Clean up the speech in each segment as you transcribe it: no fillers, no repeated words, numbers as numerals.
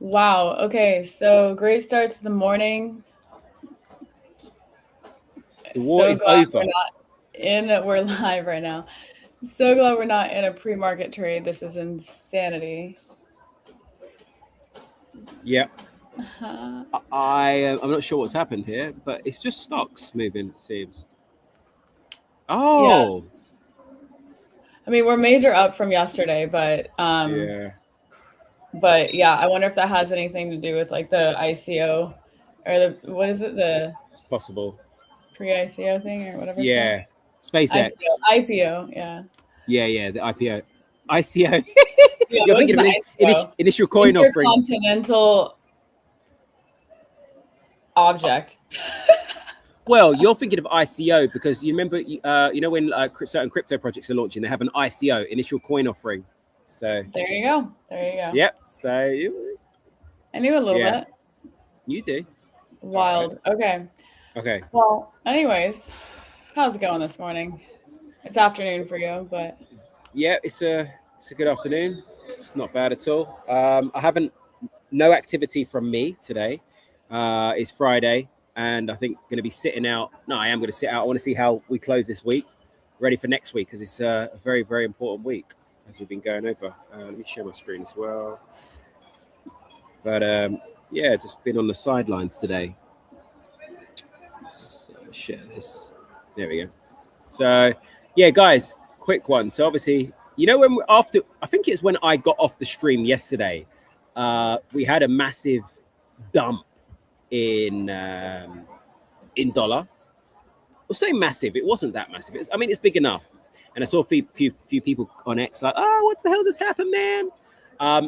Wow. Okay. So great start to the morning. The war So is glad we're over. not we're live right now. So glad we're not in a pre-market trade. This is insanity. Yeah, Uh, I'm not sure what's happened here, but it's just stocks moving. It seems. yeah. Oh, I mean, we're major up from yesterday, yeah, but yeah, I wonder if that has anything to do with like the ICO or the what is it, the it's possible. pre-ICO thing or whatever it's called? Yeah, SpaceX. IPO, yeah. Yeah, the IPO, ICO. Yeah, You're what is thinking an of ICO? initial coin offering. Intercontinental object. Well, you're thinking of ICO because you remember, when certain crypto projects are launching, they have an ICO, initial coin offering. So, There you go. There you go. yep. So, I knew a little yeah, bit. you do. All right. Wild. Okay. Okay. Well, anyways, how's it going this morning? It's afternoon for you, but Yeah, it's a good afternoon. It's not bad at all. I haven't no activity from me today. It's Friday, and I think going to be sitting out. No, I am going to sit out. I want to see how we close this week, ready for next week because it's a very very important week as we've been going over. Let me share my screen as well. But yeah, just been on the sidelines today. So share this. There we go. So yeah, guys, quick one. So obviously, when after I think it's when I got off the stream yesterday, we had a massive dump in dollar. We'll say massive. It wasn't that massive. It's big enough. And I saw a few people on X like, oh, what the hell just happened, man?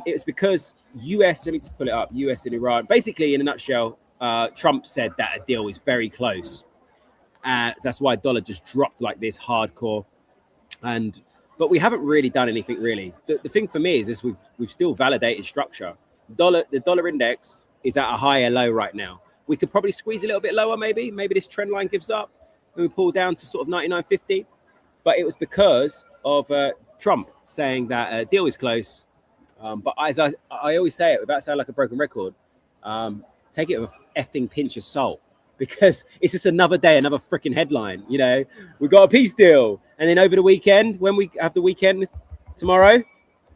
It was because US. Let me just pull it up. US and Iran. Basically, in a nutshell, Trump said that a deal is very close. That's why dollar just dropped like this hardcore. And but we haven't really done anything really. The thing for me is we've still validated structure. The dollar index is at a higher low right now. We could probably squeeze a little bit lower, maybe. Maybe this trend line gives up and we pull down to sort of 99.50. But it was because of Trump saying that a deal is close. But as I always say it without sounding like a broken record, take it with a effing pinch of salt because it's just another day, another freaking headline. We got a peace deal, and then over the weekend, when we have the weekend tomorrow,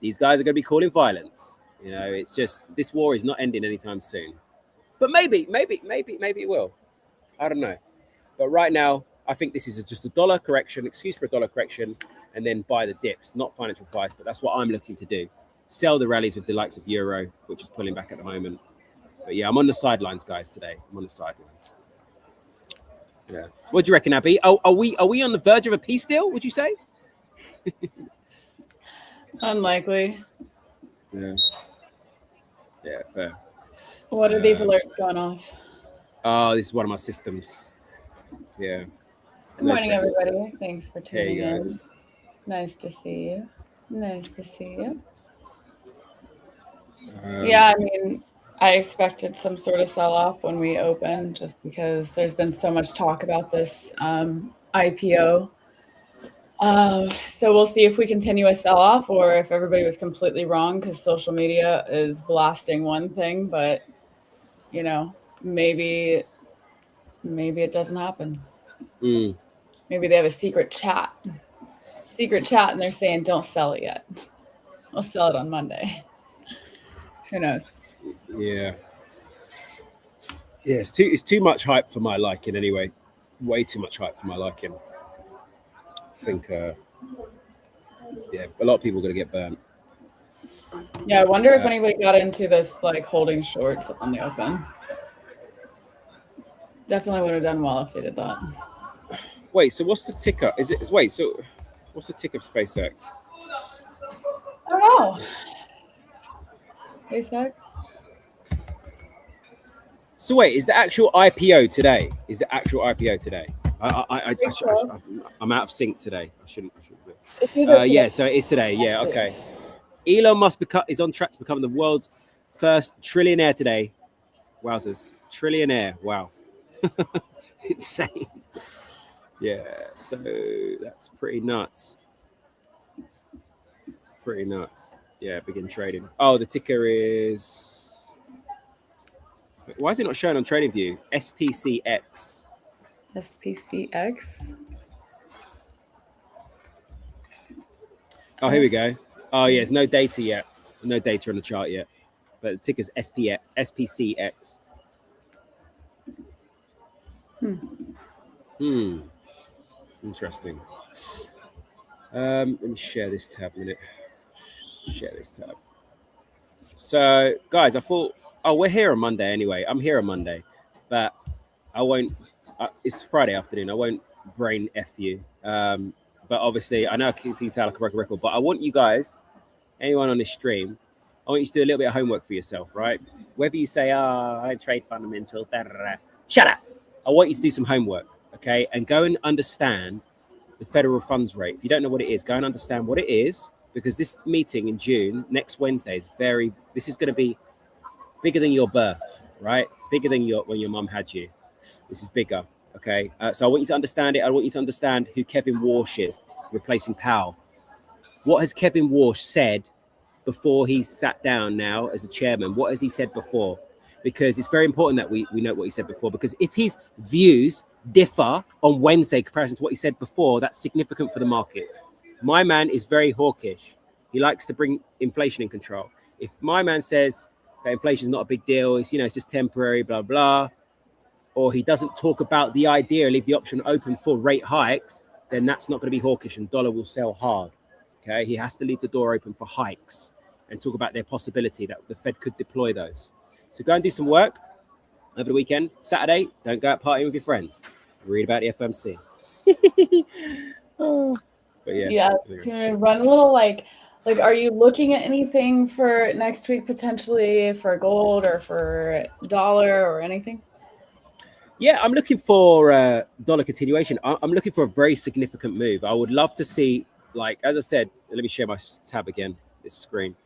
these guys are going to be calling violence. It's just this war is not ending anytime soon. But maybe it will. I don't know. But right now, I think this is just a dollar correction, excuse for a dollar correction, and then buy the dips, not financial advice, but that's what I'm looking to do. Sell the rallies with the likes of Euro, which is pulling back at the moment. But yeah, I'm on the sidelines, guys, today. I'm on the sidelines. Yeah. What do you reckon, Abby? Are we on the verge of a peace deal, would you say? unlikely. Yeah. Yeah, fair. What are these Um, alerts going off? oh, this is one of my systems. Yeah. Good No morning, trust. everybody. Thanks for Hey, tuning guys. in. Nice to see you. Nice to see you. Um, Yeah, I mean, I expected some sort of sell off when we opened just because there's been so much talk about this IPO. So we'll see if we continue a sell off or if everybody was completely wrong because social media is blasting one thing, but maybe it doesn't happen. mm, Maybe they have a secret chat, and they're saying don't sell it yet. We'll sell it on Monday. Who knows? yeah. Yeah, it's too much hype for my liking anyway. Way too much hype for my liking. I think yeah, a lot of people are gonna get burnt. Yeah, I wonder if Uh, anybody got into this like holding shorts on the open. Definitely would have done well if they did that. wait, so what's the ticker? So what's the ticker of SpaceX? I don't know. SpaceX? So wait, is the actual IPO today? Is the actual IPO today? I think so. I'm out of sync today. I shouldn't It's be. either today Yeah, so it is today. or Yeah, next week. okay. Elon Musk is on track to become the world's first trillionaire today. Wowzers, trillionaire! Wow, insane. Yeah, so that's pretty nuts. Pretty nuts. Yeah, begin trading. Oh, the ticker is Why is it not showing on TradingView? SPCX. SPCX. Oh, here we go. Oh, yeah, there's no data yet. No data on the chart yet. But the ticker's SPCX. Interesting. Let me share this tab a minute. Share this tab. So, guys, I thought, we're here on Monday anyway. I'm here on Monday, but I won't. It's Friday afternoon. I won't brain F you. But obviously, I know I can sound like a broken record, but I want you guys, anyone on this stream, I want you to do a little bit of homework for yourself, right? Whether you say, I trade fundamentals, da, da, da. Shut up. I want you to do some homework, okay? And go and understand the federal funds rate. If you don't know what it is, go and understand what it is, because this meeting in June, next Wednesday, this is going to be bigger than your birth, right? Bigger than when your mum had you. This is bigger, okay? So I want you to understand it. I want you to understand who Kevin Walsh is, replacing Powell. What has Kevin Walsh said before he sat down now as a chairman? What has he said before? Because it's very important that we know what he said before, because if his views differ on Wednesday in comparison to what he said before, that's significant for the markets. My man is very hawkish. He likes to bring inflation in control. If my man says that inflation is not a big deal, it's just temporary, blah, blah, or he doesn't talk about the idea, leave the option open for rate hikes, then that's not going to be hawkish and dollar will sell hard. Okay, he has to leave the door open for hikes and talk about their possibility that the Fed could deploy those. So go and do some work over the weekend. Saturday, don't go out partying with your friends. Read about the FOMC. But yeah, run a little like, are you looking at anything for next week potentially for gold or for dollar or anything? Yeah, I'm looking for dollar continuation. I'm looking for a very significant move. I would love to see, like, as I said, let me share my tab again, this screen.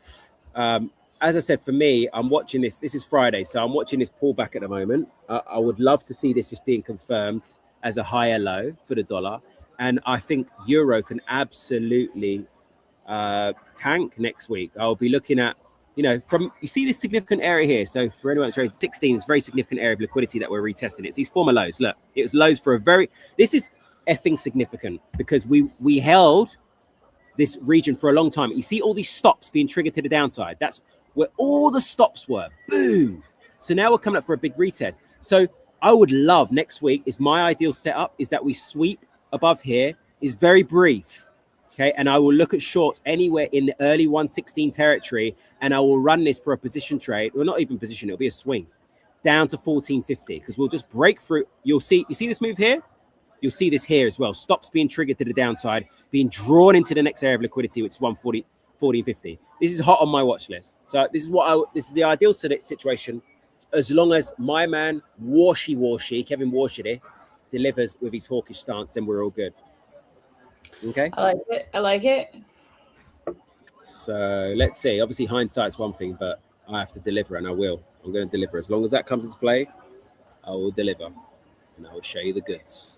As I said, for me, I'm watching this. This is Friday, so I'm watching this pullback at the moment. I would love to see this just being confirmed as a higher low for the dollar. And I think euro can absolutely tank next week. I'll be looking at, you see this significant area here. So for anyone that trades 16, it's a very significant area of liquidity that we're retesting. It's these former lows. Look, it was lows for this is effing significant because we held this region for a long time. You see all these stops being triggered to the downside. That's where all the stops were. Boom. So now we're coming up for a big retest. So I would love next week, is my ideal setup, is that we sweep above here, is very brief. Okay, and I will look at shorts anywhere in the early 116 territory, and I will run this for a position trade. Well, not even position, it'll be a swing down to 1450, because we'll just break through. You see this move here? You'll see this here as well. Stops being triggered to the downside, being drawn into the next area of liquidity, which is 140, 1450. This is hot on my watch list. So this is the ideal situation, as long as my man Kevin Warshity, delivers with his hawkish stance, then we're all good. Okay. I like it. So let's see. Obviously, hindsight's one thing, but I have to deliver, and I will. I'm going to deliver. As long as that comes into play, I will deliver, and I will show you the goods.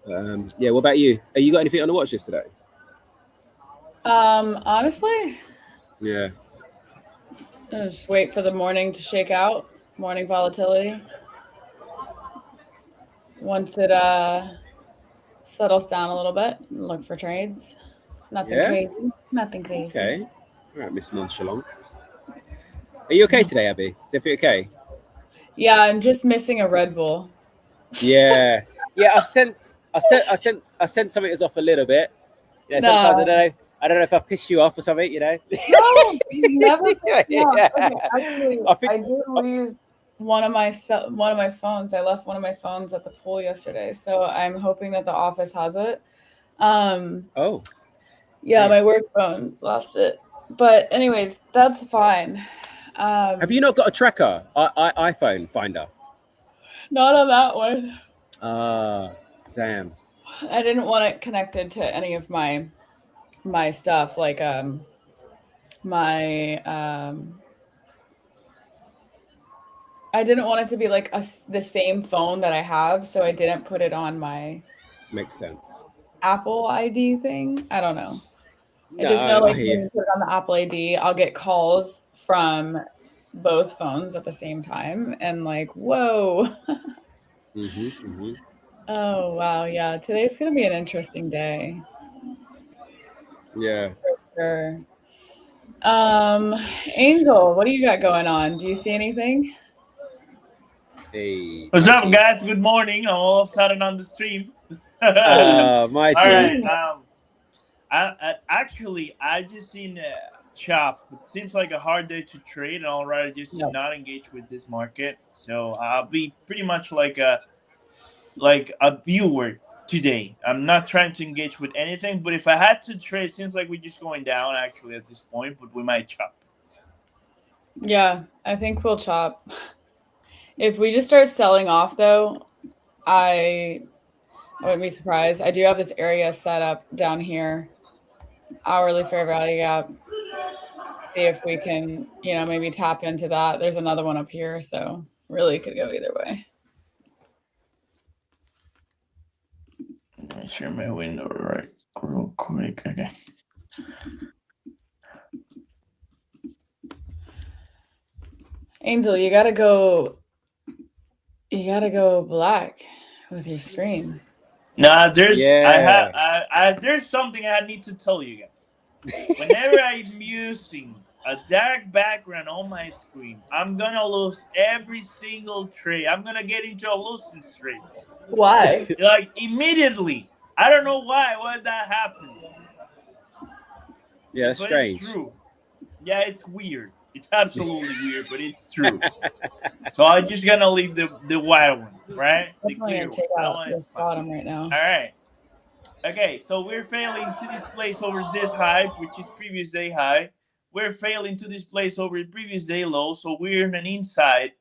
Yeah, what about you? Have you got anything on the watch list today? Honestly, yeah. I'll just wait for the morning to shake out, morning volatility. Once it settles down a little bit, look for trades. Nothing crazy. Nothing crazy. Okay. All right, Miss Nonchalant. Are you okay today, Abby? Is everything okay? Yeah, I'm just missing a Red Bull. Yeah. Yeah, I sense something is off a little bit. Yeah, sometimes I don't know if I've pissed you off or something, No, never pissed me off. Okay, actually, I did leave one of my phones. I left one of my phones at the pool yesterday, so I'm hoping that the office has it. Yeah, my work phone lost it. But anyways, that's fine. Have you not got a tracker, iPhone finder? Not on that one. Sam. I didn't want it connected to any of my stuff, like I didn't want it to be like the same phone that I have, so I didn't put it on my makes sense Apple ID thing. I don't know. I just know, like, when you put it on the Apple ID, I'll get calls from both phones at the same time and like, whoa. Oh, wow. Yeah. Today's going to be an interesting day. Yeah. Sure. Um, Angel, what do you got going on? Do you see anything? Hey, What's up, Mikey. guys? Good morning. I'm all of a sudden on the stream. All Mighty. right. I just seen Chop. It seems like a hard day to trade, and I'll rather just No. not engage with this market. So I'll be pretty much like a viewer today. I'm not trying to engage with anything, but if I had to trade, it seems like we're just going down actually at this point. But we might chop. Yeah, I think we'll chop. If we just start selling off, though, I I wouldn't be surprised. I do have this area set up down here, hourly fair value gap. See if we can, maybe tap into that. There's another one up here, so really could go either way. Let me share my window right real quick. Okay. Angel, you gotta go black with your screen. Nah, there's Yeah. there's something I need to tell you guys. Whenever I'm using a dark background on my screen, I'm gonna lose every single trade. I'm gonna get into a losing streak. Why? Like immediately. I don't know why that happens. Yeah, that's But it's strange. true. Yeah, it's weird. It's absolutely weird, but it's true. So I'm just gonna leave the white one, right? The Definitely clear gonna one. take That out one this is fine. bottom right now. Alright. Okay, so we're failing to displace over this high, which is previous day high. We're failing to displace over previous day low, so we're in an inside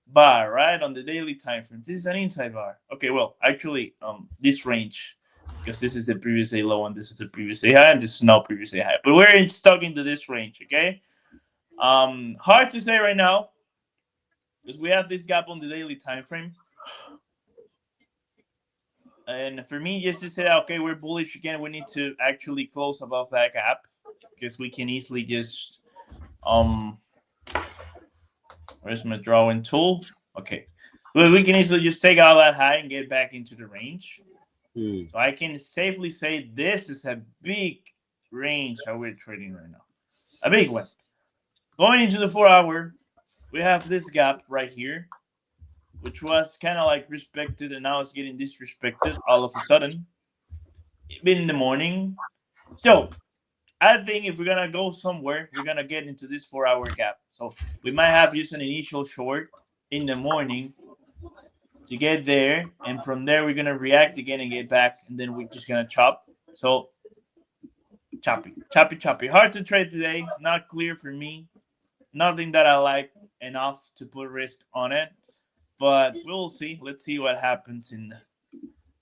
bar, right? On the daily time frame. This is an inside bar. Okay, well, actually, this range, because this is the previous day low and this is the previous day high, and this is not previous day high. But we're stuck into this range, okay? Hard to say right now, because we have this gap on the daily time frame. And for me, just to say, okay, we're bullish again, we need to actually close above that gap because we can easily just where's my drawing tool? Okay, well, we can easily just take out that high and get back into the range. So I can safely say this is a big range that we're trading right now, a big one. Going into the 4 hour, we have this gap right here, which was kind of like respected, and now it's getting disrespected all of a sudden. Been in the morning. So I think if we're gonna go somewhere, we're gonna get into this 4 hour gap. So we might have used an initial short in the morning to get there, and from there we're gonna react again and get back, and then we're just gonna chop. So choppy, choppy, choppy. Hard to trade today. Not clear for me. Nothing that I like enough to put risk on it. But we'll see. Let's see what happens in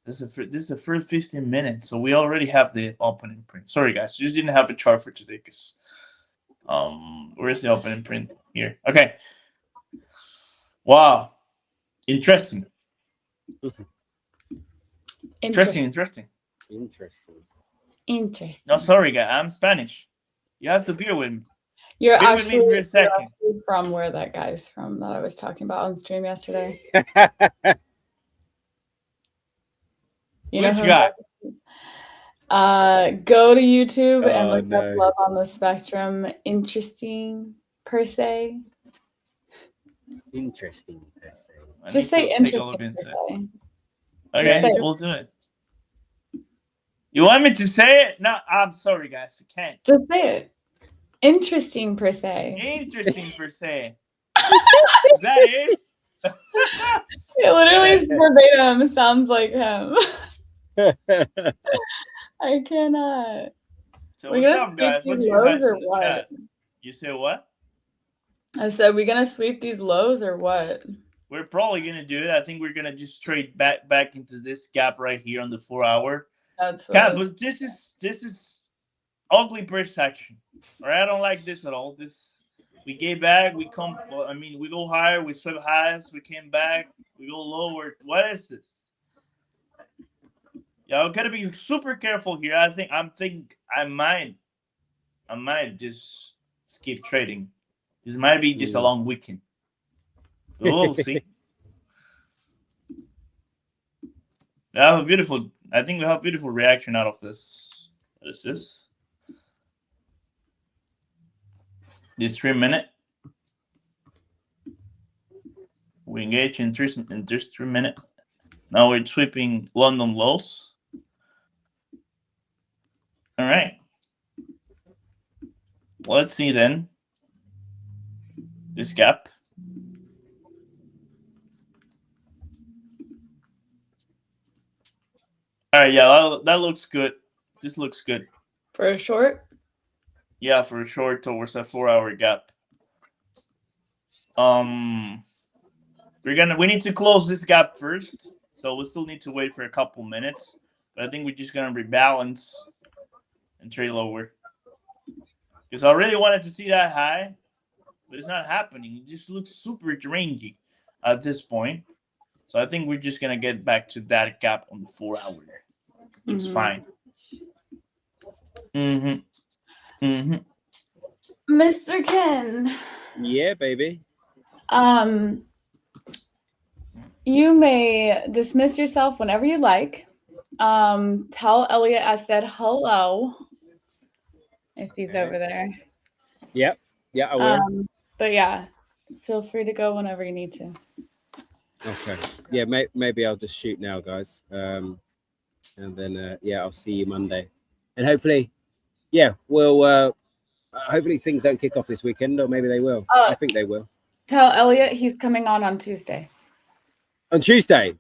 this is the first 15 minutes, so we already have the opening print. Sorry, guys, just didn't have a chart for today because where's the opening print here? Okay, wow, interesting. Interesting. No, sorry, guys, I'm Spanish. You have to bear with me. You're Bear with me for a second. from where that guy's from that I was talking about on stream yesterday. Which guy? Go to YouTube and look up Love on the Spectrum. Interesting per se. Interesting per se. Just say interesting per se. Okay, we'll do it. You want me to say it? No, I'm sorry, guys. I can't. Just say it. Interesting per se. Interesting per se. Is that it? It literally verbatim sounds like him. I cannot. So what's up, guys? What do you guys in the chat? You say what? I said, we gonna sweep these lows or what? We're probably gonna do it. I think we're gonna just trade back into this gap right here on the 4 hour. That's what but this is ugly price action. All right, I don't like this at all. This we gave back, we come. Well, I mean, we go higher, we swept highs, we came back, we go lower. What is this? Yeah, I gotta be super careful here. I think I might just skip trading. This might be just a long weekend. We'll see. I think we have a beautiful reaction out of this. What is this? This 3 minute. We engage in just 3 minutes. Now we're sweeping London lows. All right. Let's see then. This gap. All right, yeah, that looks good. This looks good. For a short? Yeah, for a short towards a 4-hour gap. We need to close this gap first, so we still need to wait for a couple minutes. But I think we're just gonna rebalance and trade lower. Because I really wanted to see that high, but it's not happening. It just looks super rangy at this point. So I think we're just gonna get back to that gap on the 4-hour. It's fine. Mr. Ken. Yeah, baby. You may dismiss yourself whenever you like. Tell Elliot I said hello if he's over there. Yep. Yeah, I will. But yeah, feel free to go whenever you need to. Okay. Yeah, maybe I'll just shoot now, guys. And then I'll see you Monday. And hopefully, hopefully things don't kick off this weekend, or maybe they will. I think they will. Tell Elliot he's coming on Tuesday. On Tuesday?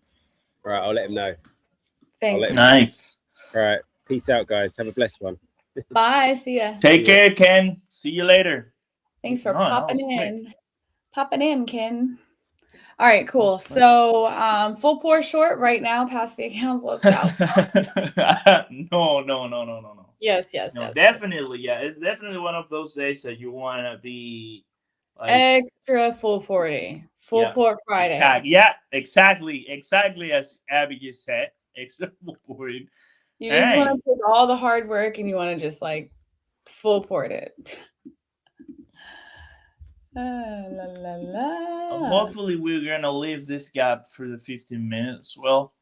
Right, I'll let him know. Thanks. Nice. All right. Peace out, guys. Have a blessed one. Bye. See ya. Take care, Ken. See you later. Thanks for popping in. Quick. Popping in, Ken. All right, cool. So full pour short right now past the accounts. Let's go. No. Yes. Definitely. Yeah, it's definitely one of those days that you want to be like extra full 40. Full pour Friday. Exactly as Abby just said. Extra full 40. You just want to put all the hard work and you want to just like full port it. Hopefully we're gonna leave this gap for the 15 minutes. Well,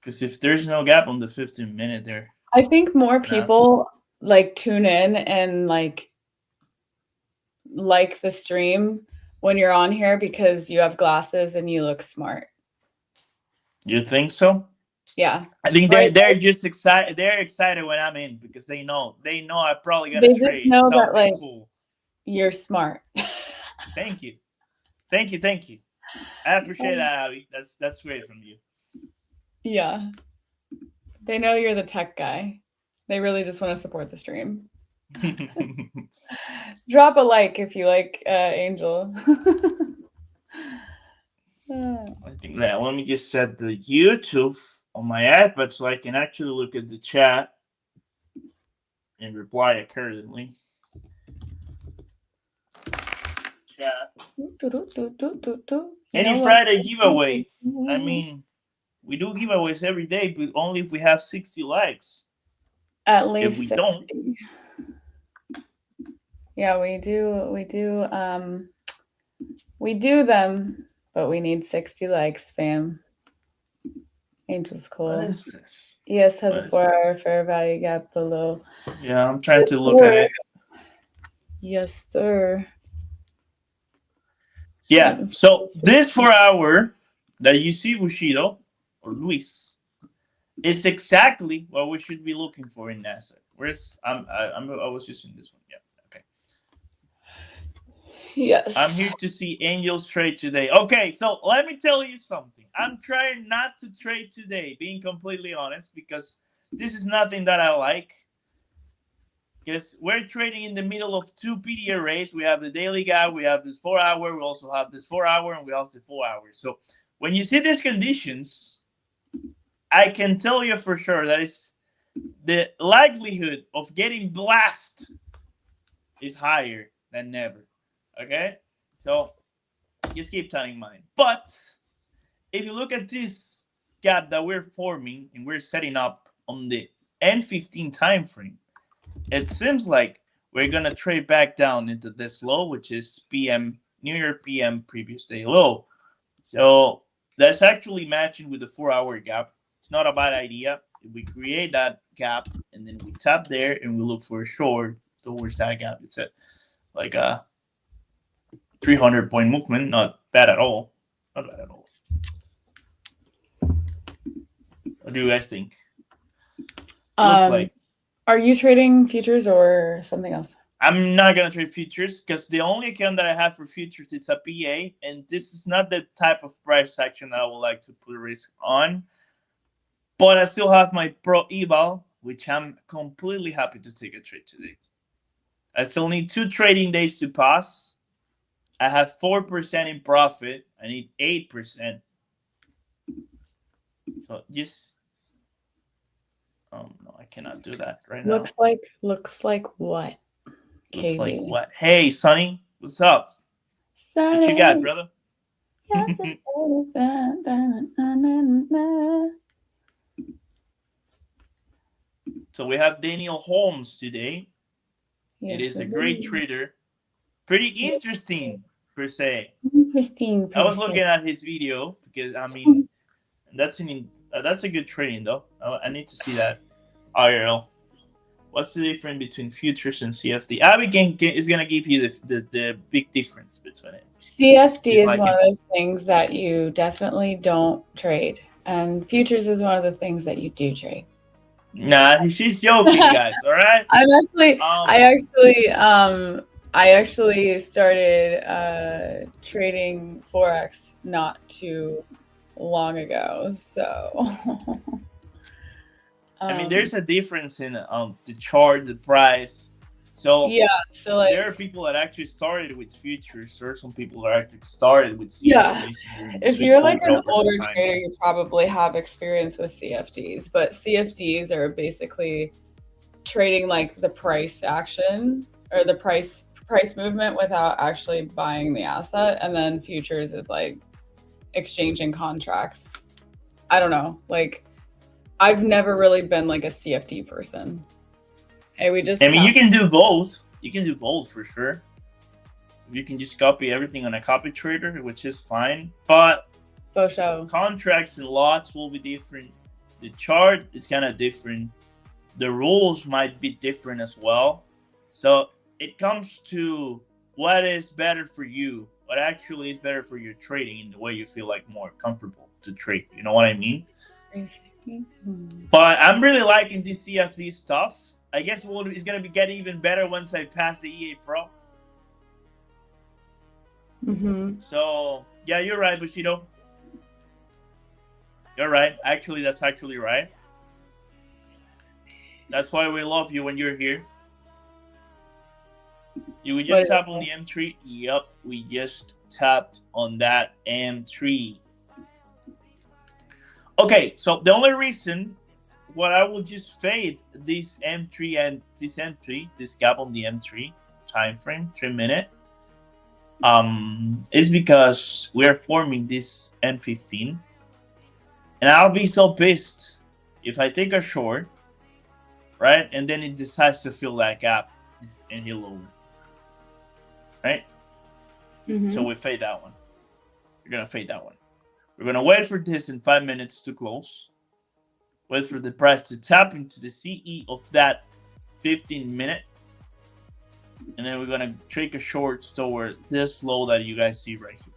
because if there's no gap on the 15 minute there, I think more people like tune in and like the stream when you're on here because you have glasses and you look smart. You think so? Yeah. I think they're just excited. They're excited when I'm in because they know I probably gotta trade something that, like, cool. You're smart. Thank you. I appreciate that, Abby. That's great from you. Yeah. They know you're the tech guy. They really just want to support the stream. Drop a like if you like Angel. I think that let me just set the YouTube on my iPad so I can actually look at the chat and reply accordingly. Any Friday giveaway. I mean, we do giveaways every day, but only if we have 60 likes. At least if we 60. don't. Yeah, we do them, but we need 60 likes, fam. Angel's cool. What is this? Yes, has a 4-hour fair value gap below. Yeah, I'm trying to look at it. Yes, sir. Yeah, so this 4-hour that you see, Bushido or Luis, is exactly what we should be looking for in NASDAQ. Whereas I was using this one. Yeah, okay. Yes. I'm here to see Angels trade today. Okay, so let me tell you something. I'm trying not to trade today, being completely honest, because this is nothing that I like. Because we're trading in the middle of two PD arrays. We have the daily gap, we have this 4-hour, we also have this 4-hour, and we have the 4-hour. So when you see these conditions, I can tell you for sure that it's the likelihood of getting blasted is higher than never. Okay? So just keep that in mind. But if you look at this gap that we're forming and we're setting up on the N15 time frame, it seems like we're gonna trade back down into this low, which is PM New York PM previous day low. So that's actually matching with the 4-hour gap. It's not a bad idea if we create that gap and then we tap there and we look for a short towards that gap. It's like a 300-point movement. Not bad at all. Not bad at all. What do you guys think? Looks like. Are you trading futures or something else? I'm not gonna trade futures because the only account that I have for futures it's a PA, and this is not the type of price action that I would like to put risk on. But I still have my Pro Eval, which I'm completely happy to take a trade today. I still need 2 trading days to pass. I have 4% in profit. I need 8%. So just no, I cannot do that right now. Looks like what? Looks like what? Hey, Sonny, what's up? Sonny. What you got, brother? So we have Daniel Holmes today. Yes, it is a great trader. Pretty interesting, per se. Interesting. I was looking at his video because, I mean, that's a good trading, though. I need to see that IRL. What's the difference between futures and CFD? Abby is going to give you the big difference between it. CFD is like one of those things that you definitely don't trade. And futures is one of the things that you do trade. Nah, she's joking, guys. All right. I actually started trading Forex not too long ago. So I mean, there's a difference in the chart, the price. So yeah, so like, there are people that actually started with futures. There are some people that actually started with CFDs. Yeah, if you're like an older trader, you probably have experience with CFDs. But CFDs are basically trading like the price action or the price movement without actually buying the asset, and then futures is like exchanging contracts. I don't know, like. I've never really been like a CFD person. Hey, you can do both. You can do both for sure. You can just copy everything on a copy trader, which is fine. But for sure, contracts and lots will be different. The chart is kind of different. The rules might be different as well. So it comes to what is better for you. What actually is better for your trading in the way you feel like more comfortable to trade. You know what I mean? But I'm really liking this CFD stuff. I guess it's going to get even better once I pass the EA Pro. So, yeah, you're right, Bushido. You're right. Actually, that's actually right. That's why we love you when you're here. We just tap on the M3. Yep, we just tapped on that M3. Okay, so the only reason why I will just fade this M3 and this gap on the M3 time frame, 3 minute, is because we're forming this M15, and I'll be so pissed if I take a short, right, and then it decides to fill that gap and hit lower, right? So we fade that one. We're gonna fade that one. We're going to wait for this in 5 minutes to close. Wait for the price to tap into the CE of that 15 minute. And then we're going to take a short toward this low that you guys see right here.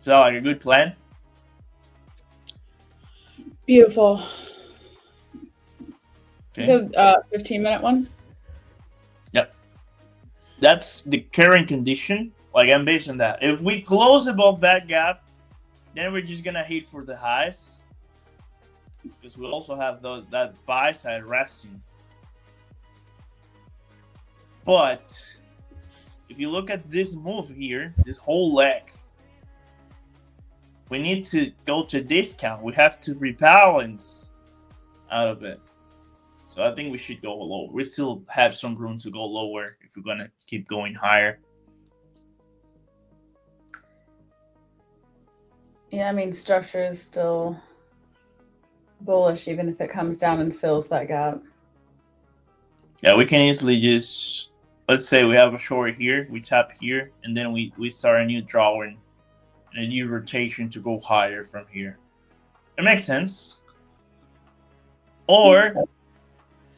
Is that like a good plan? Beautiful. Okay. So 15-minute one? Yep. That's the current condition. Like I'm based on that. If we close above that gap, then we're just going to hit for the highs. Because we also have that buy side resting. But if you look at this move here, this whole leg, we need to go to discount. We have to rebalance out of it. So I think we should go lower. We still have some room to go lower if we're going to keep going higher. Yeah, I mean, structure is still bullish, even if it comes down and fills that gap. Yeah, we can easily just, let's say we have a short here, we tap here, and then we start a new drawing and a new rotation to go higher from here. It makes sense. Or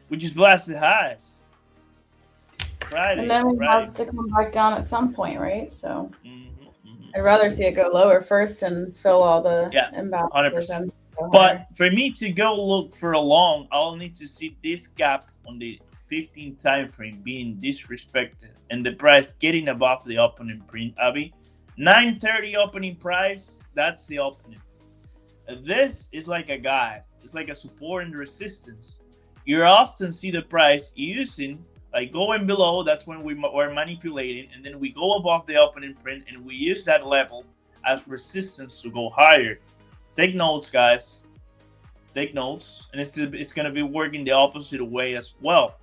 we just blast the highs. Friday, and then we Friday. have to come back down at some point, right? So Mm-hmm. I'd rather see it go lower first and fill all the imbalances. 100%. But for me to go look for a long, I'll need to see this gap on the 15 time frame being disrespected and the price getting above the opening print. Abby, 9:30 opening price. That's the opening. This is like a guide. It's like a support and resistance. You often see the price using, like, going below. That's when we're manipulating, and then we go above the opening print and we use that level as resistance to go higher. Take notes, guys. Take notes, and it's going to be working the opposite way as well.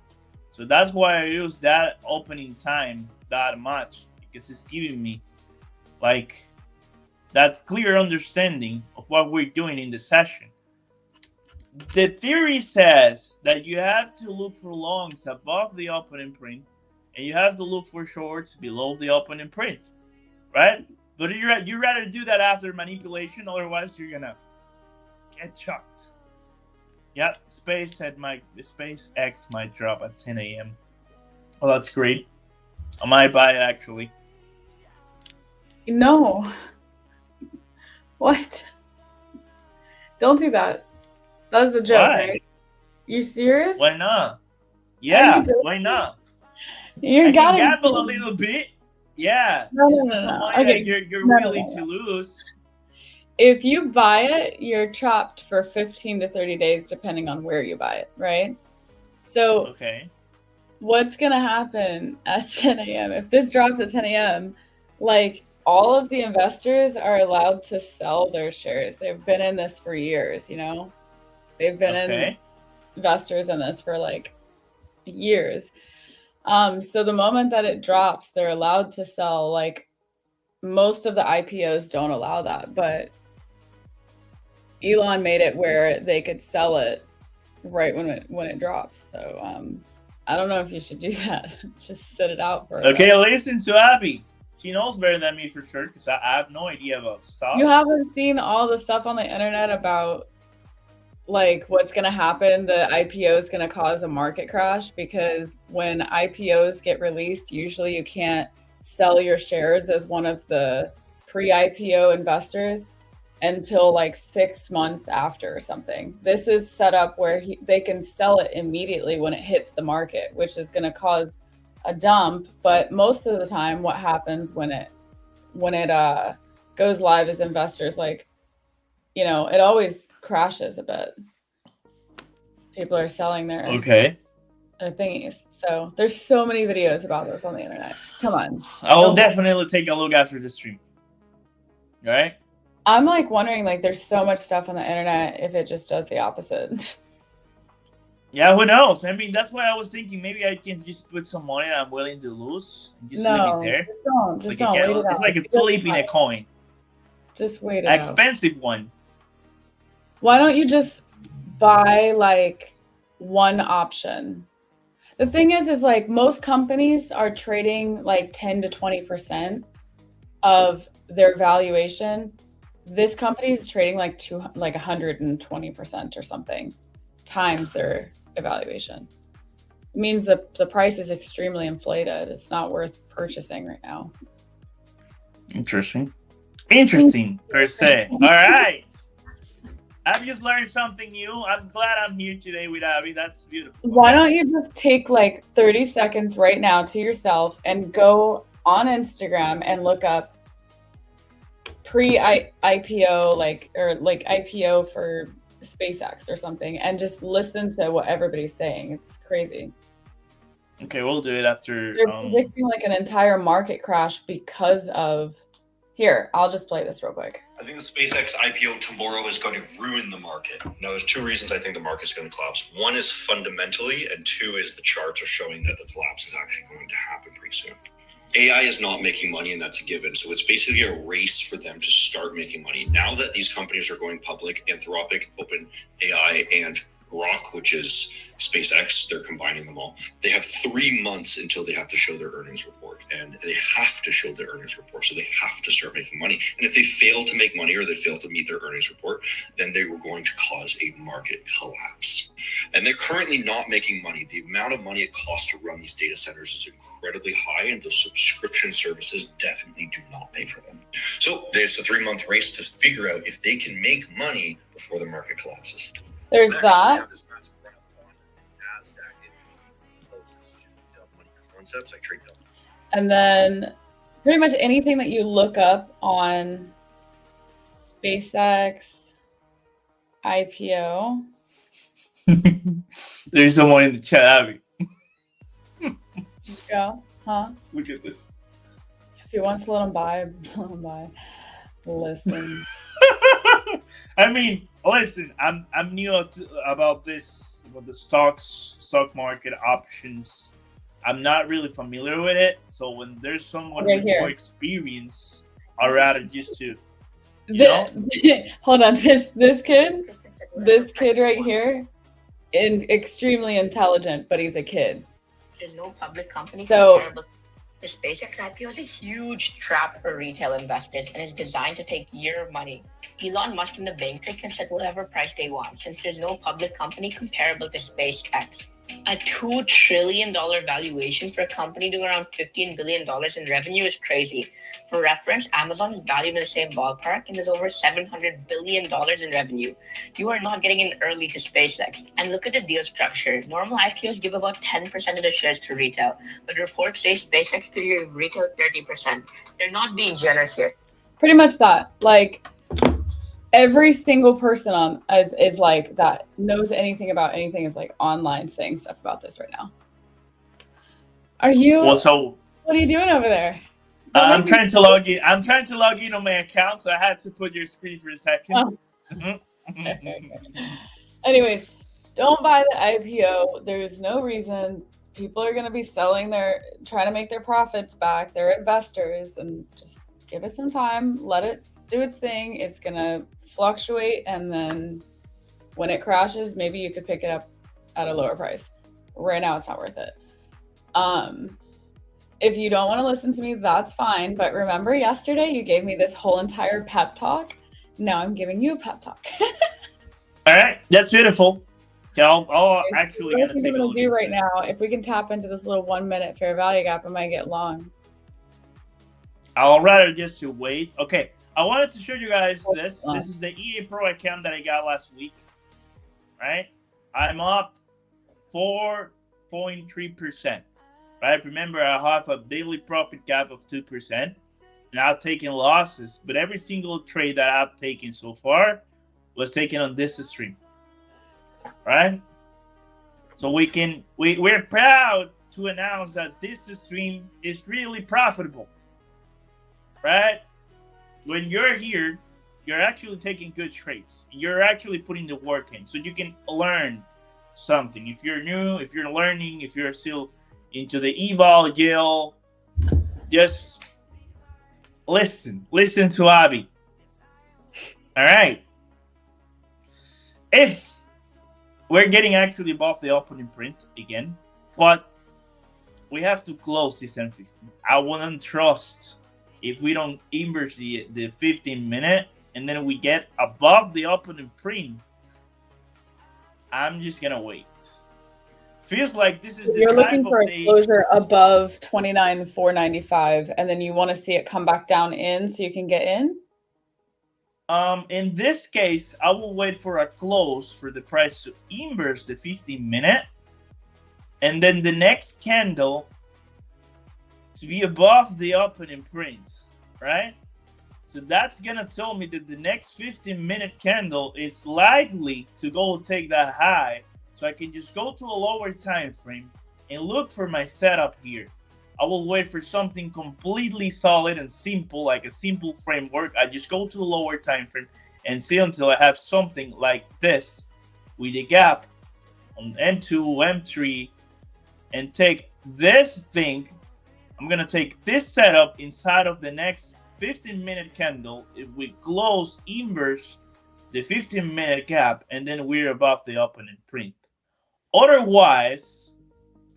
So that's why I use that opening time that much, because it's giving me like that clear understanding of what we're doing in the session. The theory says that you have to look for longs above the opening print, and you have to look for shorts below the opening print, right? But you rather do that after manipulation, otherwise you're gonna get chucked. Yep, SpaceX might drop at 10 a.m. Well, that's great. I might buy it actually. No. What? Don't do that. That was a joke, Why? right? You serious? Why not? Yeah, why not? I can gamble a little bit. Yeah. No. Okay. You're willing to lose. If you buy it, you're trapped for 15 to 30 days, depending on where you buy it, right? So okay, what's going to happen at 10 a.m.? If this drops at 10 a.m., like, all of the investors are allowed to sell their shares. They've been in this for years, you know? They've been investors in this for, like, years. So the moment that it drops, they're allowed to sell. Like, most of the IPOs don't allow that, but Elon made it where they could sell it right when it drops. So I don't know if you should do that. Just sit it out for a while. Listen to Abby. She knows better than me for sure, because I have no idea about stocks. You haven't seen all the stuff on the internet about, like, what's going to happen. The IPO is going to cause a market crash, because when IPOs get released, usually you can't sell your shares as one of the pre-IPO investors until like 6 months after or something. This is set up where they can sell it immediately when it hits the market, which is going to cause a dump. But most of the time, what happens when it goes live is investors, like, you know, it always crashes a bit. People are selling their thingies. So there's so many videos about this on the internet. Come on. I will definitely take a look after the stream. All right? I'm like wondering, like, there's so much stuff on the internet, if it just does the opposite. Yeah, who knows? I mean, that's why I was thinking maybe I can just put some money I'm willing to lose and just leave it there. Just don't. Wait it out. It's like flipping a coin. Just wait it out. Expensive one. Why don't you just buy like one option? The thing is like, most companies are trading like 10 to 20% of their valuation. This company is trading like 120% or something times their evaluation. It means that the price is extremely inflated. It's not worth purchasing right now. Interesting per se. All right. I've just learned something new. I'm glad I'm here today with Abby. That's beautiful. Why don't you just take like 30 seconds right now to yourself and go on Instagram and look up pre-IPO, like IPO for SpaceX or something, and just listen to what everybody's saying. It's crazy. Okay, we'll do it after. They're predicting like an entire market crash because of. Here, I'll just play this real quick. I think the SpaceX IPO tomorrow is going to ruin the market. Now, there's two reasons I think the market's going to collapse. One is fundamentally, and two is the charts are showing that the collapse is actually going to happen pretty soon. AI is not making money, and that's a given. So it's basically a race for them to start making money. Now that these companies are going public, Anthropic, OpenAI, and Rock, which is SpaceX, they're combining them all. They have 3 months until they have to show their earnings report, and they have to show their earnings report. So they have to start making money. And if they fail to make money or they fail to meet their earnings report, then they were going to cause a market collapse. And they're currently not making money. The amount of money it costs to run these data centers is incredibly high, and the subscription services definitely do not pay for them. So it's a 3-month race to figure out if they can make money before the market collapses. There's that. Concepts, I trade them. And then pretty much anything that you look up on SpaceX IPO. There's someone in the chat, Abby. Yeah, huh? Look at this. If he wants to let him buy, let him buy. Listen. I mean, listen, I'm new about this, about the stock market options. I'm not really familiar with it, so when there's someone with more experience, I'd rather just to, hold on, this kid right here, and extremely intelligent, but he's a kid. There's no public company so comparable. The SpaceX IPO is a huge trap for retail investors and is designed to take your money. Elon Musk and the banker can set whatever price they want since there's no public company comparable to SpaceX. A $2 trillion valuation for a company doing around $15 billion in revenue is crazy. For reference, Amazon is valued in the same ballpark and has over $700 billion in revenue. You are not getting in early to SpaceX. And look at the deal structure. Normal IPOs give about 10% of the shares to retail, but reports say SpaceX could give retail 30%. They're not being generous here. Pretty much that. Like, every single person on is like that knows anything about anything is like online saying stuff about this right now. Are you? Well, so what are you doing over there? I'm trying to log in. I'm trying to log in on my account, so I had to put your screen for a second. Oh. Anyways, don't buy the IPO. There's no reason. People are going to be trying to make their profits back. They're investors, and just give it some time. Let it do its thing. It's gonna fluctuate, and then when it crashes, maybe you could pick it up at a lower price. Right now it's not worth it. If you don't want to listen to me, that's fine, but remember yesterday you gave me this whole entire pep talk. Now I'm giving you a pep talk. All right, that's beautiful. Yeah, I'll actually gonna take a look do right now. If we can tap into this little 1 minute fair value gap, it might get long. I'll rather just to wait. Okay, I wanted to show you guys this. This is the EA Pro account that I got last week, right? I'm up 4.3%, right? Remember, I have a daily profit gap of 2%, and I've taken losses, but every single trade that I've taken so far was taken on this stream, right? So we're proud to announce that this stream is really profitable, right? When you're here, you're actually taking good trades. You're actually putting the work in, so you can learn something. If you're new, if you're learning, if you're still into the eval jail, just listen to Abby. All right. If we're getting actually above the opening print again, but we have to close this M15. I wouldn't trust if we don't inverse the 15-minute and then we get above the opening print. I'm just gonna wait. Feels like this is You're looking for a closure above 29,495, and then you want to see it come back down in so you can get in. In this case, I will wait for a close for the price to inverse the 15-minute, and then the next candle to be above the opening print, right? So that's gonna tell me that the next 15-minute candle is likely to go take that high, so I can just go to a lower time frame and look for my setup here. I will wait for something completely solid and simple, like a simple framework. I just go to a lower time frame and see until I have something like this with a gap on M2, M3, and take this thing. I'm gonna take this setup inside of the next 15-minute candle. If we close inverse the 15-minute gap, and then we're above the opening print. Otherwise,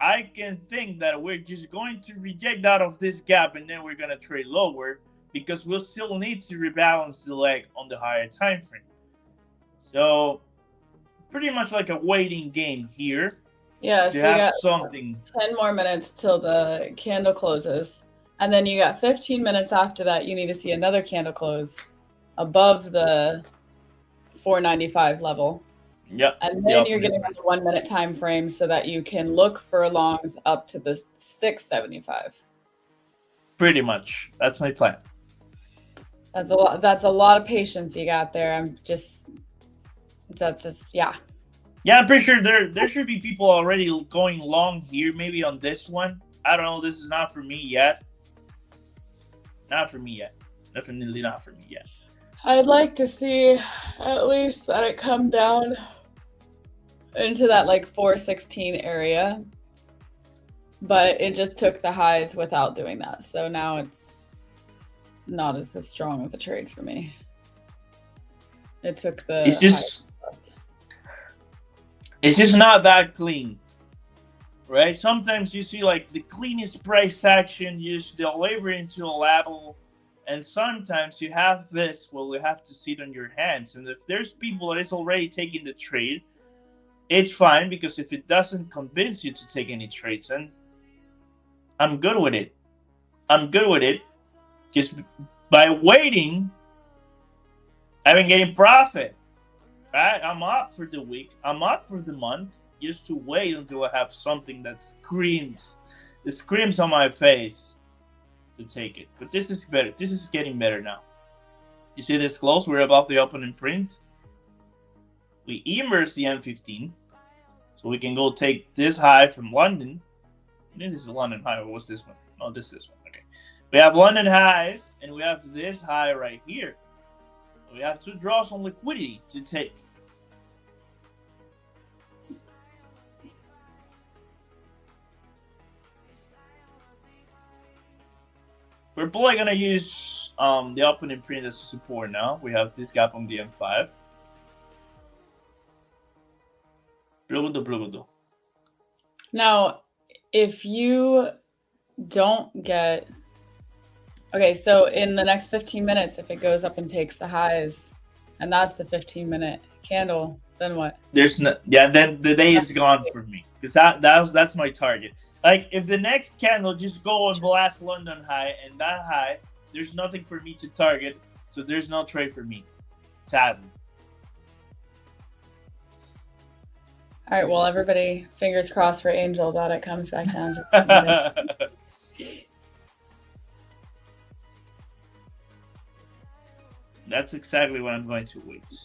I can think that we're just going to reject out of this gap, and then we're going to trade lower because we'll still need to rebalance the leg on the higher time frame. So pretty much like a waiting game here. Yeah, to so you have got something. 10 more minutes till the candle closes. And then you got 15 minutes after that. You need to see another candle close above the 495 level. Yep. And then you're getting on the 1 minute time frame so that you can look for longs up to the 675. Pretty much. That's my plan. That's a lot. That's a lot of patience you got there. Yeah. Yeah, I'm pretty sure there should be people already going long here, maybe on this one. I don't know. This is not for me yet. Not for me yet. Definitely not for me yet. I'd like to see at least that it come down into that like 416 area. But it just took the highs without doing that. So now it's not as strong of a trade for me. It took the it's just not that clean. Right? Sometimes you see like the cleanest price action, you deliver into a level, and sometimes you have this, well, you have to sit on your hands. And if there's people that is already taking the trade, it's fine, because if it doesn't convince you to take any trades, then I'm good with it. I'm good with it. Just by waiting, I've been getting profit. Right? I'm up for the week. I'm up for the month. Just to wait until I have something that screams on my face to take it. But this is better. This is getting better now. You see this close? We're above the opening print. We immerse the M15. So we can go take this high from London. I think this is London high. Or what's this one? Oh, this one. Okay. We have London highs, and we have this high right here. We have 2 draws on liquidity to take. We're probably going to use the opening print as support now. We have this gap on the M5. Now, if you don't get... Okay, so in the next 15 minutes, if it goes up and takes the highs, and that's the 15-minute candle, then what? There's no... Yeah, then the day is gone for me. Because that's my target. Like, if the next candle just go on the last London high and that high, there's nothing for me to target, so there's no trade for me, sadly. All right, well, everybody, fingers crossed for Angel that it comes back down. That's exactly what I'm going to wait.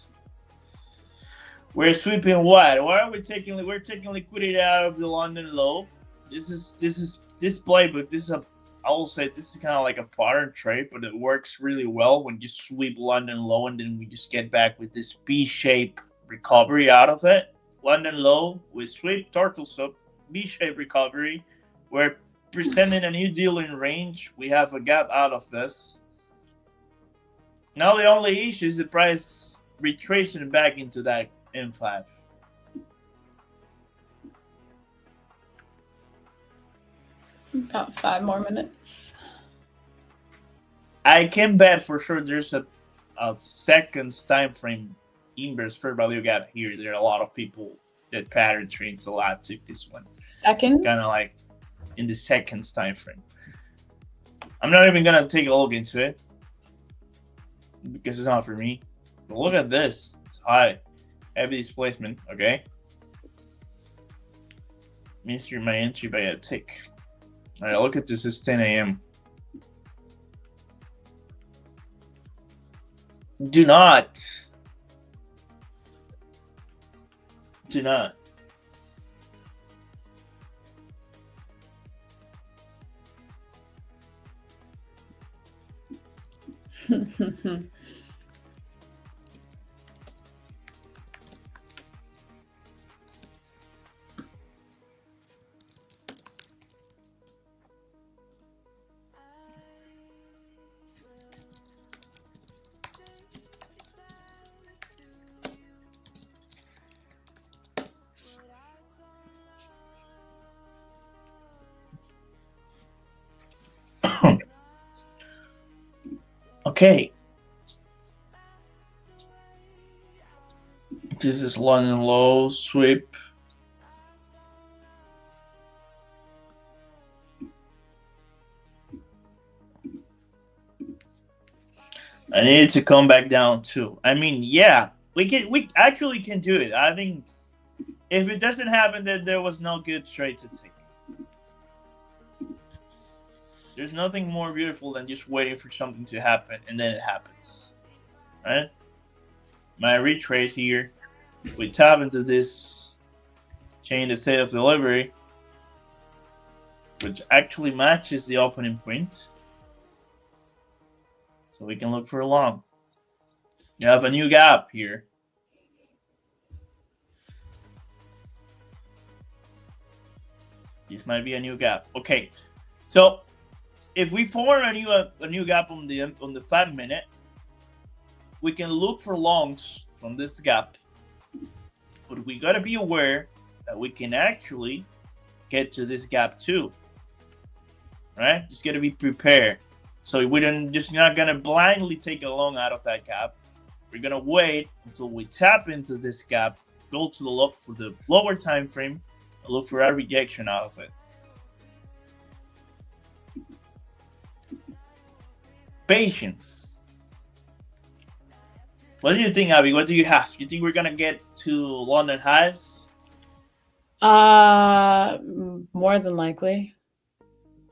We're sweeping what? Why are we taking? We're taking liquidity out of the London low. This playbook. I will say this is kind of like a pattern trade, but it works really well when you sweep London low and then we just get back with this B-shape recovery out of it. London low, we sweep, turtle soup, B-shape recovery. We're presenting a new deal in range. We have a gap out of this. Now the only issue is the price retracing back into that M5. About 5 more minutes. I can bet for sure there's a seconds time frame inverse fair value gap here. There are a lot of people that pattern trades a lot took this one. Seconds? Kind of like in the seconds time frame. I'm not even gonna take a look into it because it's not for me. But look at this. It's high. Heavy displacement, okay? Mystery my entry by a tick. Alright, look at this. It's 10 a.m. Do not. Do not. Okay. This is London low sweep. I need it to come back down too. I mean, yeah, we actually can do it. I think if it doesn't happen, then there was no good trade to take. There's nothing more beautiful than just waiting for something to happen and then it happens, right? My retrace here, we tap into this chain the state of delivery, which actually matches the opening print. So we can look for a long. You have a new gap here. This might be a new gap. Okay, so if we form a new gap on the 5 minute, we can look for longs from this gap. But we gotta be aware that we can actually get to this gap too. Right? Just gotta be prepared. So we don't just not gonna blindly take a long out of that gap. We're gonna wait until we tap into this gap, go to the look for the lower time frame, and look for a rejection out of it. Patience. What do you think, Abby? What do you have? You think we're gonna get to London highs? More than likely.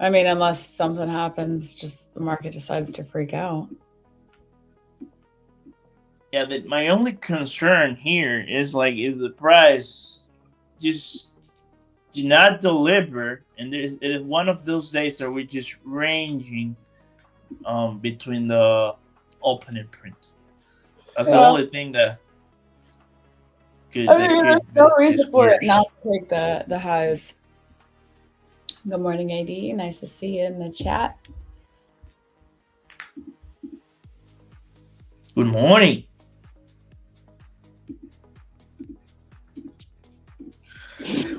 I mean, unless something happens, just the market decides to freak out. Yeah, my only concern here is if the price just do not deliver, and it is one of those days that we're just ranging between the opening print. That's the only thing that could. There's no reason for it not to take the highs. Good morning, AD. Nice to see you in the chat. Good morning.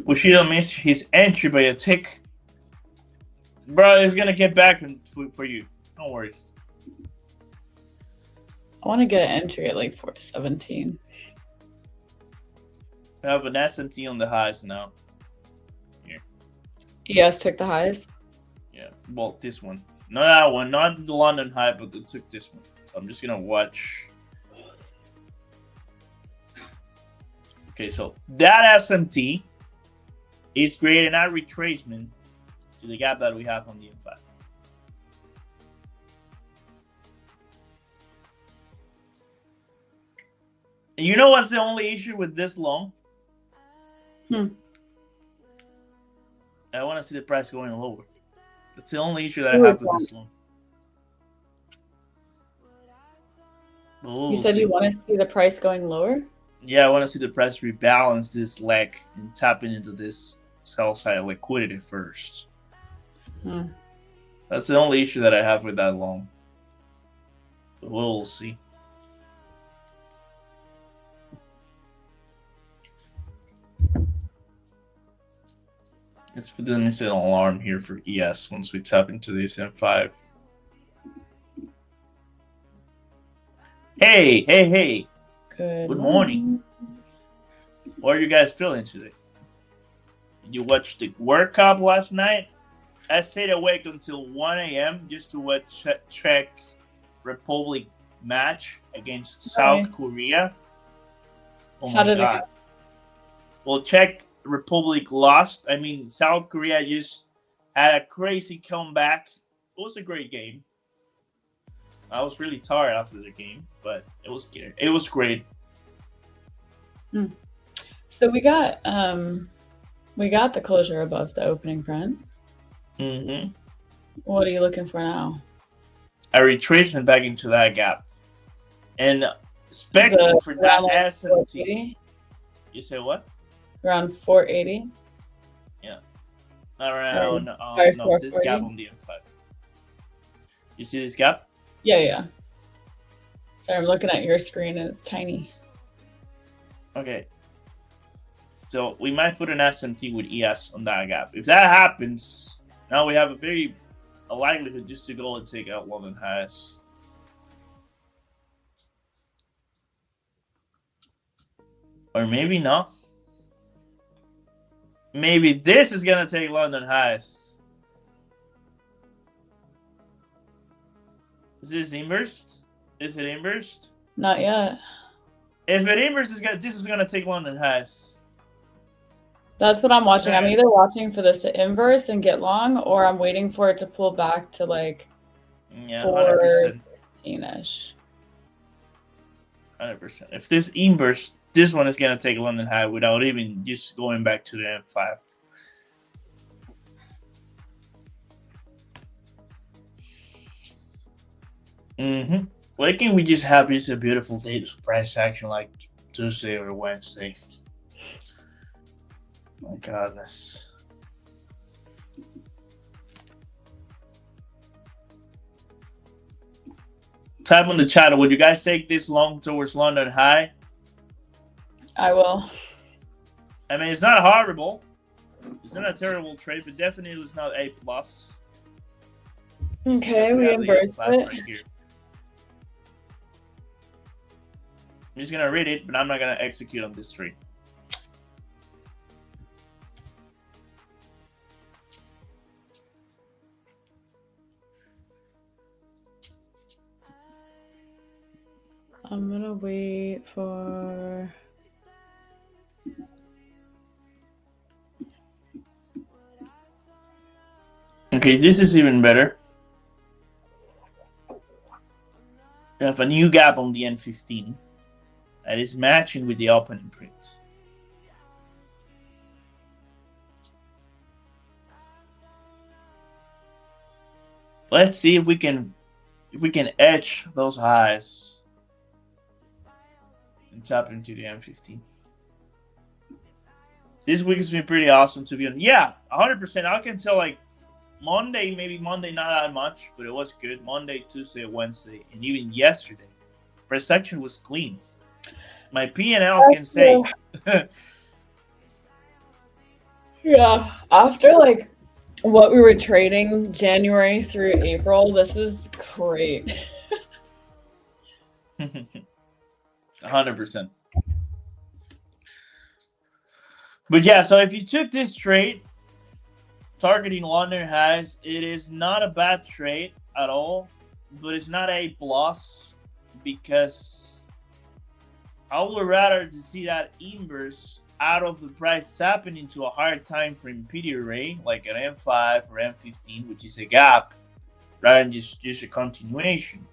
Bushido missed his entry by a tick. Bro, he's gonna get back for you. No worries. I want to get an entry at 417. I have an SMT on the highs now. Here. ES took the highs? Yeah, well, this one. Not that one, not the London high, but it took this one. So I'm just gonna watch. Okay, so that SMT is creating a retracement to the gap that we have on the M5. And you know what's the only issue with this long? I want to see the price going lower. That's the only issue that I have with this long. You said you want to see the price going lower? Yeah, I want to see the price rebalance this leg and tapping into this sell side liquidity first. That's the only issue that I have with that long. But we'll see. Let's put an instant alarm here for ES once we tap into this M5. Hey. Good morning. What are you guys feeling today? Did you watch the World Cup last night? I stayed awake until 1 a.m. just to watch Czech Republic match against South Korea. Oh my God. Well, Czech Republic lost. I mean, South Korea just had a crazy comeback. It was a great game. I was really tired after the game, but it was great. So we got the closure above the opening print. What are you looking for now? A retracement back into that gap, and expecting for that SMT. You say what? Around 480. Yeah. Around this gap on the M5. You see this gap? Yeah. Sorry, I'm looking at your screen and it's tiny. Okay. So we might put an SMT with ES on that gap. If that happens, now we have a likelihood just to go and take out London highs. Or maybe not. Maybe this is gonna take London highs. Is this inversed? Is it inversed? Not yet. If it inverses, this is gonna take London highs. That's what I'm watching. I'm Right. either watching for this to inverse and get long, or I'm waiting for it to pull back to like Yeah, 100%. 415-ish. 100%. If this inverse, this one is gonna take London high without even just going back to the M5. Why can't we just have this a beautiful day of price action like Tuesday or Wednesday? My goodness. Type on the chat. Would you guys take this long towards London high? I will. I mean, it's not horrible. It's not a terrible trade, but definitely it's not A plus. Okay, we inverse it. Right here. I'm just gonna read it, but I'm not gonna execute on this trade. I'm gonna wait for. Okay, this is even better. We have a new gap on the N15 that is matching with the opening print. Let's see if we can edge those highs and tap into the M15. This week has been pretty awesome, to be honest. Yeah, 100%. I can tell, like, Monday, maybe Monday not that much, but it was good. Monday, Tuesday, Wednesday, and even yesterday. Price action was clean. My P&L can say. Yeah, after like what we were trading January through April, this is great. 100%. But yeah, so if you took this trade, targeting London highs, it is not a bad trade at all, but it's not A plus because I would rather to see that inverse out of the price tapping into a higher time frame PD array like an M5 or M15, which is a gap, rather than just a continuation.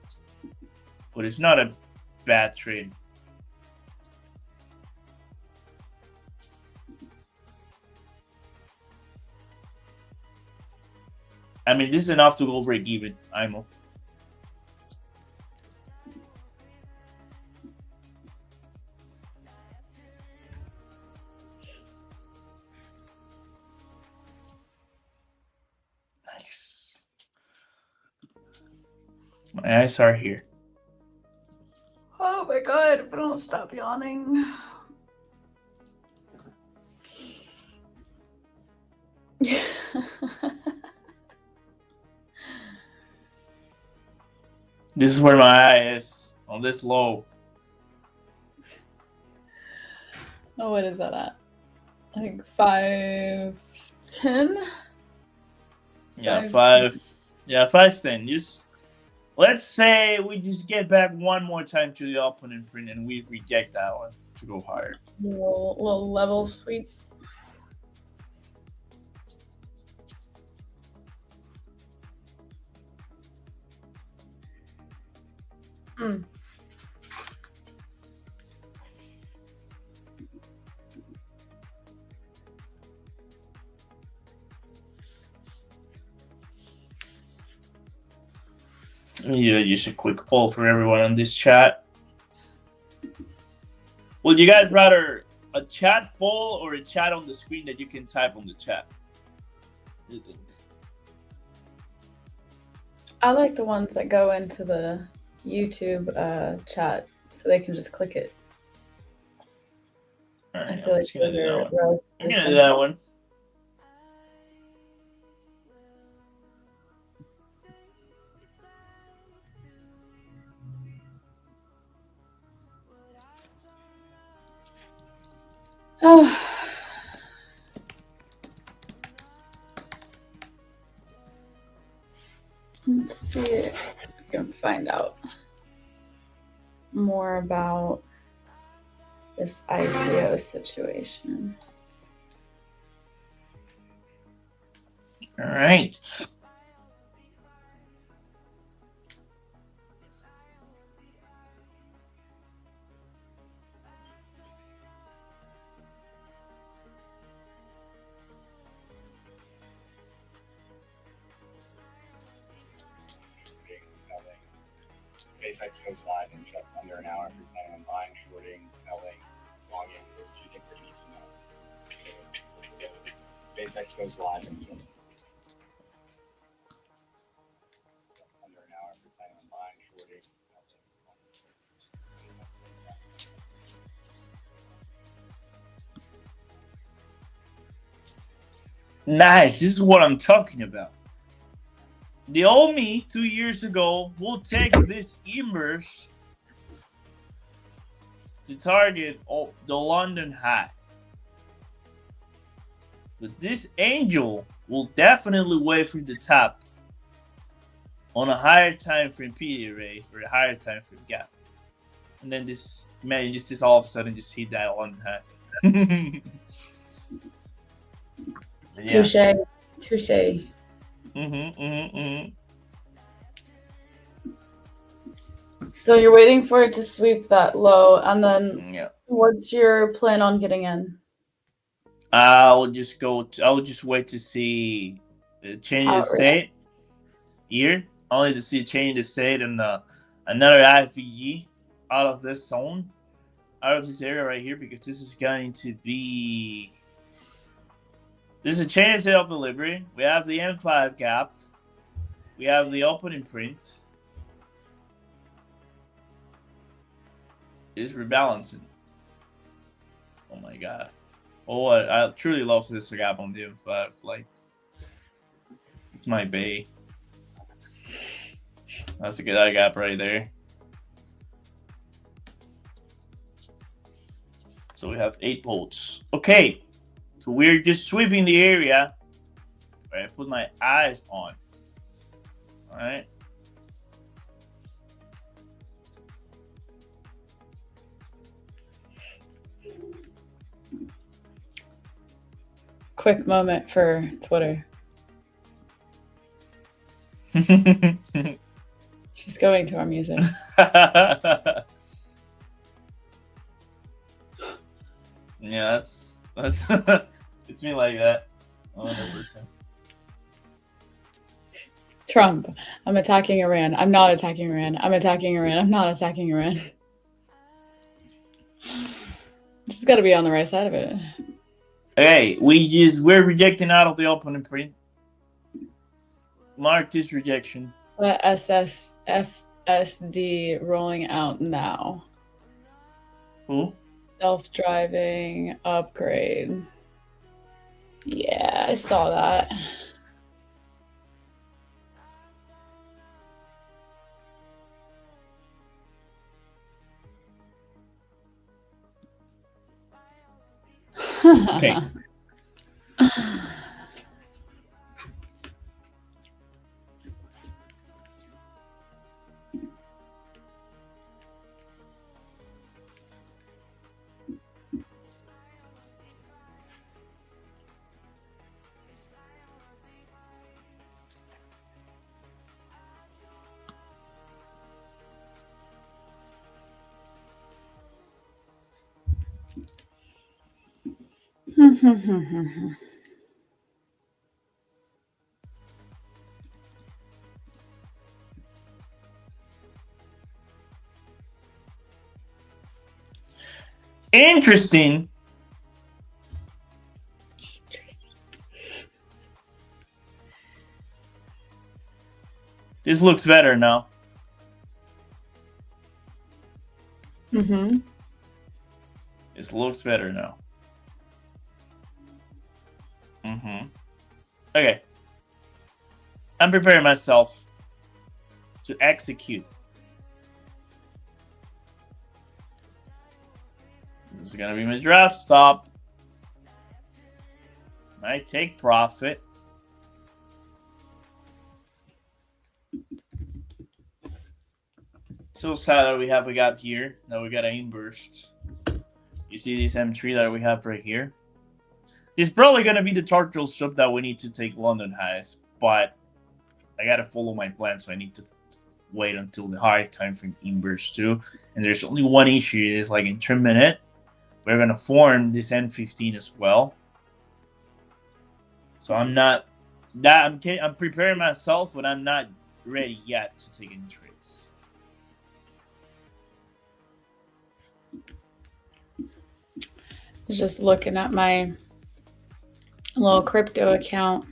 But it's not a bad trade. I mean, this is enough to go break even, IMO. Nice. My eyes are here. Oh my god, if I don't stop yawning. This is where my eye is, on this low. Oh, what is that at? I think 510? Yeah, 510. Just let's say we just get back one more time to the opening print and we reject that one to go higher. Little level sweep. Yeah, just a quick poll for everyone on this chat. Would you guys rather a chat poll or a chat on the screen that you can type on the chat? What do you think? I like the ones that go into the YouTube chat so they can just click it. All right, I feel like those are I'm gonna do that one. Let's see if we can find out more about this IPO situation. All right. SpaceX goes live in just under an hour. If you're planning on buying, shorting, selling, longing, there's 2 things that you need to know. SpaceX goes live in just under an hour. If you're planning on buying, shorting, selling. Nice. This is what I'm talking about. The old me 2 years ago will take this inverse to target the London high. But this angel will definitely wait for the top on a higher time frame PE array or a higher time frame gap. And then this, man, just all of a sudden just hit that London high. Yeah. Touche. So you're waiting for it to sweep that low, and then what's your plan on getting in? I'll just wait to see the change of state here. Only to see a change of state and another IVG out of this zone, out of this area right here, because this is going to be. This is a chain of state of delivery. We have the M5 gap. We have the opening print. It's rebalancing. Oh my god. Oh, I truly love this gap on the M5. Like, it's my bay. That's a good gap right there. So we have 8 volts. Okay. So we're just sweeping the area where I put my eyes on. All right. Quick moment for Twitter. She's going to our music. Yeah, that's it's me like that. 100%. Trump, I'm attacking Iran. I'm not attacking Iran. I'm attacking Iran. I'm not attacking Iran. Just got to be on the right side of it. Okay, we're rejecting out of the opening print. Mark this rejection. Let FSD rolling out now. Who? Self-driving upgrade. Yeah, I saw that. Okay. Interesting. This looks better now. This looks better now. Okay. I'm preparing myself to execute. This is going to be my draft stop. I take profit. So sad that we have a gap here. Now we got an inburst. You see this M3 that we have right here? It's probably going to be the turtle shop that we need to take London highs, but I got to follow my plan, so I need to wait until the high time frame inverse too. And there's only one issue, is like in 3 minutes, we're going to form this N15 as well. So I'm preparing myself, but I'm not ready yet to take any trades. Just looking at my little crypto account.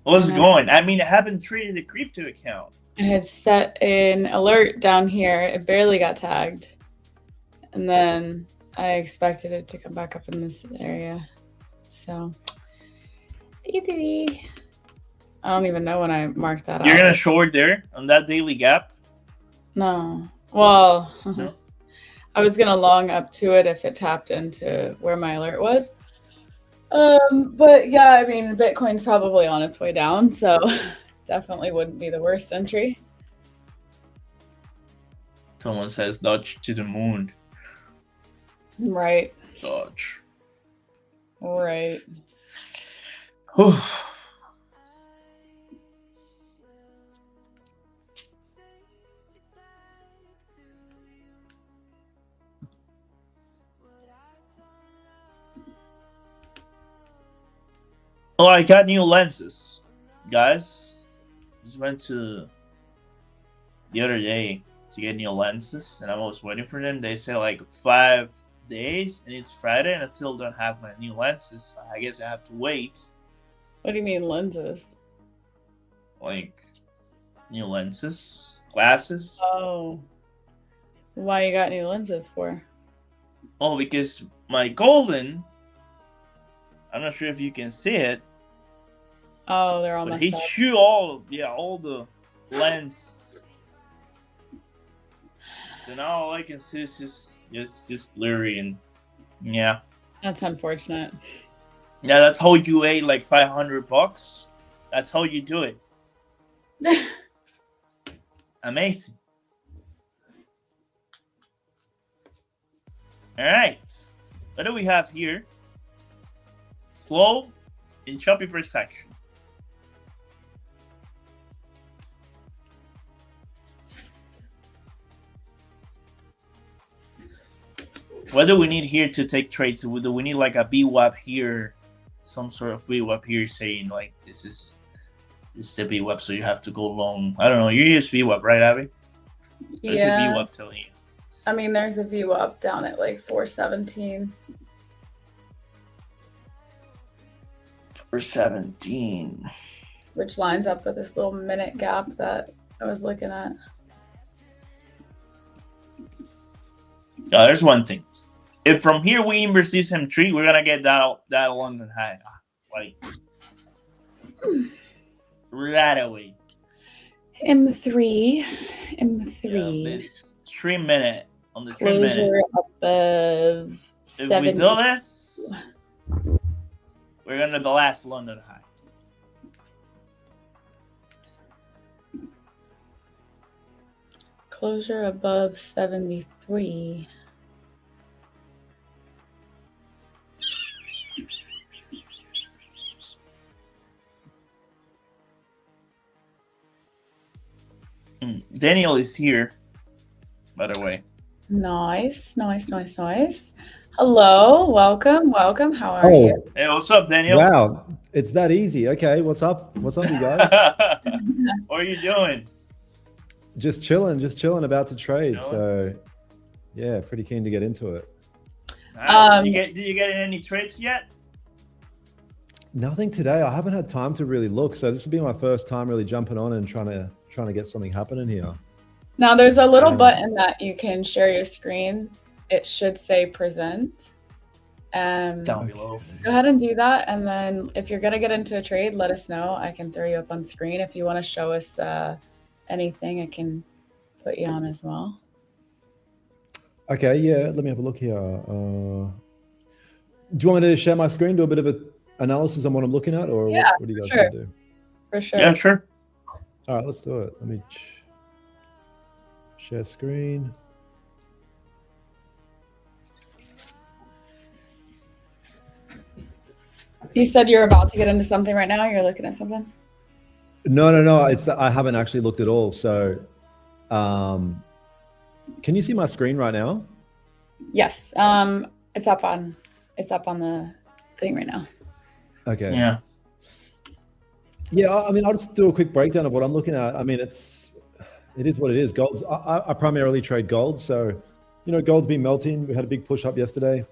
What's going? I mean, I haven't traded the crypto account. I had set an alert down here. It barely got tagged. And then I expected it to come back up in this area. So, I don't even know when I marked that out. You're going to short there on that daily gap? No. Well, No? I was going to long up to it if it tapped into where my alert was. But yeah, I mean, Bitcoin's probably on its way down, so definitely wouldn't be the worst entry. Someone says dodge to the moon. Right. Dodge. Right. Whew. Oh, I got new lenses, guys. Just went to the other day to get new lenses, and I was waiting for them. They say like 5 days, and it's Friday, and I still don't have my new lenses. I guess I have to wait. What do you mean lenses? Like new lenses, glasses. Oh. Why you got new lenses for? Oh, because my golden, I'm not sure if you can see it, Oh, they're all but messed he up. chew all the lens. So now all I can see is just blurry, and yeah. That's unfortunate. Yeah, that's how you ate like $500. That's how you do it. Amazing. All right. What do we have here? Slow and choppy per section. What do we need here to take trades? Do we need like a VWAP here, some sort of VWAP here saying like this is the VWAP, so you have to go long? I don't know. You use VWAP, right, Abby? What does Yeah. the VWAP tell you? I mean, there's a view up down at like 417. For 17. Which lines up with this little minute gap that I was looking at. There's one thing. If from here we inverse this M3, we're gonna get that London high, like right away. M3. Yeah, this 3 minute on the 3 Closure minute. above If 70. we do this, we're gonna the last London high. Closure above 73. Daniel is here, by the way. Nice. Hello, welcome. How are you? Hey, what's up, Daniel? Wow, it's that easy. Okay, what's up? What's up, you guys? What are you doing? just chilling, about to trade. Chilling? So, yeah, pretty keen to get into it. Nice. Did you get any trades yet? Nothing today. I haven't had time to really look. So this will be my first time really jumping on and trying to get something happening here. Now there's a little button that you can share your screen. It should say present. Down below. Go ahead and do that, and then if you're gonna get into a trade, let us know. I can throw you up on screen. If you want to show us anything, I can put you on as well. Okay, yeah, let me have a look here. Do you want me to share my screen, do a bit of an analysis on what I'm looking at, or Yeah, what do you guys sure. want to do? For sure. Yeah, sure. All right, let's do it. Share screen. You said you're about to get into something right now. You're looking at something. No. I haven't actually looked at all. So, can you see my screen right now? Yes. It's up on the thing right now. Okay. Yeah. Yeah. I mean, I'll just do a quick breakdown of what I'm looking at. I mean, it is what it is. Gold's. I primarily trade gold, so gold's been melting. We had a big push up yesterday.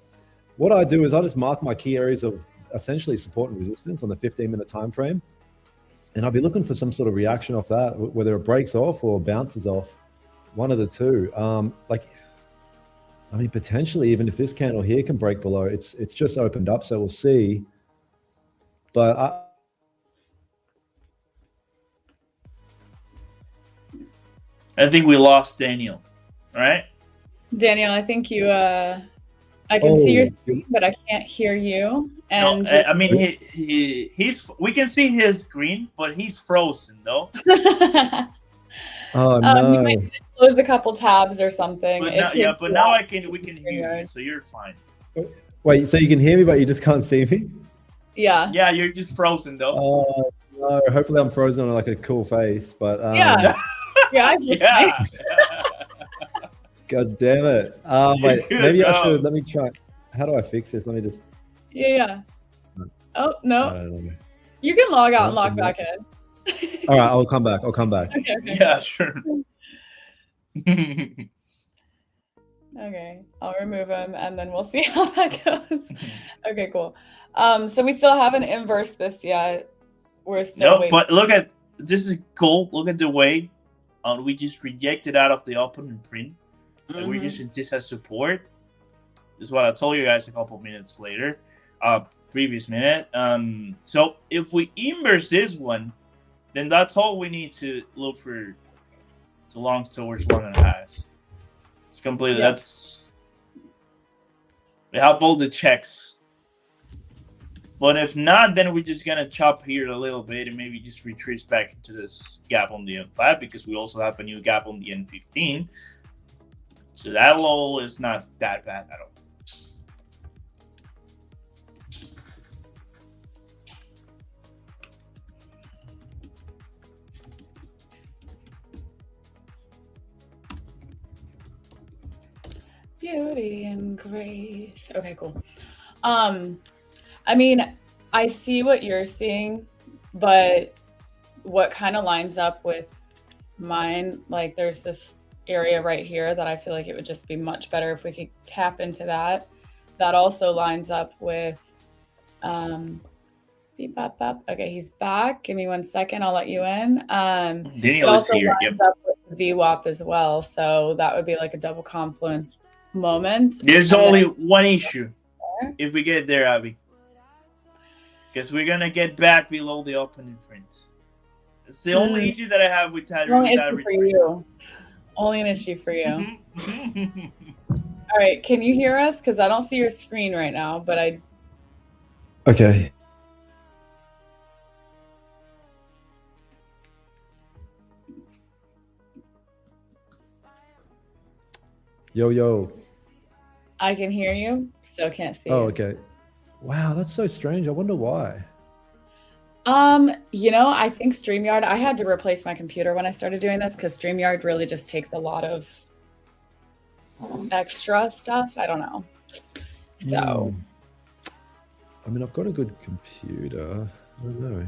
What I do is I just mark my key areas of essentially support and resistance on the 15-minute time frame, and I'll be looking for some sort of reaction off that, whether it breaks off or bounces off, one of the two. Potentially, even if this candle here can break below, it's just opened up, so we'll see. But I think we lost Daniel. All right. Daniel, I think you. I can see your screen, but I can't hear you. And no, I mean, he's. We can see his screen, but he's frozen though. oh no! You might close a couple tabs or something. But now we can hear you, so you're fine. Wait, so you can hear me, but you just can't see me? Yeah. Yeah, you're just frozen though. Oh no! Hopefully, I'm frozen on like a cool face, but yeah. Yeah. God damn it! Wait, maybe I should. Let me try. How do I fix this? Let me just. Yeah. Oh no! I don't know. You can log out and log back in. All right, I'll come back. Okay. Yeah, sure. Okay, I'll remove him and then we'll see how that goes. Okay, cool. So we still haven't inversed this yet. We're still waiting. But look at this is cool. Look at the way we just rejected out of the opening print. Like we just in this as support. This is what I told you guys a couple minutes later, previous minute. So if we inverse this one, then that's all we need to look for to longs towards 1.5. It's completely that's we have all the checks. But if not, then we're just gonna chop here a little bit and maybe just retrace back into this gap on the N5 because we also have a new gap on the N15. So that low is not that bad at all. Beauty and grace. Okay, cool. I mean, I see what you're seeing, but what kind of lines up with mine, like there's this area right here that I feel like it would just be much better if we could tap into that. That also lines up with beep, bop, bop. Okay, he's back. Give me 1 second. I'll let you in. Daniel is here. Lines up with the VWAP as well. So that would be like a double confluence moment. There's only one issue if we get there, Abby. Because we're going to get back below the opening print. It's the only issue that I have with that. Only an issue for you. All right, can you hear us? Because I don't see your screen right now, but I... Okay. Yo. I can hear you, still can't see you. Oh, okay. Wow, that's so strange. I wonder why. I think StreamYard, I had to replace my computer when I started doing this because StreamYard really just takes a lot of extra stuff. I don't know. So. I mean, I've got a good computer. I don't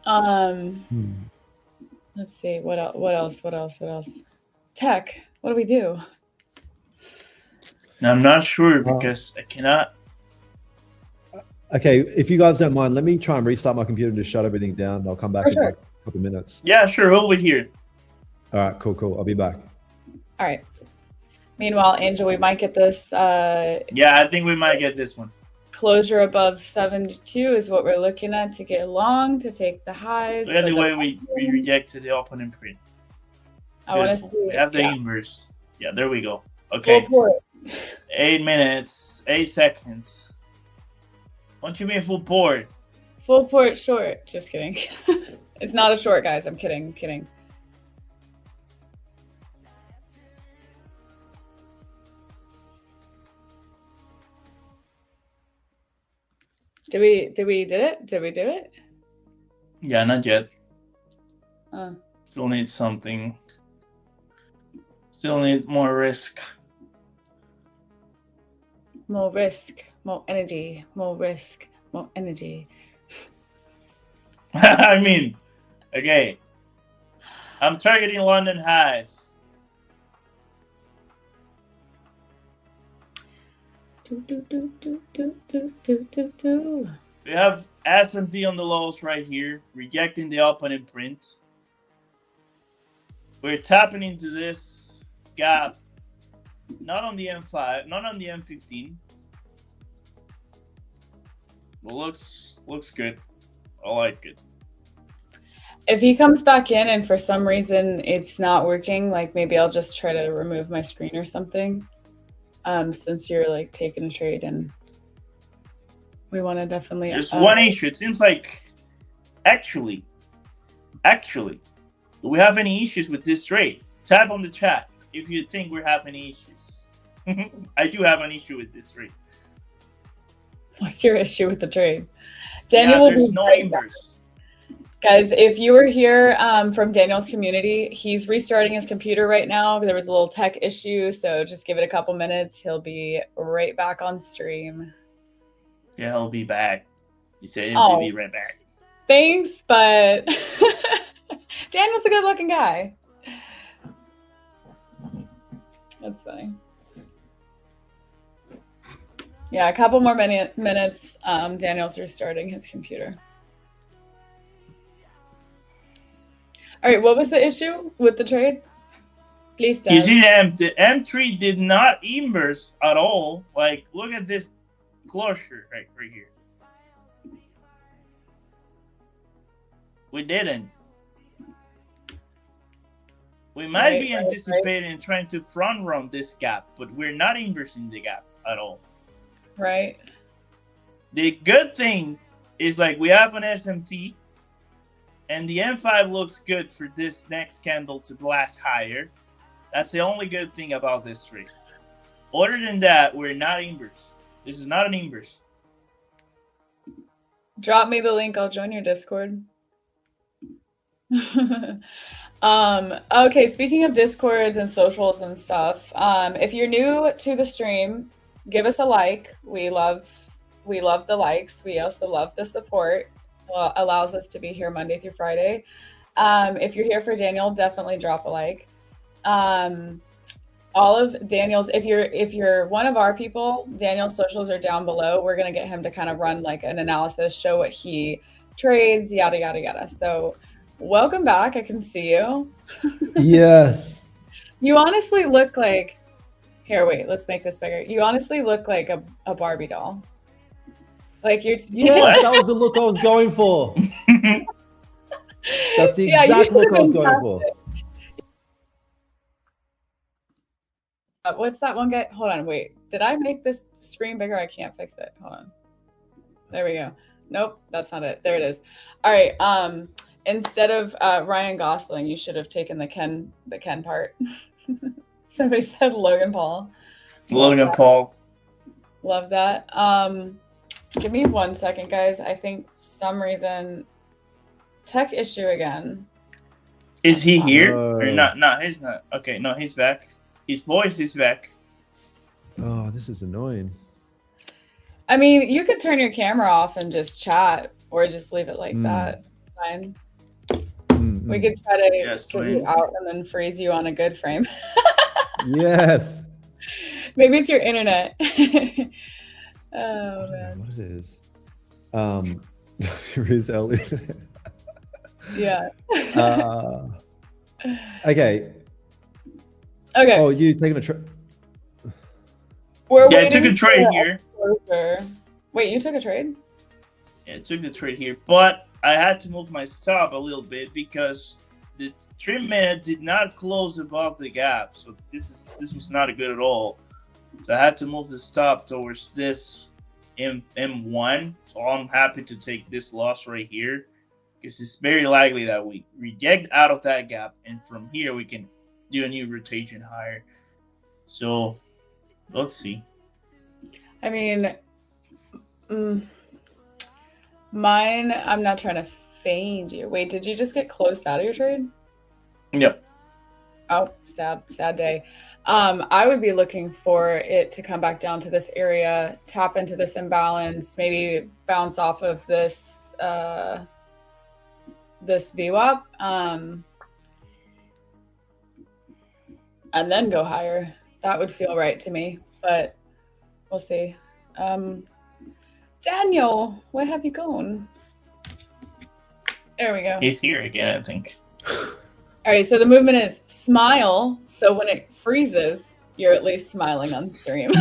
know. Let's see. What else? Tech. What do we do? Now, I'm not sure because I cannot. Okay, if you guys don't mind, let me try and restart my computer and just shut everything down. I'll come back in like a couple of minutes. Yeah, sure. We'll be here. All right, cool. I'll be back. All right. Meanwhile, Angel, we might get this. Yeah, I think we might get this one. Closure above 72 is what we're looking at to get long, to take the highs. Look at the way we rejected the opening print. I want to see. We have the inverse. Yeah, there we go. Okay. 8 minutes, 8 seconds. What do you mean full port? Full port short. Just kidding. It's not a short, guys. I'm kidding. Did we do it? Did we do it? Yeah, not yet. Oh. Still need something. Still need more risk. More risk, more energy, more risk, more energy. I mean, okay. I'm targeting London highs. We have S&P on the lows right here, rejecting the opening print. We're tapping into this gap, not on the M5, not on the M15. But looks good. I like it. If he comes back in and for some reason it's not working, like maybe I'll just try to remove my screen or something. Since you're like taking a trade and we want to definitely. There's one issue. It seems like actually, do we have any issues with this trade? Type on the chat if you think we're having any issues. I do have an issue with this trade. What's your issue with the trade? Daniel will there's be no right inverse. Guys, if you were here from Daniel's community, he's restarting his computer right now. There was a little tech issue, so just give it a couple minutes. He'll be right back on stream. Yeah, he'll be back. He said he'll be right back. Thanks, but Daniel's a good-looking guy. That's funny. Yeah, a couple more minutes. Daniel's restarting his computer. All right, what was the issue with the trade? Please, Dad. You see, the M3 did not inverse at all. Like, look at this closure right here. We didn't. We might be anticipating and trying to front run this gap, but we're not inversing the gap at all. Right. The good thing is like we have an SMT. And the M5 looks good for this next candle to blast higher. That's the only good thing about this trade. Other than that, we're not inverse. This is not an inverse. Drop me the link. I'll join your Discord. Okay, speaking of Discords and socials and stuff, if you're new to the stream, give us a like. We love the likes. We also love the support. Allows us to be here Monday through Friday. If you're here for Daniel, definitely drop a like. All of Daniel's, if you're one of our people, Daniel's socials are down below. We're gonna get him to kind of run like an analysis, show what he trades, yada yada yada. So welcome back. I can see you. Yes. You honestly look like, here, wait, let's make this bigger. You honestly look like a Barbie doll. Like you're, yes, that was the look I was going for. That's the exact look I was going for. What's that one guy? Hold on, wait. Did I make this screen bigger? I can't fix it. Hold on. There we go. Nope, that's not it. There it is. All right. Instead of Ryan Gosling, you should have taken the Ken part. Somebody said Logan Paul. Logan Paul. Love that. Give me 1 second, guys. I think some reason tech issue again. Is he here or not? No, he's not. Okay, no, he's back. His voice is back. Oh, this is annoying. I mean, you could turn your camera off and just chat, or just leave it like that. Fine. We could try to get you out and then freeze you on a good frame. Yes. Maybe it's your internet. Oh man. What it is. Riz Elliott. Yeah. Okay. Okay. Oh, you taking a trade? Yeah, I took a trade here. Wait, you took a trade? Yeah, I took the trade here, but I had to move my stop a little bit because the trim minute did not close above the gap, so this was not good at all. So I had to move the stop towards this M1. So I'm happy to take this loss right here because it's very likely that we reject out of that gap, and from here we can do a new rotation higher. So let's see. I mean, Mine, I'm not trying to feign you. Wait, did you just get closed out of your trade? Yep. Oh, sad day. I would be looking for it to come back down to this area, tap into this imbalance, maybe bounce off of this this VWAP, and then go higher. That would feel right to me, but we'll see. Daniel, where have you gone? There we go. He's here again, I think. All right, so the movement is smile. So when it freezes, you're at least smiling on stream.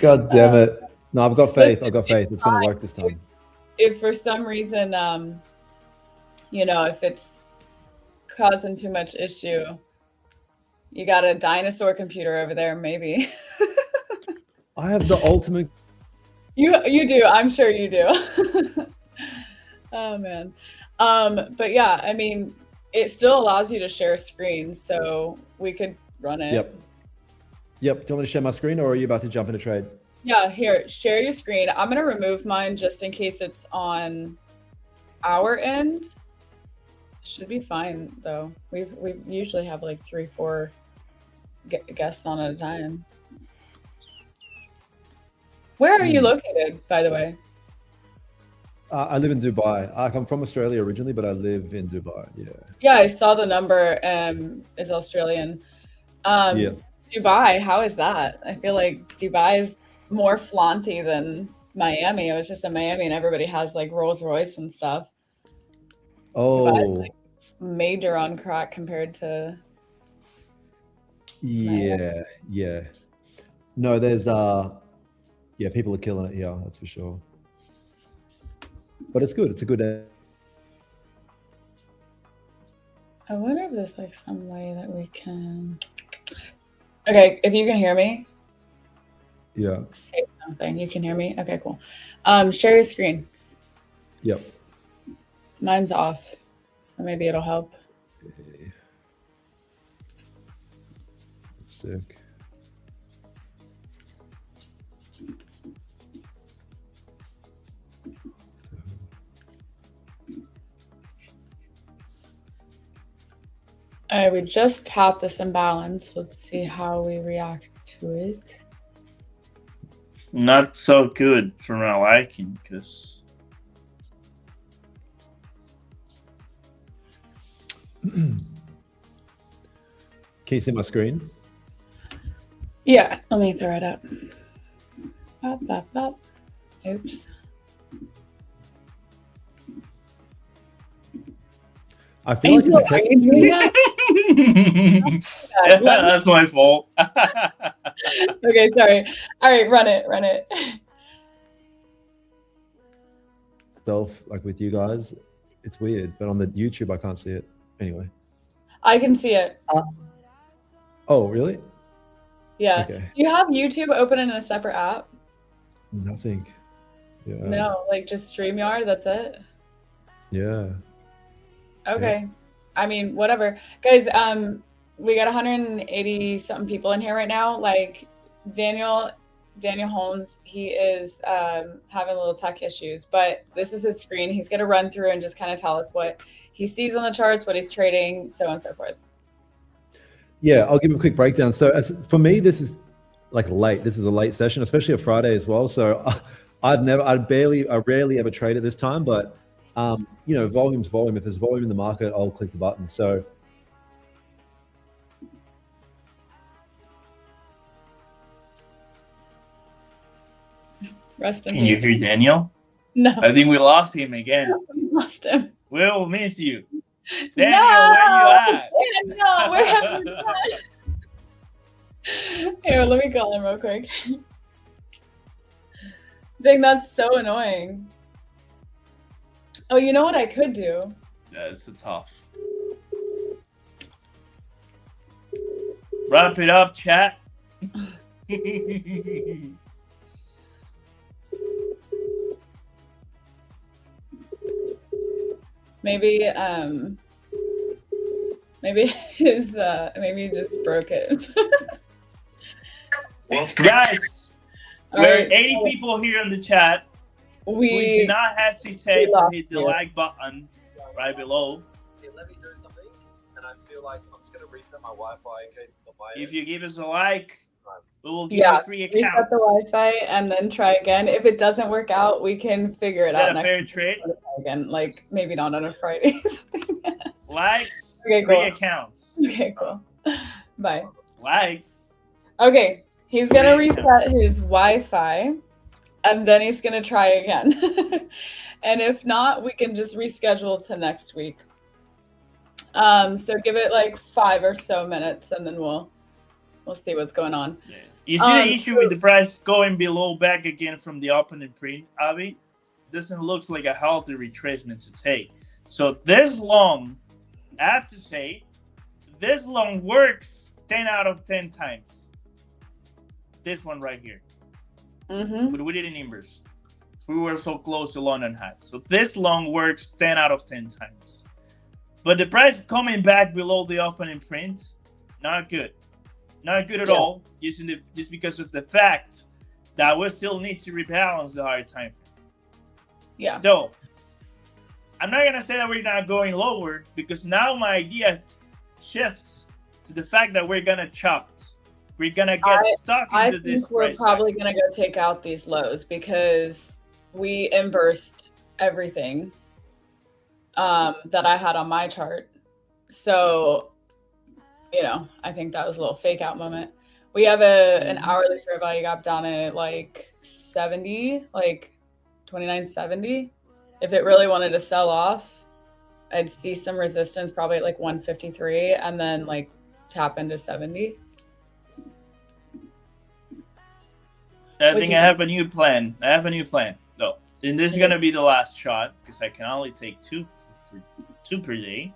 God damn it. No, I've got faith. I've got faith. It's going to work this time. If for some reason, you know, if it's causing too much issue, you got a dinosaur computer over there, maybe. I have the ultimate. You do. I'm sure you do. Oh, man. But yeah, I mean, it still allows you to share screens, so we could run it. Yep. Do you want me to share my screen, or are you about to jump into trade? Yeah, here, share your screen. I'm going to remove mine just in case it's on our end. Should be fine, though. We usually have like 3-4 guests on at a time. Where are you located, by the way? I live in Dubai. I'm from Australia originally, but I live in Dubai. Yeah. Yeah, I saw the number. It's Australian. Yes. Dubai, how is that? I feel like Dubai is more flaunty than Miami. I was just in Miami, and everybody has like Rolls Royce and stuff. Oh. Dubai is, like, major on crack compared to. Yeah. Yeah. No, there's yeah, people are killing it here. That's for sure. But it's good. It's a good. I wonder if there's like some way that we can. Okay, if you can hear me. Yeah. Say something. You can hear me? Okay, cool. Share your screen. Yep. Mine's off, so maybe it'll help. Okay. Sick. All right, we just tapped this imbalance. Let's see how we react to it. Not so good for my liking, because Can you see my screen? Yeah, let me throw it up. Bop, bop, bop. Oops. I feel like it's a Are you doing that? yeah, that's my fault. Okay, sorry. All right, run it. self, like with you guys. It's weird, but on the YouTube I can't see it. Anyway. I can see it. Oh, really? Yeah. Okay. Do you have YouTube open in a separate app? Nothing. Yeah. No, like just StreamYard, that's it? Yeah. Okay. I mean, whatever. Guys, we got 180 something people in here right now. Like Daniel Holmes, he is having little tech issues, but this is his screen. He's going to run through and just kind of tell us what he sees on the charts, what he's trading, so on and so forth. Yeah, I'll give him a quick breakdown. So for me, this is like late. This is a late session, especially a Friday as well. So I rarely ever trade at this time, but you know, volume's volume. If there's volume in the market, I'll click the button. So Rest in Can you peace. hear Daniel? No, I think we lost him again. we lost him. We'll miss you. Daniel, where you at? No, we're having fun. Here, let me call him real quick. Dang, that's so annoying. Oh, you know what I could do? Yeah, it's a tough. Wrap it up, chat. Maybe maybe he just broke it. Guys, All we're right, 80 people here in the chat. Please do not hesitate to lost hit the you. like button right below. Yeah, let me do something, and I feel like I'm just going to reset my Wi-Fi in case the fire. If you give us a like, we will give Yeah, you 3 reset accounts. the Wi-Fi and then try again. If it doesn't work out, we can figure it Is out that a next fair time. trade? Again, like maybe not on a Friday. Likes, Okay, 3 cool. accounts. Okay, cool. Bye. Likes. Okay, he's gonna 3 reset accounts. his Wi-Fi, and then he's gonna try again. And if not, we can just reschedule to next week. So give it like 5 or so minutes, and then we'll see what's going on. Yeah. You see the issue with the price going below back again from the opening print, Avi? Doesn't look like a healthy retracement to take. So this long, I have to say, this long works 10 out of 10 times. This one right here. But we didn't inverse. We were so close to London high. So this long works 10 out of 10 times. But the price coming back below the opening print, not good. Not good at all, just because of the fact that we still need to rebalance the higher time frame. Yeah. So I'm not gonna say that we're not going lower, because now my idea shifts to the fact that we're gonna chop. We're gonna get stuck into this. I think we're probably gonna go take out these lows because we inversed everything that I had on my chart. So, you know, I think that was a little fake out moment. We have an hourly fair value gap down at like 70, like 29.70. If it really wanted to sell off, I'd see some resistance probably at like 153 and then like tap into 70. I think I have a new plan. So, and this is gonna be the last shot because I can only take two per day.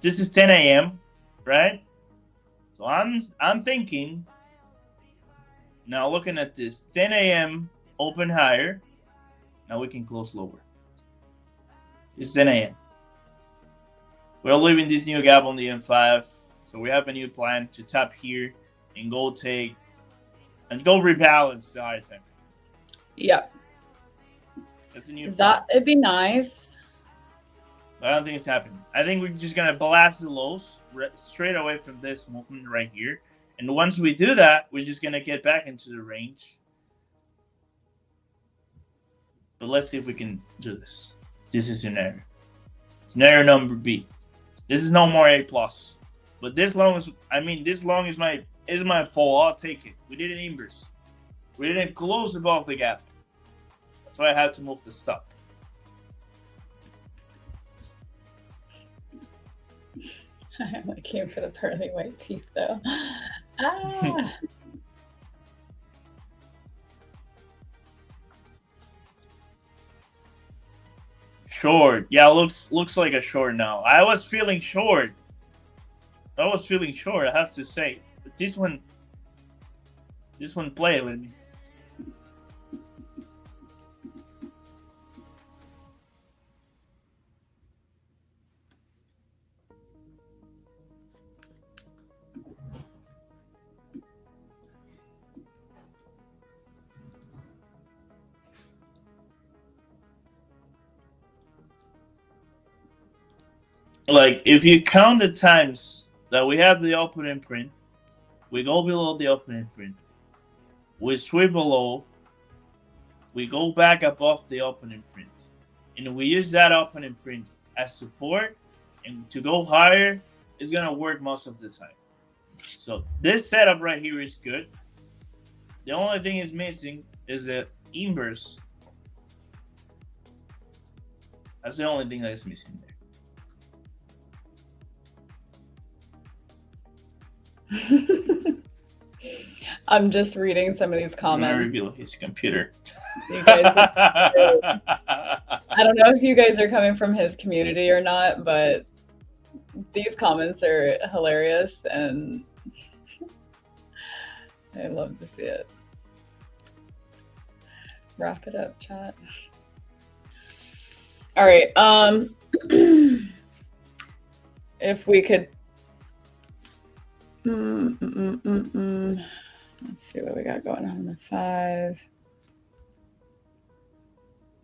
This is 10 a.m. right? So I'm thinking now, looking at this 10 a.m. open higher. Now we can close lower. It's 10 a.m. We're leaving this new gap on the M5, so we have a new plan to tap here and go rebalance the higher time. Yep. That's a new plan. That it'd be nice. But I don't think it's happening. I think we're just gonna blast the lows straight away from this movement right here, and once we do that, we're just gonna get back into the range. But let's see if we can do this. This is scenario. Scenario number B. This is no more A plus, but this long is my fall. I'll take it. We didn't inverse. We didn't close above the gap. That's why I had to move the stop. I like you for the pearly white teeth, though. Ah. Short. Yeah, looks like a short now. I was feeling short. I have to say. But this one played with me. Like, if you count the times that we have the opening print, we go below the opening print, we sweep below, we go back above the opening print, and we use that opening print as support, and to go higher is going to work most of the time. So this setup right here is good. The only thing is missing is the inverse. That's the only thing that is missing there. I'm just reading some of these comments. I'm gonna reveal his computer. You guys, I don't know if you guys are coming from his community or not, but these comments are hilarious and I love to see it. Wrap it up, chat. All right. If we could let's see what we got going on the 5.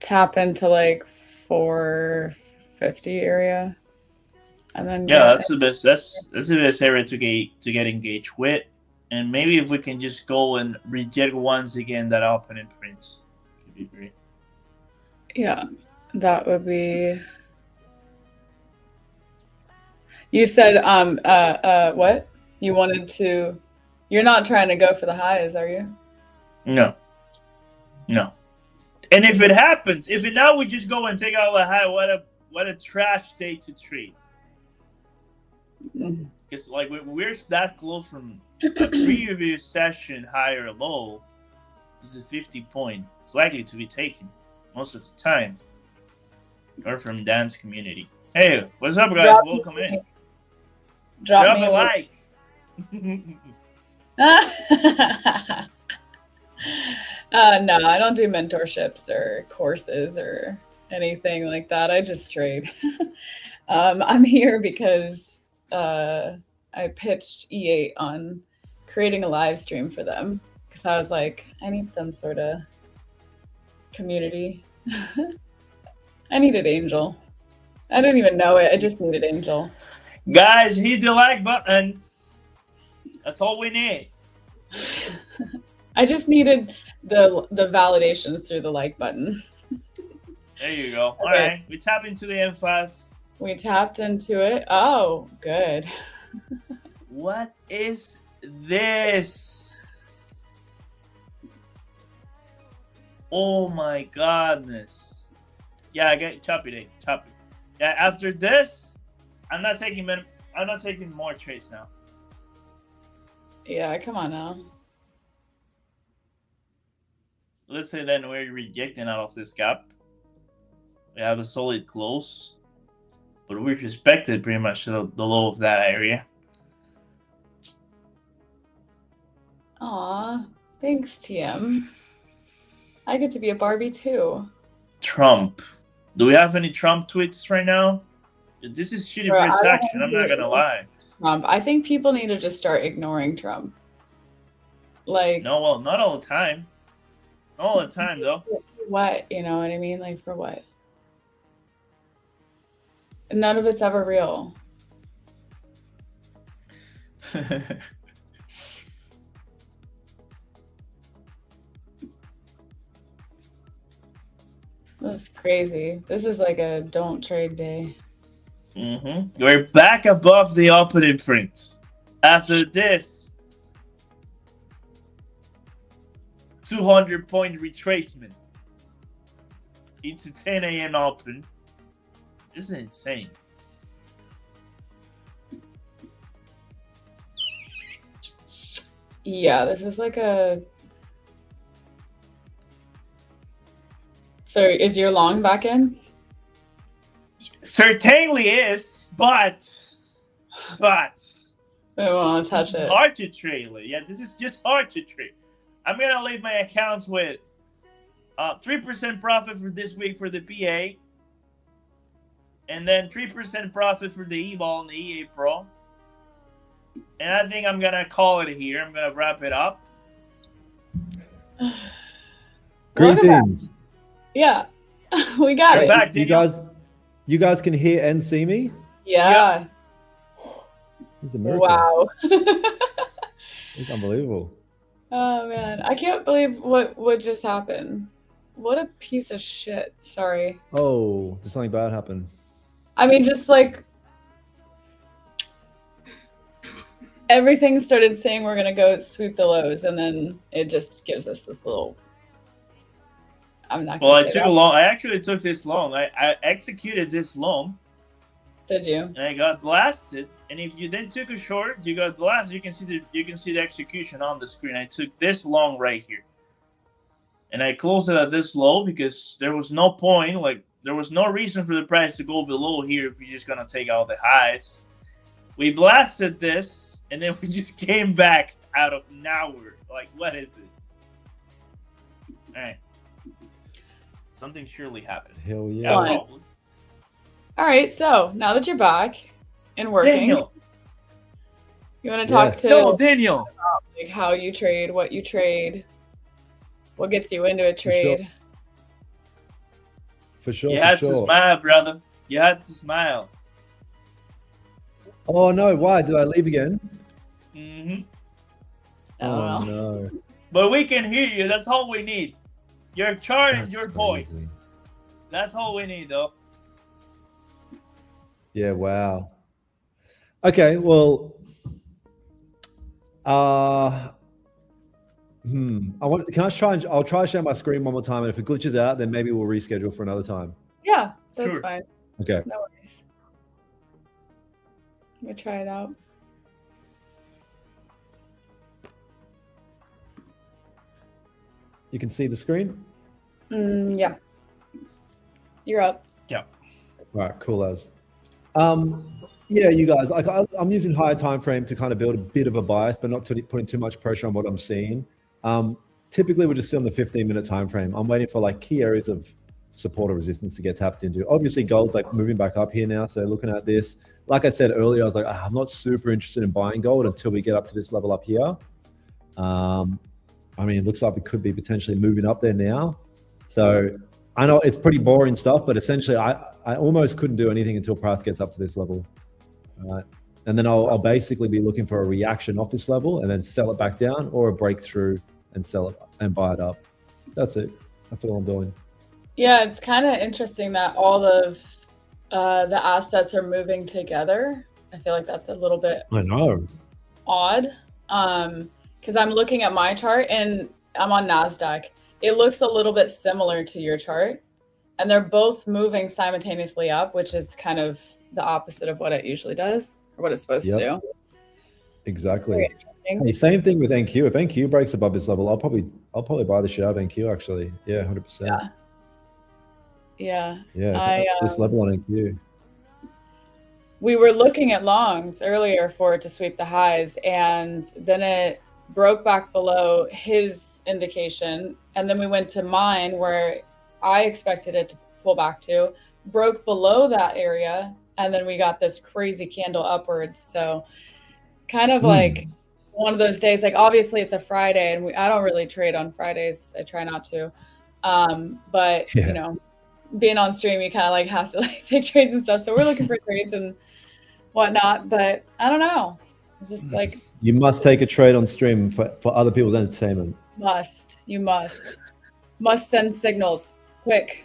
tap into like 450 area, and then Yeah, that's the best. That's the best area to get engaged with. And maybe if we can just go and reject once again that opening print, could be great. Yeah, that would be. You said what? You wanted to. You're not trying to go for the highs, are you? No. And if it happens, now we just go and take out the high, what a trash day to trade. Because like we're that close from a previous session high or low. This is 50 point. It's likely to be taken most of the time. Or from Dan's community. Hey, what's up, guys? Welcome in. Drop a like. No, I don't do mentorships or courses or anything like that. I just trade. I'm here because I pitched E8 on creating a live stream for them because I was like, I need some sort of community. I needed Angel. I didn't even know it. I just needed Angel. Guys, hit the like button. That's all we need. I just needed the validations through the like button. There you go. Okay. All right. We tap into the M5. We tapped into it. Oh, good. What is this? Oh my goodness. Yeah, I get choppy day. Choppy. Yeah, after this, I'm not taking more trades now. Yeah, come on now. Let's say then we're rejecting out of this gap. We have a solid close, but we respected pretty much the low of that area. Aw, thanks, TM. I get to be a Barbie too. Trump. Do we have any Trump tweets right now? This is shitty price action. I'm not gonna lie. Trump. I think people need to just start ignoring Trump. Like, no, well, not all the time. Not all the time, though. What? You know what I mean? Like, for what? None of it's ever real. This is crazy. This is like a don't trade day. We're back above the opening print. After this 200-point retracement into 10 a.m. open. This is insane. Yeah, this is like a... So is your long back in? Certainly is, but I don't want to touch this is it. hard to trade. Yeah, this is just hard to trade. I'm gonna leave my accounts with 3% profit for this week for the PA, and then 3% profit for the E-Ball and the EA Pro. And I think I'm gonna call it here. I'm gonna wrap it up. Greetings. Yeah, we got We're it. back, Daniel. You guys can hear and see me? Yeah. It's a miracle. Wow. It's unbelievable. Oh man, I can't believe what just happened. What a piece of shit. Sorry. Oh, did something bad happen? I mean, just like everything started saying we're gonna go sweep the lows, and then it just gives us this little. I'm not. Well, I took a long. I actually took this long. I executed this long. Did you? And I got blasted. And if you then took a short, you got blasted. You can see the execution on the screen. I took this long right here, and I closed it at this low because there was no point. Like there was no reason for the price to go below here if you're just gonna take out the highs. We blasted this, and then we just came back out of nowhere. Like what is it? All right. Something surely happened. Hell yeah. Probably. All right. So now that you're back and working, Daniel, you want to talk to no, Daniel. like how you trade, what you trade, what gets you into a sure. trade. For sure. You For had to sure. smile, brother. You had to smile. Oh no! Why did I leave again? Hmm. Oh Oh, no! But we can hear you. That's all we need. Your chart and That's your crazy. voice. That's all we need, though. Yeah. Wow. Okay. Well. I want. Can I try? I'll try to share my screen one more time, and if it glitches out, then maybe we'll reschedule for another time. yeah, that's Sure. fine. Okay. No worries. Let me try it out. You can see the screen. Yeah. You're up. Yeah. All right. Cool as. Yeah, you guys. Like, I'm using higher time frame to kind of build a bit of a bias, but not putting too much pressure on what I'm seeing. Typically, we're just still on the 15-minute time frame. I'm waiting for like key areas of support or resistance to get tapped into. Obviously, gold's like moving back up here now. So looking at this, like I said earlier, I was like, I'm not super interested in buying gold until we get up to this level up here. I mean, it looks like we could be potentially moving up there now. So I know it's pretty boring stuff, but essentially I almost couldn't do anything until price gets up to this level. Right. And then I'll basically be looking for a reaction off this level and then sell it back down, or a breakthrough and sell it and buy it up. That's it. That's all I'm doing. Yeah, it's kind of interesting that all of the assets are moving together. I feel like that's a little bit I know. odd, because I'm looking at my chart and I'm on NASDAQ. It looks a little bit similar to your chart, and they're both moving simultaneously up, which is kind of the opposite of what it usually does, or what it's supposed to do. Exactly. Very interesting. Hey, same thing with NQ. If NQ breaks above this level, I'll probably buy the shit out of NQ actually. Yeah, 100%. Yeah. Yeah. This level on NQ. We were looking at longs earlier for it to sweep the highs, and then it broke back below his indication, and then we went to mine where I expected it to pull back to, broke below that area, and then we got this crazy candle upwards. So kind of like one of those days, like obviously it's a Friday, and I don't really trade on Fridays. I try not to. But you know, being on stream, you kind of like have to like take trades and stuff. So we're looking for trades and whatnot, but I don't know. It's just like, you must take a trade on stream for other people's entertainment. you must send signals quick.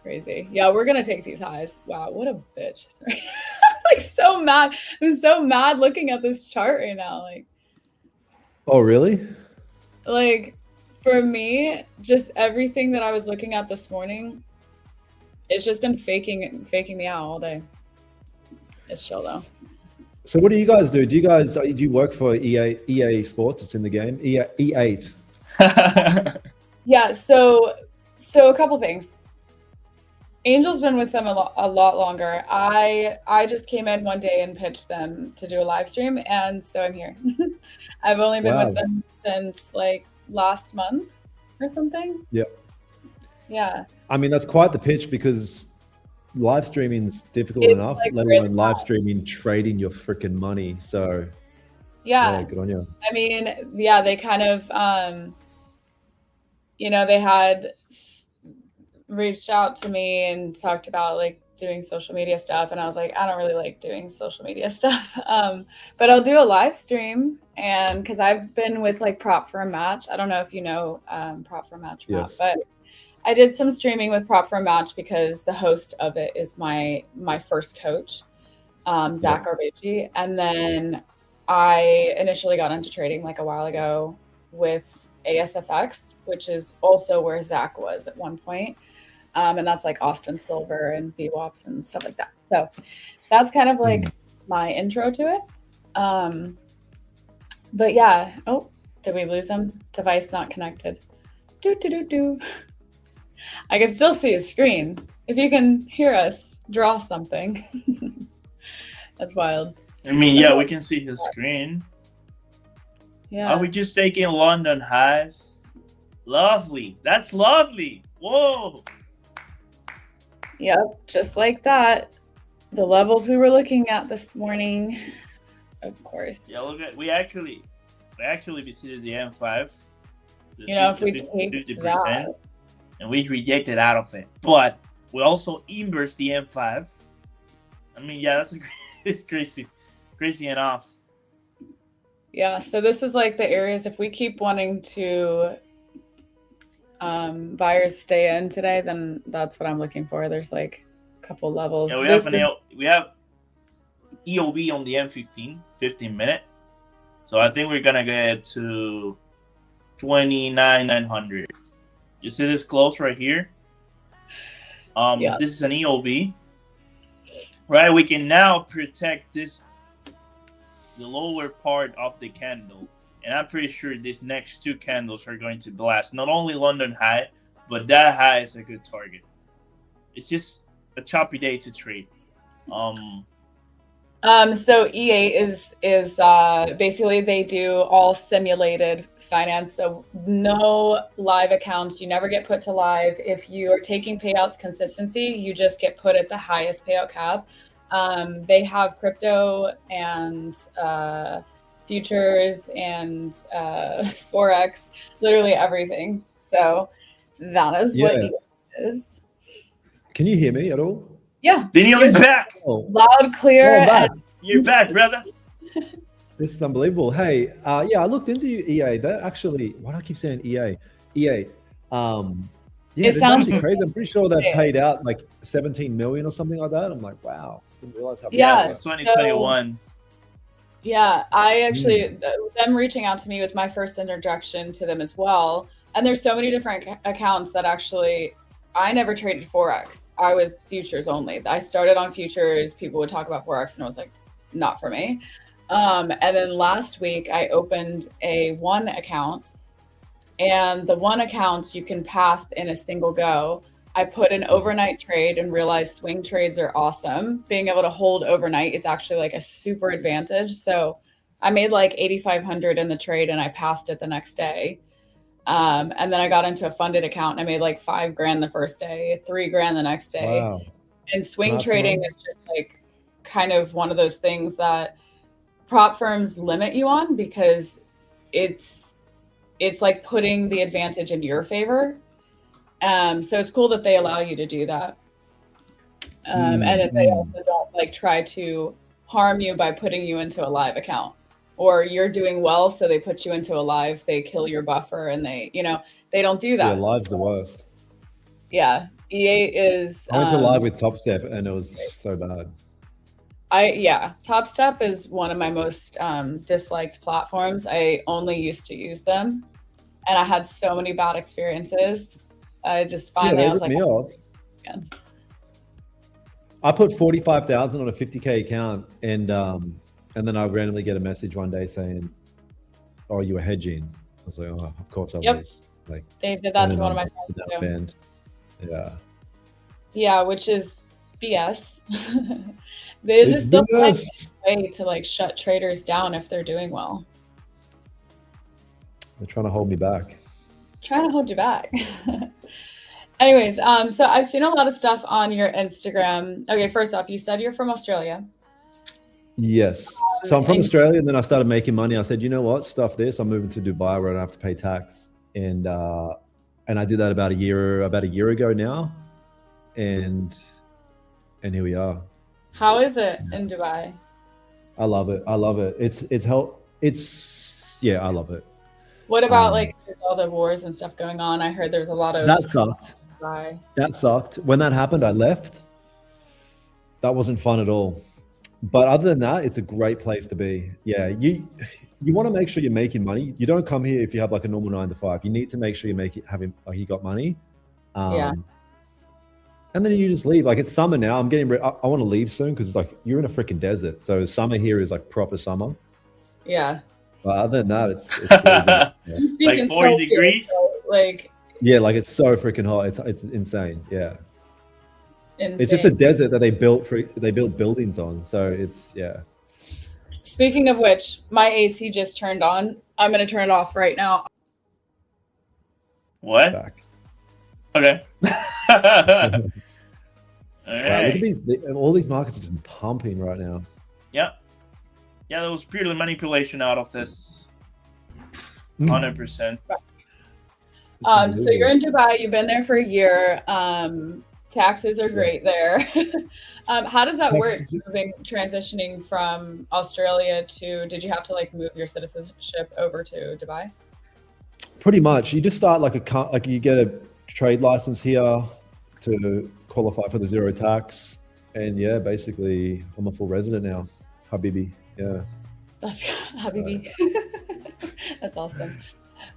Crazy. Yeah, we're gonna take these highs. Wow, what a bitch. Sorry. I'm like so mad. I'm so mad looking at this chart right now. Like, oh really? Like for me, just everything that I was looking at this morning, it's just been faking me out all day. It's chill though. So what do you guys do? Do you work for EA Sports? It's in the game. E8. Yeah, so a couple things. Angel's been with them a lot longer. I just came in one day and pitched them to do a live stream, and so I'm here. I've only been with them since like last month or something. Yep. Yeah. I mean, that's quite the pitch, because live streaming's difficult enough, like let alone live streaming trading your freaking money. So yeah, good on you. I mean, yeah, they kind of you know, they had reached out to me and talked about like doing social media stuff, and I was like, I don't really like doing social media stuff, but I'll do a live stream. And because I've been with like Prop for a Match, I don't know if you know Prop for a Match, Matt, Yes. but I did some streaming with Prop for a Match because the host of it is my first coach, Zach Arbechi. And then I initially got into trading like a while ago with ASFX, which is also where Zach was at one point. And that's like Austin Silver and VWAPs and stuff like that. So that's kind of like my intro to it. But yeah, oh, did we lose him? Device not connected. I can still see his screen. If you can hear us draw something. That's wild. I mean, yeah, we can see his screen. Yeah. Are we just taking London highs? Lovely. That's lovely. Whoa. Yep, just like that. The levels we were looking at this morning, of course. Yeah, look at we actually visited the M5. You know, if we take 50%. That, and we rejected out of it. But we also inverse the M5. I mean, yeah, it's crazy enough. Yeah, so this is like the areas, if we keep wanting to buyers stay in today, then that's what I'm looking for. There's like a couple levels. Yeah, we have EOB on the M15, 15-minute. So I think we're gonna get to 29,900. You see this close right here? Yeah. This is an EOB. Right, we can now protect the lower part of the candle. And I'm pretty sure these next two candles are going to blast not only London high, but that high is a good target. It's just a choppy day to trade. So E8 is basically they do all simulated finance. So no live accounts. You never get put to live. If you are taking payouts consistency, you just get put at the highest payout cap. They have crypto and futures and forex, literally everything. So that is what E8 is. Can you hear me at all? Yeah. Daniel is back. Oh. Loud, clear. And you're back, brother. This is unbelievable. Hey, yeah, I looked into EA. That actually, why do I keep saying EA? EA. Yeah, it's actually crazy. I'm pretty sure they paid out like 17 million or something like that. I'm like, wow. Didn't realize how it's 2021. Yeah, I actually, them reaching out to me was my first introduction to them as well. And there's so many different accounts that actually, I never traded Forex. I was futures only. I started on futures. People would talk about Forex and I was like, not for me. And then last week I opened a one account, and the one account you can pass in a single go. I put an overnight trade and realized swing trades are awesome. Being able to hold overnight is actually like a super advantage. So I made like 8,500 in the trade and I passed it the next day. And then I got into a funded account and I made like $5,000 the first day, $3,000 the next day. Wow. And swing trading is just like kind of one of those things that prop firms limit you on because it's like putting the advantage in your favor. So it's cool that they allow you to do that. And that they also don't like try to harm you by putting you into a live account, or you're doing well, so they put you into a live, they kill your buffer, and they don't do that. Yeah, live's the worst. Yeah, EA is. I went to live with Top Step and it was so bad. Top Step is one of my most disliked platforms. I only used to use them, and I had so many bad experiences. I just finally I was like, again. I put 45,000 on a 50K account, and then I randomly get a message one day saying, "Oh, you were hedging." I was like, "Oh, of course I was." Like they did that to one of my friends too. Yeah, which is BS. They just don't find a way to like shut traders down if they're doing well. They're trying to hold me back. Trying to hold you back. Anyways, so I've seen a lot of stuff on your Instagram. Okay, first off, you said you're from Australia. Yes. So I'm from Australia, and then I started making money. I said, you know what? Stuff this. I'm moving to Dubai where I don't have to pay tax. And I did that about a year ago now. And here we are. How is it in Dubai? I love it. I love it. I love it. What about like all the wars and stuff going on? I heard there's a lot of that sucked. That sucked. When that happened, I left. That wasn't fun at all. But other than that, it's a great place to be. Yeah, you want to make sure you're making money. You don't come here if you have like a normal 9 to 5. You need to make sure you got money. And then you just leave. Like it's summer now. I want to leave soon because it's like you're in a freaking desert. So summer here is like proper summer. Yeah. But other than that, it's really like 40 degrees. Like yeah, like it's so freaking hot. It's insane. Yeah. Insane. It's just a desert that they built buildings on. So it's Speaking of which, my AC just turned on. I'm gonna turn it off right now. What? Back. Okay. All right. Wow, look at these. All these markets are just pumping right now. Yep. Yeah, there was purely manipulation out of this. 100%. So you're in Dubai. You've been there for a year. Taxes are great there. How does that work? Transitioning from Australia to, did you have to like move your citizenship over to Dubai? Pretty much. You just start like you get a trade license here to qualify for the zero tax. And yeah, basically I'm a full resident now. Habibi. Yeah. That's Habibi. That's awesome.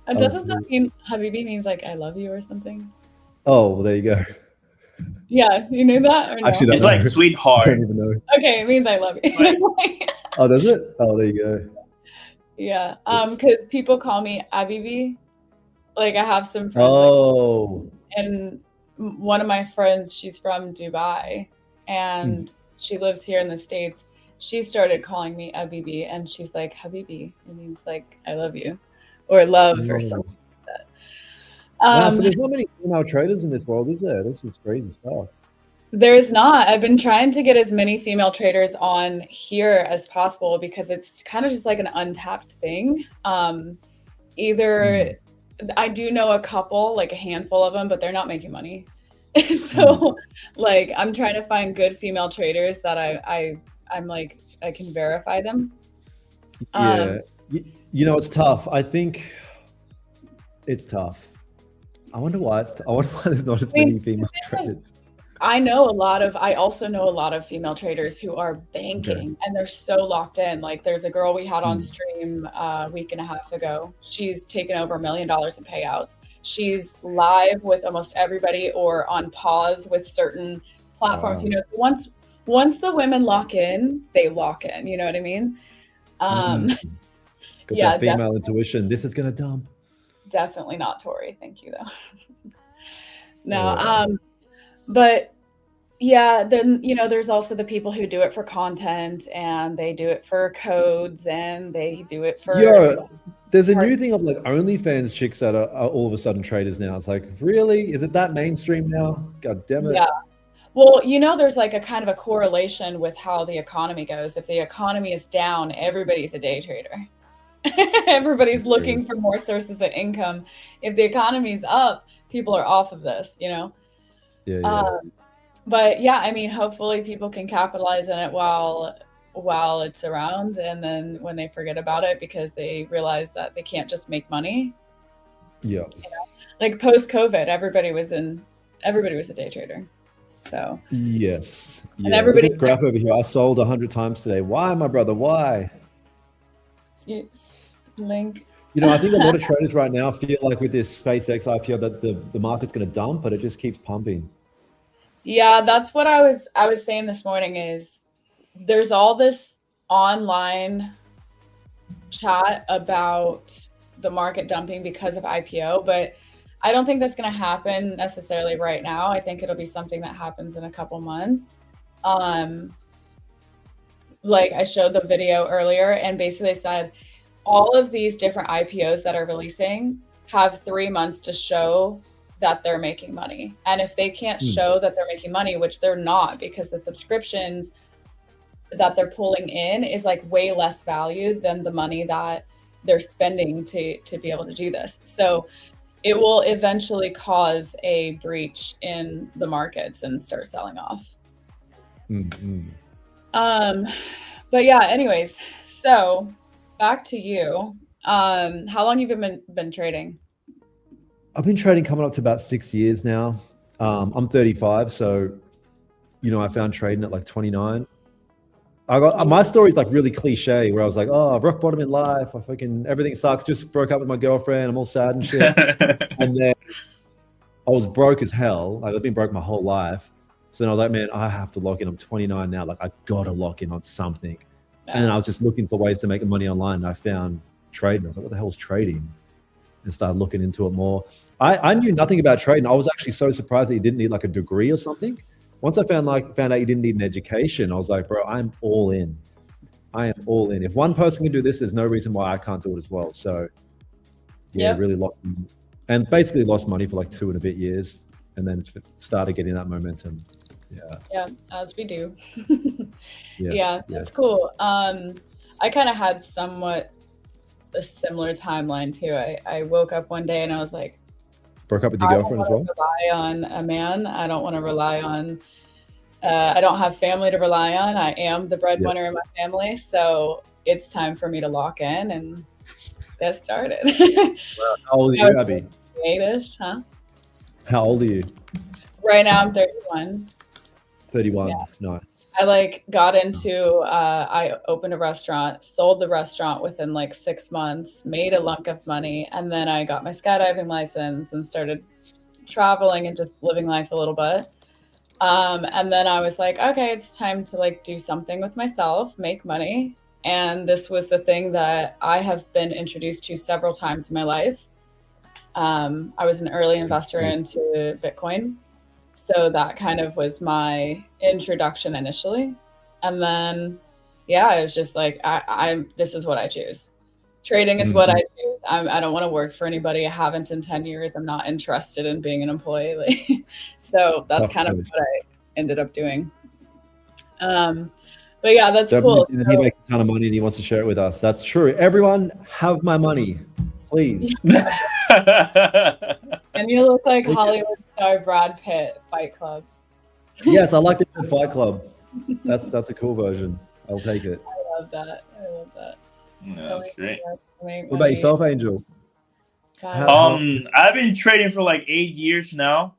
And doesn't that mean Habibi means like I love you or something? Oh, well, there you go. Yeah, you knew that or no? Actually, It's like sweetheart. I don't even know. Okay, it means I love you. Oh, does it? Oh, there you go. Yeah, because people call me Abibi. Like I have some friends. Oh. And one of my friends, she's from Dubai, and she lives here in the States. She started calling me Abibi, and she's like, Habibi. It means like I love you, or love, or something like that. Wow, so there's not many female traders in this world, is there? This is crazy stuff. There's not. I've been trying to get as many female traders on here as possible because it's kind of just like an untapped thing. Either I do know a couple, like a handful of them, but they're not making money. So like I'm trying to find good female traders that I'm like I can verify them. Yeah. You know, it's tough. I think it's tough. I wonder why there's not as many female traders. I also know a lot of female traders who are banking and they're so locked in. Like there's a girl we had on stream a week and a half ago. She's taken over $1 million in payouts. She's live with almost everybody or on pause with certain platforms. You know, so once the women lock in, they lock in. You know what I mean? Got yeah, that female intuition. This is gonna dump. Definitely not Tori. Thank you though. No, but yeah, then you know, there's also the people who do it for content and they do it for codes and they do it for there's a new thing of like OnlyFans chicks that are all of a sudden traders now. It's like, really? Is it that mainstream now? God damn it. Yeah. Well, you know, there's like a kind of a correlation with how the economy goes. If the economy is down, everybody's a day trader. Everybody's looking for more sources of income. If the economy's up, people are off of this, you know? But yeah, I mean, hopefully people can capitalize on it while it's around, and then when they forget about it because they realize that they can't just make money. Yeah. You know? Like post-COVID, everybody was a day trader. So yes. Yeah. And everybody graph over here. I sold 100 times today. Why, my brother? Why? Link. You know, I think a lot of traders right now feel like with this SpaceX IPO that the market's going to dump, but it just keeps pumping. Yeah, that's what I was saying this morning is there's all this online chat about the market dumping because of IPO, but I don't think that's going to happen necessarily right now. I think it'll be something that happens in a couple months. Like I showed the video earlier and basically said all of these different IPOs that are releasing have 3 months to show that they're making money. And if they can't show that they're making money, which they're not, because the subscriptions that they're pulling in is like way less valued than the money that they're spending to be able to do this. So it will eventually cause a breach in the markets and start selling off. But yeah, anyways, so back to you. How long have you been trading? I've been trading coming up to about 6 years now. I'm 35, so you know, I found trading at like 29. My story's like really cliche, where I was like, oh, rock bottom in life. Everything sucks. Just broke up with my girlfriend. I'm all sad and shit. And then I was broke as hell. Like I've been broke my whole life. So then I was like, man, I have to lock in. I'm 29 now. Like I gotta lock in on something. And then I was just looking for ways to make money online. And I found trading. I was like, what the hell is trading? And started looking into it more. I knew nothing about trading. I was actually so surprised that you didn't need like a degree or something. Once I found out you didn't need an education, I was like, bro, I'm all in. I am all in. If one person can do this, there's no reason why I can't do it as well. So yeah, really locked in. And basically lost money for like 2 and a bit years. And then started getting that momentum. Yeah, as we do. That's cool. I kind of had somewhat a similar timeline too. I woke up one day and I was like, Broke up with your I don't girlfriend as want well? to rely on a man. I don't want to rely on. I don't have family to rely on. I am the breadwinner in my family, so it's time for me to lock in and get started. How old are you, Abby? 8-ish, huh? How old are you? Right now I'm 31. 31. Yeah. Nice. I got into, I opened a restaurant, sold the restaurant within like 6 months, made a lunk of money, and then I got my skydiving license and started traveling and just living life a little bit. And then I was like, okay, it's time to like do something with myself, make money. And this was the thing that I have been introduced to several times in my life. I was an early investor into Bitcoin. So that kind of was my introduction initially. And then, yeah, I was just like, this is what I choose. Trading is what I choose. I don't want to work for anybody. I haven't in 10 years. I'm not interested in being an employee. So that's kind of what I ended up doing. But yeah, that's cool. He makes a ton of money and he wants to share it with us. That's true. Everyone have my money, please. And you look like Hollywood star Brad Pitt, Fight Club. Yes, I like the Fight Club. That's a cool version. I'll take it. I love that. That's great. What about yourself, Angel? I've been trading for like 8 years now.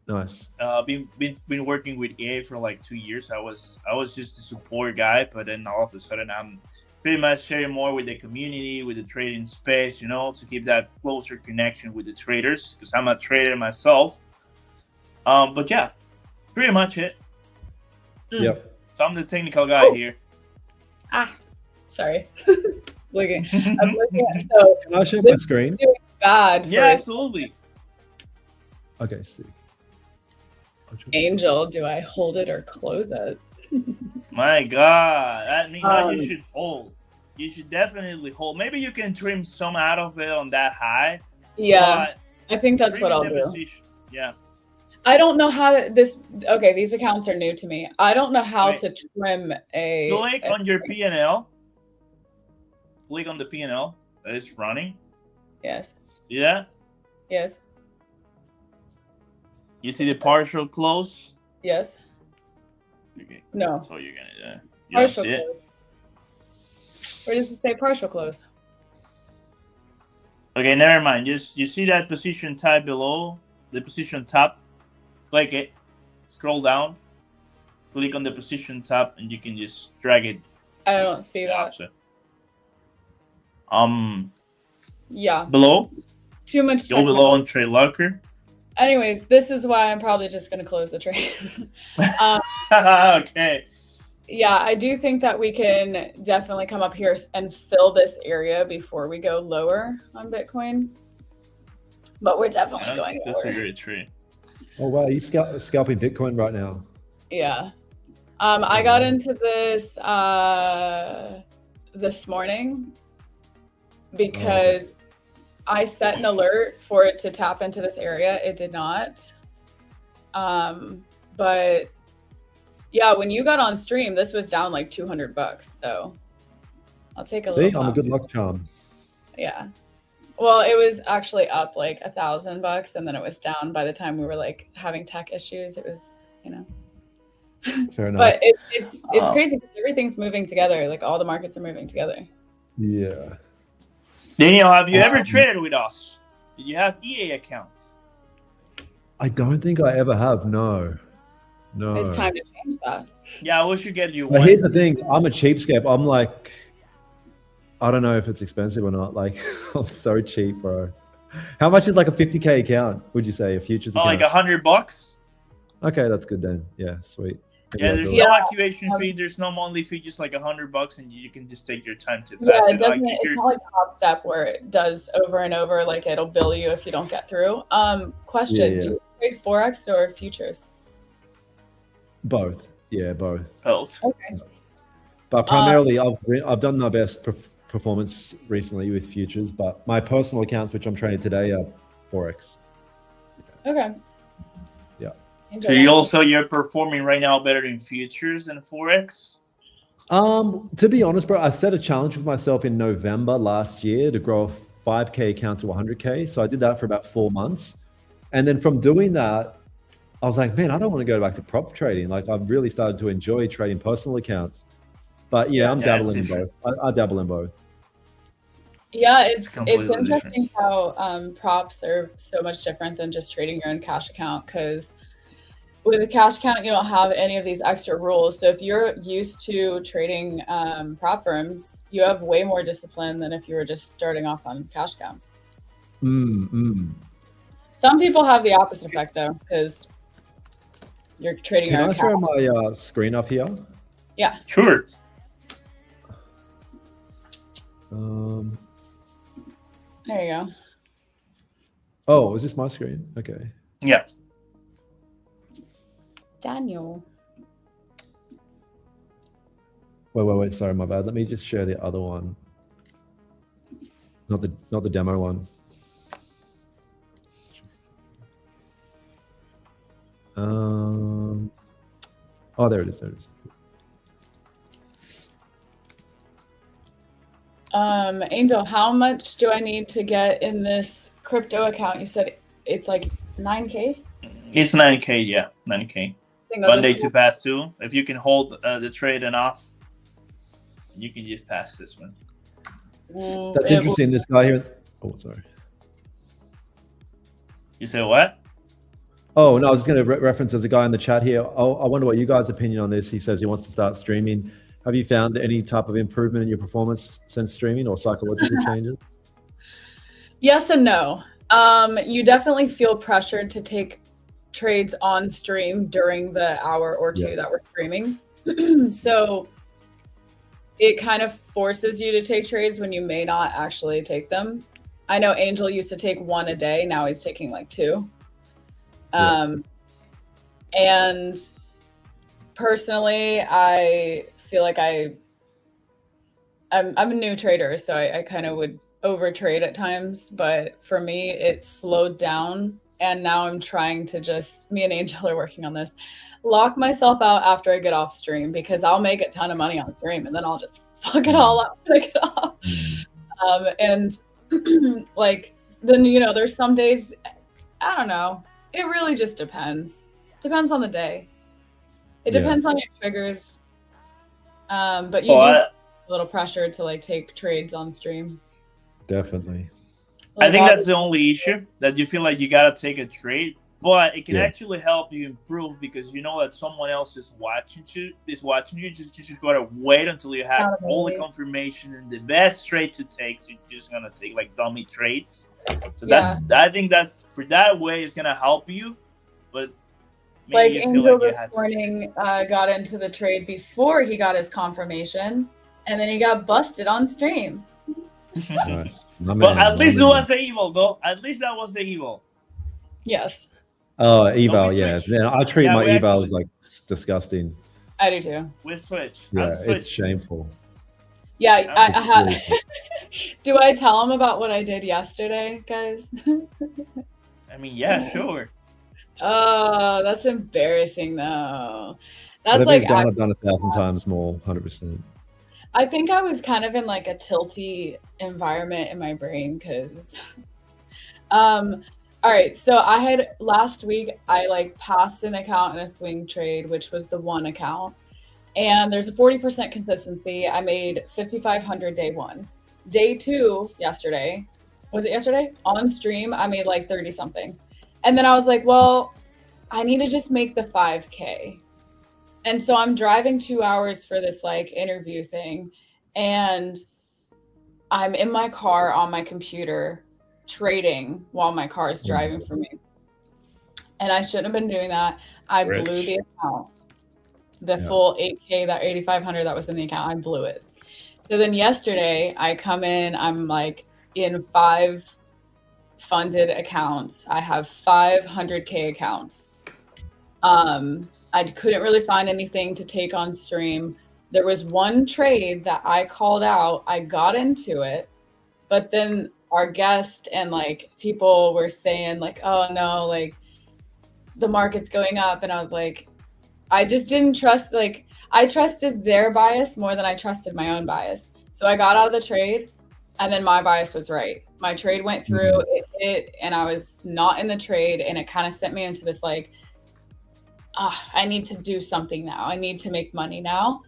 Nice. Been working with EA for like 2 years. I was just a support guy, but then all of a sudden I'm pretty much sharing more with the community, with the trading space, to keep that closer connection with the traders, because I'm a trader myself. But yeah, pretty much it. Yep. So I'm the technical guy here. Sorry. I'm looking at, so can I share my screen? Doing bad. Yeah, absolutely. Okay, see. Angel, do I hold it or close it? My God, that means that you should hold. You should definitely hold. Maybe you can trim some out of it on that high. Yeah, I think that's what I'll do. Position. Yeah. I don't know how to okay, these accounts are new to me. I don't know how to trim a. Click on your P&L. Click on the P&L that is running. Yes. See that? Yes. You see the partial close? Yes. Okay. No. That's all you're gonna do. You partial don't see close. Where does it say partial close? Okay, never mind. Just you see that position tab below the position tab. Click it. Scroll down. Click on the position tab, and you can just drag it. I don't see that. Yeah. Below. Too much. Go below on Trade Locker. Anyways, this is why I'm probably just going to close the trade. Okay. Yeah, I do think that we can definitely come up here and fill this area before we go lower on Bitcoin. But we're definitely going lower. That's a great trade. Oh, wow. You're scalping Bitcoin right now. Yeah. I got into this this morning because I set an alert for it to tap into this area. It did not. But yeah, when you got on stream, this was down like $200. So I'll take a little. I'm a good luck charm. Yeah. Well, it was actually up like $1,000, and then it was down by the time we were like having tech issues. It was, Fair enough. But it's crazy because everything's moving together. Like all the markets are moving together. Yeah. Daniel, have you ever traded with us? Did you have EA accounts? I don't think I ever have. No. It's time to change that. Yeah, we should get you one. But here's the thing. I'm a cheapskate. I'm like, I don't know if it's expensive or not. Like, I'm so cheap, bro. How much is like a 50K account? Would you say a futures account? Like $100? Okay, that's good then. Yeah, sweet. Maybe there's no activation fee. There's no monthly fee. Just like $100, and you can just take your time to pass it. It doesn't. It's not like Top Step where it does over and over. Like it'll bill you if you don't get through. Question: Do you trade forex or futures? Both. Yeah, both. Both. Okay. But primarily, I've done my best performance recently with futures, but my personal accounts, which I'm trading today, are forex. Okay. Yeah. So you're performing right now better in futures than forex? To be honest, bro, I set a challenge with myself in November last year to grow a 5K account to 100K. So I did that for about 4 months. And then from doing that, I was like, man, I don't want to go back to prop trading. Like, I've really started to enjoy trading personal accounts. But yeah, I'm dabbling in both. I dabble in both. Yeah, it's completely interesting different. how props are so much different than just trading your own cash account, because with a cash account, you don't have any of these extra rules. So if you're used to trading prop firms, you have way more discipline than if you were just starting off on cash accounts. Some people have the opposite effect though, because you're trading your own Can I cash. throw my screen up here? Yeah. Sure. There you go. Oh, is this my screen? Okay. Yeah. Daniel. Wait. Sorry, my bad. Let me just share the other one. Not the demo one. Oh, there it is. There it is. Angel, how much do I need to get in this crypto account? You said it's like 9K? It's 9K, yeah, 9K. Monday to pass two. If you can hold the trade enough, you can just pass this one. That's interesting. This guy here. Oh, sorry. You say what? Oh, no, I was just going to reference there's a guy in the chat here. I wonder what you guys' opinion on this. He says he wants to start streaming. Have you found any type of improvement in your performance since streaming or psychological changes? Yes and no. You definitely feel pressured to take trades on stream during the hour or two that we're streaming. So it kind of forces you to take trades when you may not actually take them. I know Angel used to take one a day. Now he's taking like two. And personally, I feel like I'm a new trader, so I kind of would over trade at times, but for me, it slowed down. And now I'm trying to just, me and Angel are working on this, lock myself out after I get off stream, because I'll make a ton of money on stream and then I'll just fuck it all up when I get off. And like, then, you know, there's some days, I don't know. It really just depends. Depends on the day. It depends on your triggers. But you do feel a little pressure to like take trades on stream. Definitely. I think that's the only issue, that you feel like you gotta take a trade, but it can actually help you improve because you know that someone else is watching you. You just gotta wait until you have all the confirmation and the best trade to take. So you're just gonna take like dummy trades. So I think that for that way it's gonna help you, but like Angel this morning got into the trade before he got his confirmation, and then he got busted on stream. Nice. Well, at least it was the evil, though. At least that was the evil. Yes. Oh, eval, yeah. Man, I treat my eval as like disgusting. I do too. We switch. Yeah, it's shameful. Yeah, I had. Do I tell him about what I did yesterday, guys? I mean, yeah, sure. Oh, that's embarrassing, though. That's like I've done 1,000 times more, 100%. I think I was kind of in like a tilty environment in my brain because, all right. So I had last week, I like passed an account in a swing trade, which was the one account. And there's a 40% consistency. I made 5,500 day one. Day two yesterday, was it yesterday? On stream, I made like 30 something. And then I was like, well, I need to just make the 5K. And so I'm driving 2 hours for this like interview thing, and I'm in my car on my computer trading while my car is driving for me. And I shouldn't have been doing that. I blew the account. The full 8K, that 8,500 that was in the account, I blew it. So then yesterday I come in, I'm like in 5 funded accounts. I have 500K accounts. I couldn't really find anything to take on stream. There was one trade that I called out. I got into it, but then our guest and like people were saying like, oh no, like the market's going up. And I was like, I just didn't trust, like I trusted their bias more than I trusted my own bias. So I got out of the trade And then my bias was right. My trade went through, it hit, and I was not in the trade, and it kind of sent me into this like, I need to do something now. I need to make money now.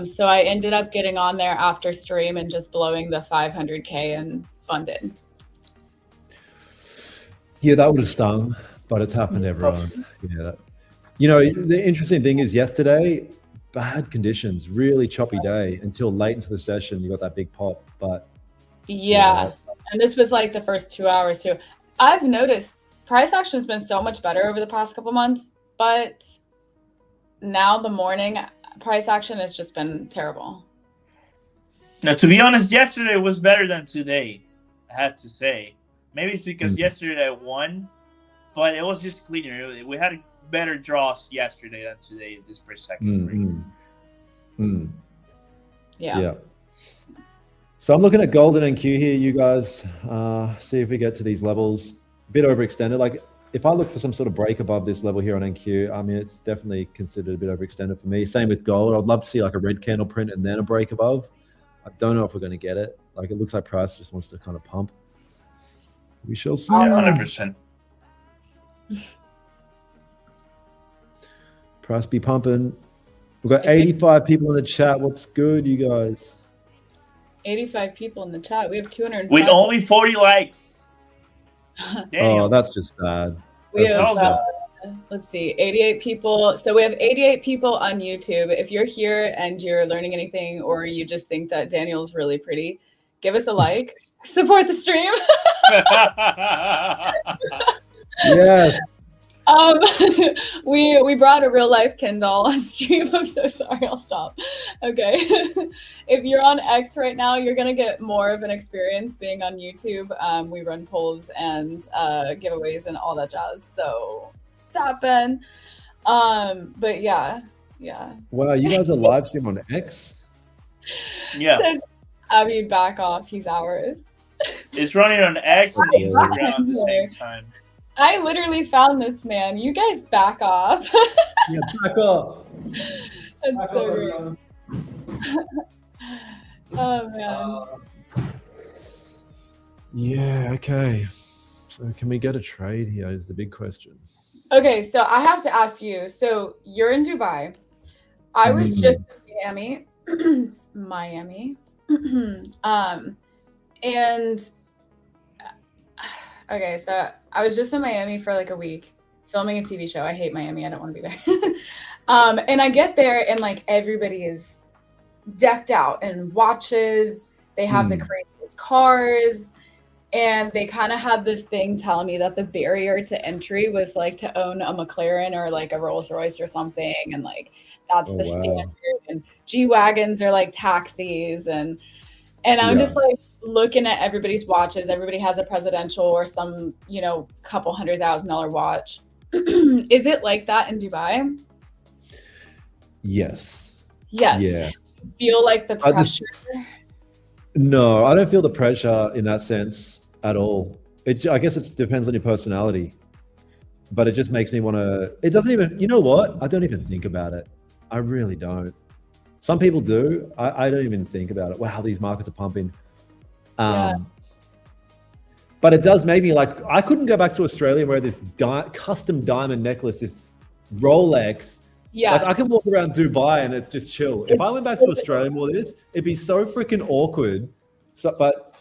So I ended up getting on there after stream and just blowing the 500K and funded. Yeah, that would have stung, but it's happened to everyone. Yeah. You know, the interesting thing is yesterday, bad conditions, really choppy day until late into the session. You got that big pop, but yeah. And this was like the first 2 hours too. I've noticed price action has been so much better over the past couple months, but now the morning price action has just been terrible. Now, to be honest, yesterday was better than today, I had to say. Maybe it's because yesterday I won, but it was just cleaner. We had better draws yesterday than today at this price action break. Yeah. So I'm looking at gold and NQ here, you guys. See if we get to these levels. A bit overextended. Like if I look for some sort of break above this level here on NQ, I mean, it's definitely considered a bit overextended for me. Same with gold. I'd love to see like a red candle print and then a break above. I don't know if we're going to get it. Like it looks like price just wants to kind of pump. We shall see. 100%. Price be pumping. We've got 85 people in the chat. What's good, you guys? 85 people in the chat. We have 200 with only 40 likes. Oh, that's just sad. We have, let's see, 88 people. So we have 88 people on YouTube. If you're here and you're learning anything, or you just think that Daniel's really pretty, give us a like. Support the stream. Yes. We brought a real life Ken doll on stream. I'm so sorry. I'll stop. Okay. If you're on X right now, you're gonna get more of an experience being on YouTube. We run polls and giveaways and all that jazz. So tap in. But yeah. Wow, you guys are live stream on X? Yeah. Says, Abby, back off. He's ours. It's running on X and Instagram at the same time. I literally found this man. You guys back off. Yeah, back off. That's back so great. Oh man. Yeah, okay. So can we get a trade here is the big question. Okay, so I have to ask you. So you're in Dubai. I was just in Miami. Miami. And okay, so I was just in Miami for like a week filming a TV show. I hate Miami. I don't want to be there. And I get there and like everybody is decked out in watches. They have the craziest cars. And they kind of had this thing telling me that the barrier to entry was like to own a McLaren or like a Rolls Royce or something. And like, that's the standard. And G-Wagons are like taxis. And I'm just like looking at everybody's watches. Everybody has a presidential or some, couple $100,000 watch. Is it like that in Dubai? Yes. Yes. Yeah. Feel like the pressure? No, I don't feel the pressure in that sense at all. I guess it depends on your personality, but it just makes me want to, it doesn't even, you know what? I don't even think about it. I really don't. Some people do. I don't even think about it. Wow, these markets are pumping. But it does make me like, I couldn't go back to Australia and wear this custom diamond necklace, this Rolex. Yeah. Like I can walk around Dubai and it's just chill. If I went back to Australia and wore this, it'd be so freaking awkward. So, but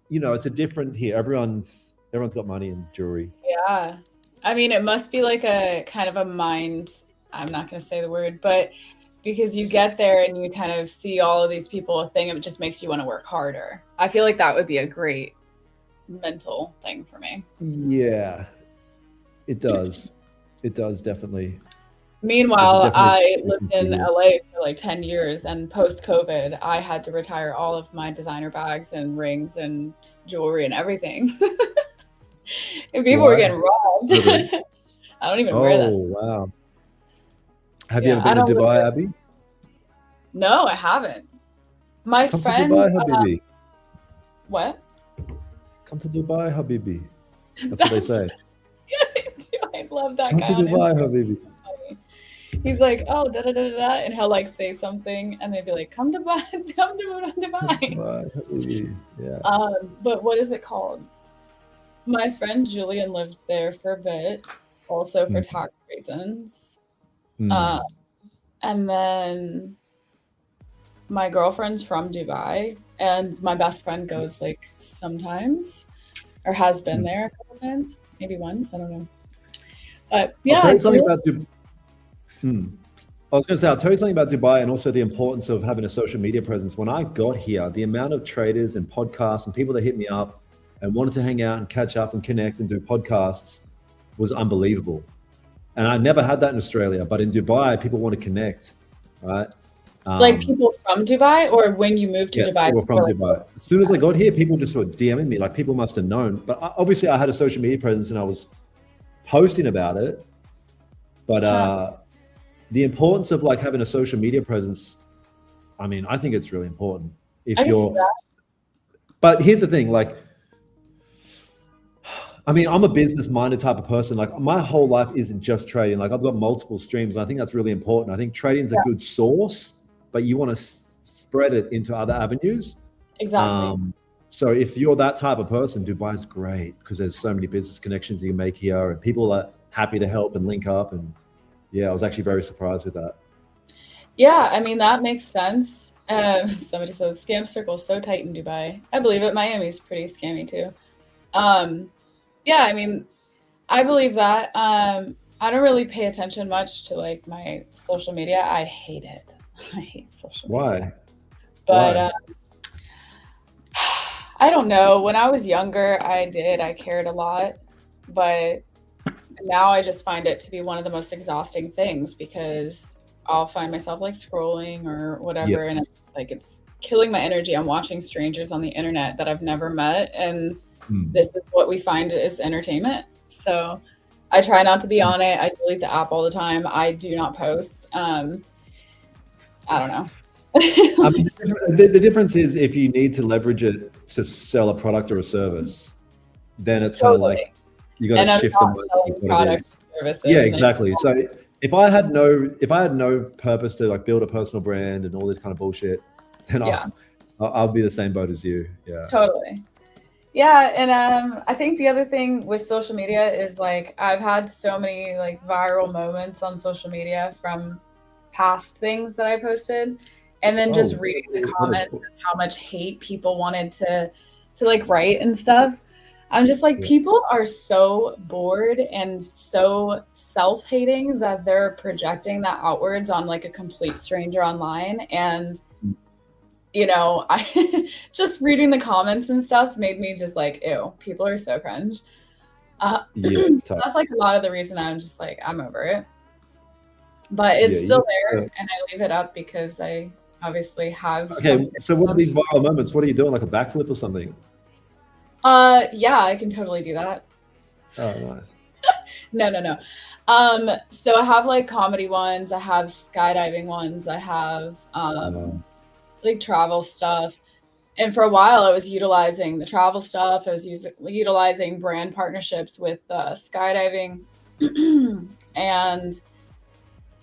it's a different here. Everyone's got money and jewelry. Yeah. I mean, it must be like a kind of a mind, I'm not going to say the word, but because you get there and you kind of see all of these people, a thing, it just makes you want to work harder. I feel like that would be a great mental thing for me. Yeah, it does. It does definitely. Meanwhile, I lived in LA for like 10 years, and post-COVID, I had to retire all of my designer bags and rings and jewelry and everything. And people were getting robbed. I don't even wear this. Oh, wow. Have you ever been to Dubai, Abby? No, I haven't. My Come friend. to Dubai, Habibi. What? Come to Dubai, Habibi. That's what they say. I love that Come guy. to Dubai, Habibi. he's like, oh, da da da da, da, and he'll like say something, and they'd be like, come to buy, come to Dubai. Yeah. But what is it called? My friend Julian lived there for a bit, also for tax reasons. And then my girlfriend's from Dubai, and my best friend goes like sometimes, or has been there a couple times, maybe once, I don't know. But yeah, I'll tell you something about Dubai. I was going to say, I'll tell you something about Dubai and also the importance of having a social media presence. When I got here, the amount of traders and podcasts and people that hit me up and wanted to hang out and catch up and connect and do podcasts was unbelievable. And I never had that in Australia, but in Dubai, people want to connect, right? Like people from Dubai, or when you moved to Dubai? People from Dubai. As soon as I got here, people just were DMing me. Like people must have known. But obviously, I had a social media presence and I was posting about it. But the importance of like having a social media presence, I mean, I think it's really important. But here's the thing, like, I mean, I'm a business-minded type of person. Like my whole life isn't just trading. Like I've got multiple streams, and I think that's really important. I think trading is a good source, but you want to spread it into other avenues. Exactly. So if you're that type of person, Dubai's great because there's so many business connections you can make here, and people are happy to help and link up. And yeah, I was actually very surprised with that. Yeah, I mean, that makes sense. Somebody says scam circle is so tight in Dubai. I believe it. Miami's pretty scammy too. Yeah, I mean, I believe that. I don't really pay attention much to like my social media. I hate it. I hate social media. Why? But I don't know. When I was younger, I cared a lot. But now I just find it to be one of the most exhausting things because I'll find myself like scrolling or whatever. And it's like, it's killing my energy. I'm watching strangers on the internet that I've never met. And this is what we find as entertainment. So I try not to be on it. I delete the app all the time. I do not post. I don't know. I mean, the difference is if you need to leverage it to sell a product or a service, then it's kind of like you got to shift the products, services. Yeah, exactly. So if I had no purpose to like build a personal brand and all this kind of bullshit, then I'll be the same boat as you. Yeah. Totally. Yeah, and I think the other thing with social media is like I've had so many like viral moments on social media from past things that I posted, and then just reading the comments and how much hate people wanted to like write and stuff. I'm just like, people are so bored and so self-hating that they're projecting that outwards on like a complete stranger online. And you know, I just reading the comments and stuff made me just like, ew, people are so cringe. That's like a lot of the reason I'm just like, I'm over it. But it's still there, and I leave it up because I obviously have. Okay, so what are these viral moments? What are you doing, like a backflip or something? Yeah, I can totally do that. Oh, nice. No. So I have like comedy ones, I have skydiving ones, I have like travel stuff. And for a while I was utilizing the travel stuff. I was utilizing brand partnerships with skydiving. And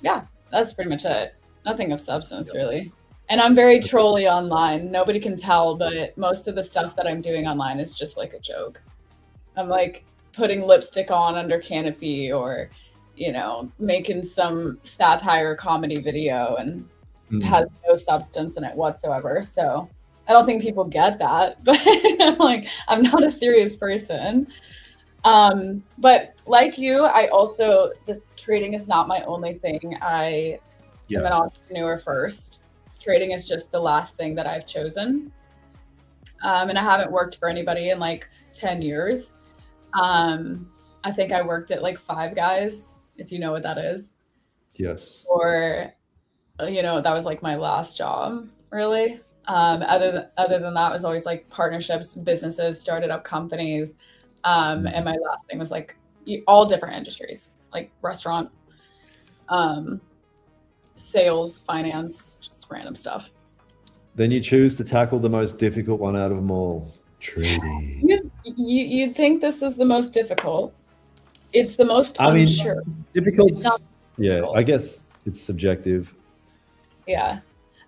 yeah, that's pretty much it. Nothing of substance really. And I'm very trolly online. Nobody can tell, but most of the stuff that I'm doing online is just like a joke. I'm like putting lipstick on under canopy, or, you know, making some satire comedy video, and it has no substance in it whatsoever. So I don't think people get that, but I'm like, I'm not a serious person. But like you, the trading is not my only thing. I am an entrepreneur first. Trading is just the last thing that I've chosen. And I haven't worked for anybody in like 10 years. I think I worked at like Five Guys, if you know what that is. Yes. Or, you know, that was like my last job, really. Other than that, it was always like partnerships, businesses, started up companies. And my last thing was like all different industries, like restaurant, sales, finance, just random stuff. Then you choose to tackle the most difficult one out of them all, trading. You'd think this is the most difficult. It's the most unsure. Difficult. Yeah, I guess. it's subjective. Yeah,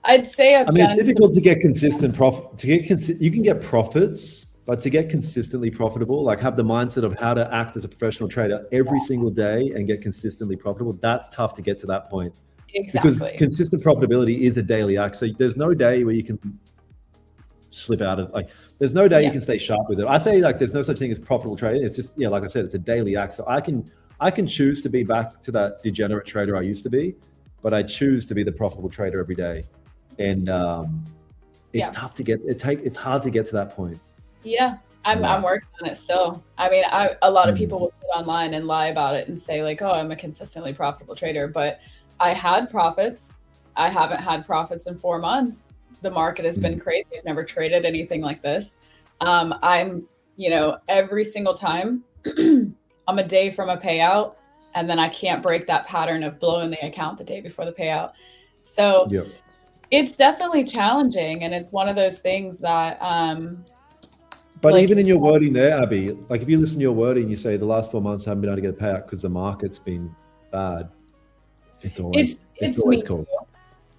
I'd say I mean, it's difficult to get consistent profit. You can get profits, but to get consistently profitable, like have the mindset of how to act as a professional trader every single day and get consistently profitable, that's tough to get to that point. Exactly. Because consistent profitability is a daily act. So there's no day where you can slip out of, like, there's no day you can stay sharp with it. I say, like, there's no such thing as profitable trading. It's just, like I said, it's a daily act. So I can choose to be back to that degenerate trader I used to be, but I choose to be the profitable trader every day. And it's tough to get, it's hard to get to that point. Yeah, I'm working on it still. I mean, a lot of people will sit online and lie about it and say like, oh, I'm a consistently profitable trader, but I had profits. I haven't had profits in 4 months. The market has been crazy. I've never traded anything like this. I'm, every single time I'm a day from a payout, and then I can't break that pattern of blowing the account the day before the payout. So it's definitely challenging, and it's one of those things that but like, even in your wording there, Abby, like if you listen to your wording, you say the last 4 months I haven't been able to get a payout because the market's been bad. It's always cool.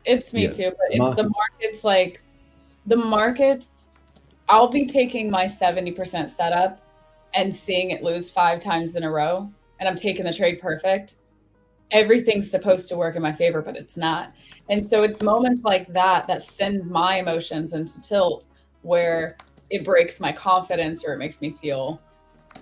It's me too, but it's the market's like, the markets, I'll be taking my 70% setup and seeing it lose 5 times in a row, and I'm taking the trade perfect. Everything's supposed to work in my favor, but it's not. And so it's moments like that that send my emotions into tilt, where it breaks my confidence or it makes me feel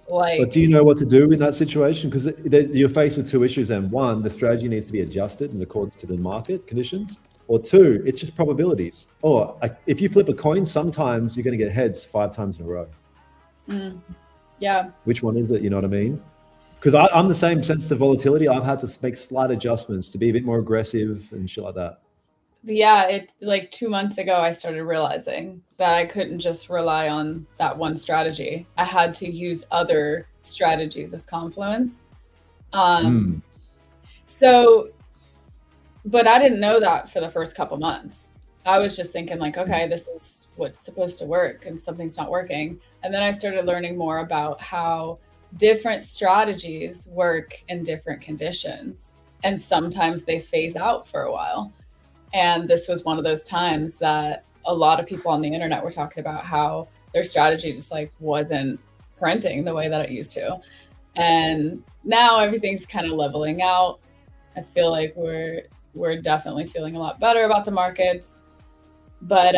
like. But do you know what to do in that situation? Because you're faced with 2 issues, and 1, the strategy needs to be adjusted in accordance to the market conditions, or 2, it's just probabilities. Or if you flip a coin, sometimes you're going to get heads 5 times in a row. Yeah. Which one is it? You know what I mean? Because I'm the same sense to volatility. I've had to make slight adjustments to be a bit more aggressive and shit like that. Yeah, it's like 2 months ago, I started realizing that I couldn't just rely on that one strategy. I had to use other strategies as confluence. So, but I didn't know that for the first couple months. I was just thinking like, okay, this is what's supposed to work, and something's not working. And then I started learning more about how different strategies work in different conditions. And sometimes they phase out for a while. And this was one of those times that a lot of people on the internet were talking about how their strategy just like wasn't printing the way that it used to. And now everything's kind of leveling out. I feel like we're definitely feeling a lot better about the markets. But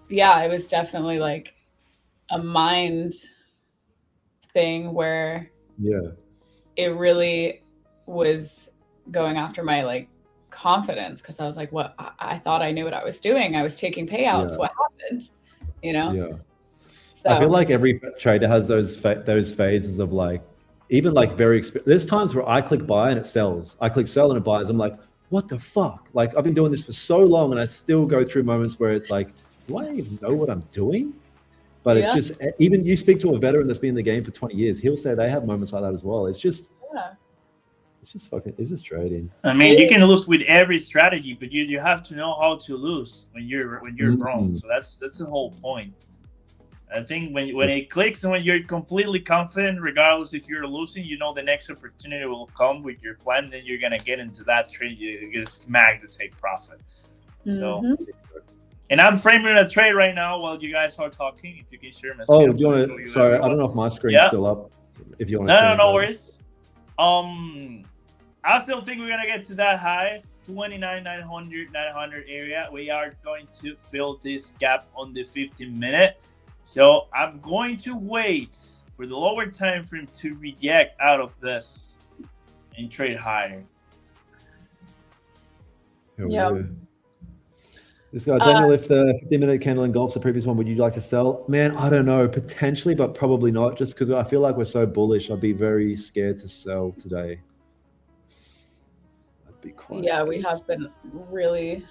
yeah, it was definitely like a mind thing where it really was going after my like confidence, because I was like, what? I thought I knew what I was doing. I was taking payouts. What happened? So I feel like every trader has those phases of like, even like there's times where I click buy and it sells. I click sell and it buys. I'm like, what the fuck? Like, I've been doing this for so long, and I still go through moments where it's like, do I even know what I'm doing? But it's just, even you speak to a veteran that's been in the game for 20 years, he'll say they have moments like that as well. It's just, it's just trading. I mean, you can lose with every strategy, but you have to know how to lose when you're wrong. So that's the whole point. I think when it clicks and when you're completely confident, regardless if you're losing, the next opportunity will come with your plan. Then you're gonna get into that trade. You get smacked to take profit. So, and I'm framing a trade right now while you guys are talking. If you can share my screen. Oh, do you want to? Sorry, I don't know if my screen's still up. If you want to. No worries. I still think we're gonna get to that high, 29,900 area. We are going to fill this gap on the 15-minute. So I'm going to wait for the lower time frame to reject out of this and trade higher. This guy, Daniel, if the 15-minute candle engulfs the previous one, would you like to sell? Man, I don't know. Potentially, but probably not. Just because I feel like we're so bullish, I'd be very scared to sell today. I'd be quite scared. We have been really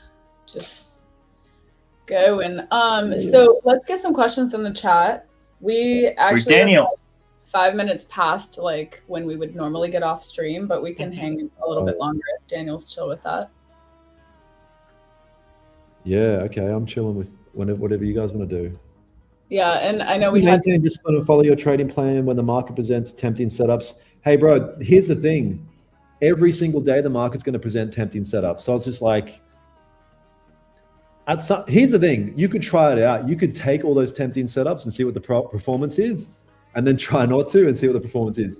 just going. So let's get some questions in the chat. We actually have 5 minutes past like when we would normally get off stream, but we can hang a little bit longer if Daniel's chill with that. Yeah, okay. I'm chilling with whatever you guys want to do. Yeah, and I know maintain discipline and follow your trading plan when the market presents tempting setups. Hey, bro, here's the thing. every single day the market's going to present tempting setups. So it's just like, here's the thing, you could try it out. You could take all those tempting setups and see what the performance is, and then try not to and see what the performance is.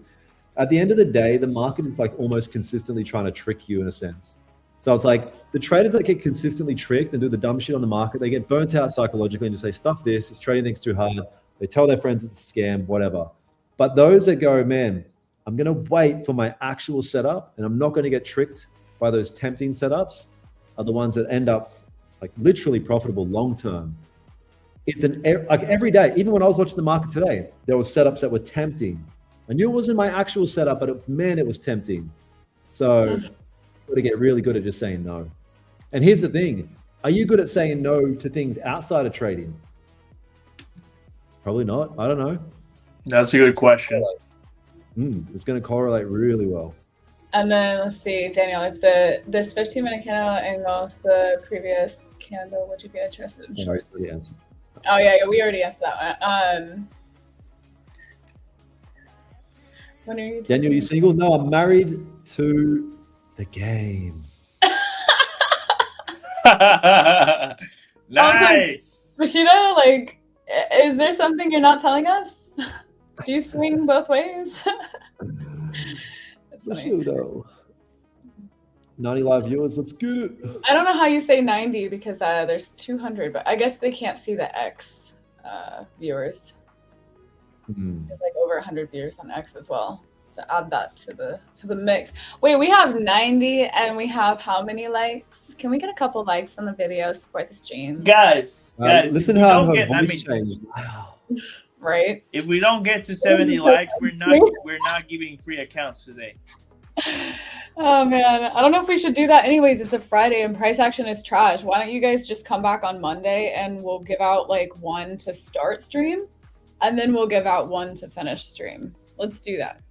At the end of the day, the market is like almost consistently trying to trick you in a sense. So it's like the traders that get consistently tricked and do the dumb shit on the market, they get burnt out psychologically and just say, stuff this trading thing's too hard. They tell their friends it's a scam, whatever. But those that go, man, I'm going to wait for my actual setup and I'm not going to get tricked by those tempting setups, are the ones that end up like literally profitable long-term. It's like every day, even when I was watching the market today, there were setups that were tempting. I knew it wasn't my actual setup, but man, it was tempting. So got to get really good at just saying no. And here's the thing. Are you good at saying no to things outside of trading? Probably not. I don't know. That's a good question. It's going to correlate really well. And then let's see, Daniel, if this 15-minute candle engulfs the previous candle, would you be interested in shorts? Oh yeah, we already answered that one. When are you? Daniel, you single? No, I'm married to the game. Nice. Rashida, like, is there something you're not telling us? Do you swing both ways? That's funny. 90 live viewers, let's get it. I don't know how you say 90 because there's 200, but I guess they can't see the X viewers. There's like over 100 viewers on X as well. So add that to the mix. Wait, we have 90 and we have how many likes? Can we get a couple likes on the video? Support the stream, guys. Listen how her voice changed. Wow. Right? If we don't get to 70 likes, we're not giving free accounts today. Oh man, I don't know if we should do that. Anyways, it's a Friday and price action is trash. Why don't you guys just come back on Monday and we'll give out like one to start stream, and then we'll give out one to finish stream. Let's do that.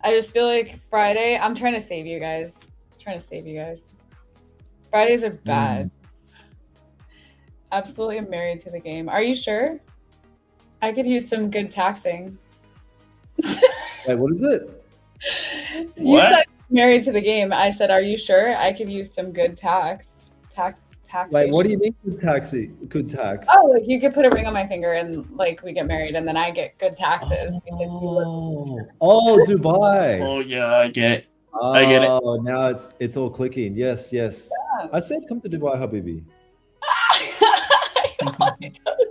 I just feel like Friday, I'm trying to save you guys. Fridays are bad. Absolutely, I'm married to the game. Are you sure? I could use some good taxing. Wait, what is it? You said married to the game. I said, are you sure? I could use some good taxation. Wait, what do you mean good tax? Oh, like you could put a ring on my finger and like we get married and then I get good taxes because Dubai. Oh yeah, I get it. I get it. Oh, now it's all clicking. Yes. Yeah. I said come to Dubai, Habibi.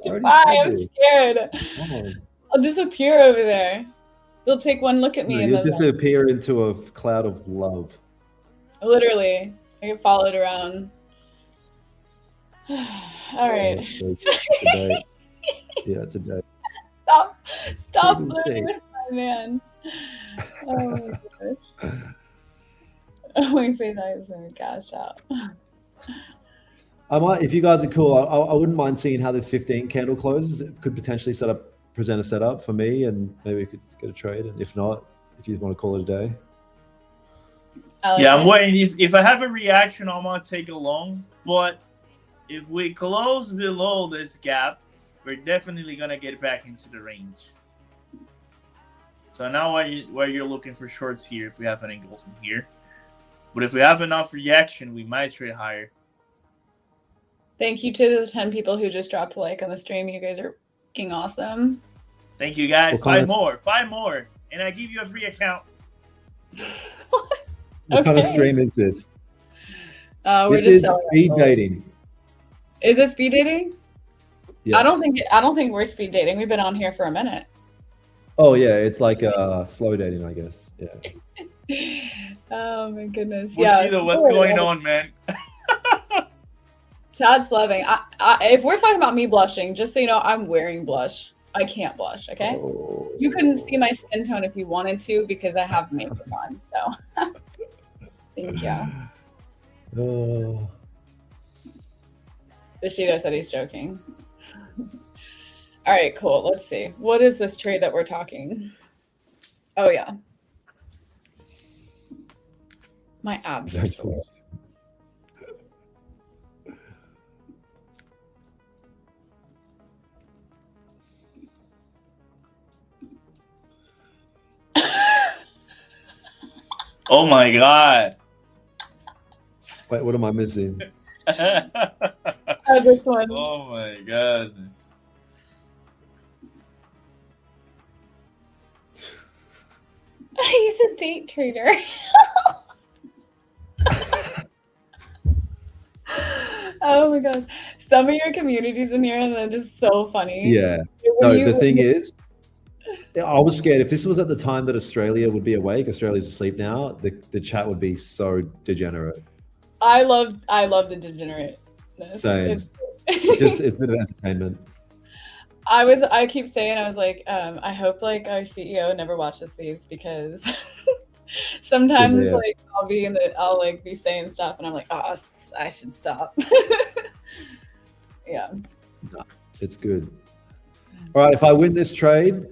Dubai, I'm scared. I'll disappear over there. They'll take one look at me and you'll disappear into a cloud of love. Literally, I get followed around. All right. Yeah, today. Stop flirting with my man. Oh my gosh. My face is gonna cash out. I might, if you guys are cool, I wouldn't mind seeing how this 15 candle closes. It could potentially present a setup for me, and maybe we could get a trade. And if not, if you want to call it a day. I'm waiting. If I have a reaction, I'm gonna take a long. But if we close below this gap, we're definitely gonna get back into the range. So now where you're looking for shorts here, if we have an engulfing here. But if we have enough reaction, we might trade higher. Thank you to the 10 people who just dropped a like on the stream. You guys are fucking awesome. Thank you guys. Five more, and I give you a free account. What kind of stream is this? This is speed dating. Is it speed dating? Yes. I don't think we're speed dating. We've been on here for a minute. Oh yeah, it's like slow dating, I guess. Yeah. Oh my goodness. Bushido, what's going on, man? Chad's loving. If we're talking about me blushing, just so you know, I'm wearing blush. I can't blush, okay? Oh. You couldn't see my skin tone if you wanted to because I have makeup on. So, thank you. Bushido said he's joking. All right, cool. Let's see. What is this trade that we're talking? Oh, yeah. My abs are sore. Oh my god. Wait, what am I missing? Oh, this one. Oh my goodness. He's a date trader. Oh my god. Some of your communities in here are just so funny. Yeah. When No, you- the thing is, I was scared if this was at the time that Australia would be awake. Australia's asleep now. The chat would be so degenerate. I love the degenerate. Same. It's a bit of entertainment. I keep saying, I was like, I hope like our CEO never watches these because sometimes Yeah. like I'll like be saying stuff and I'm like, oh, I should stop. Yeah. No, it's good. All right, if I win this trade,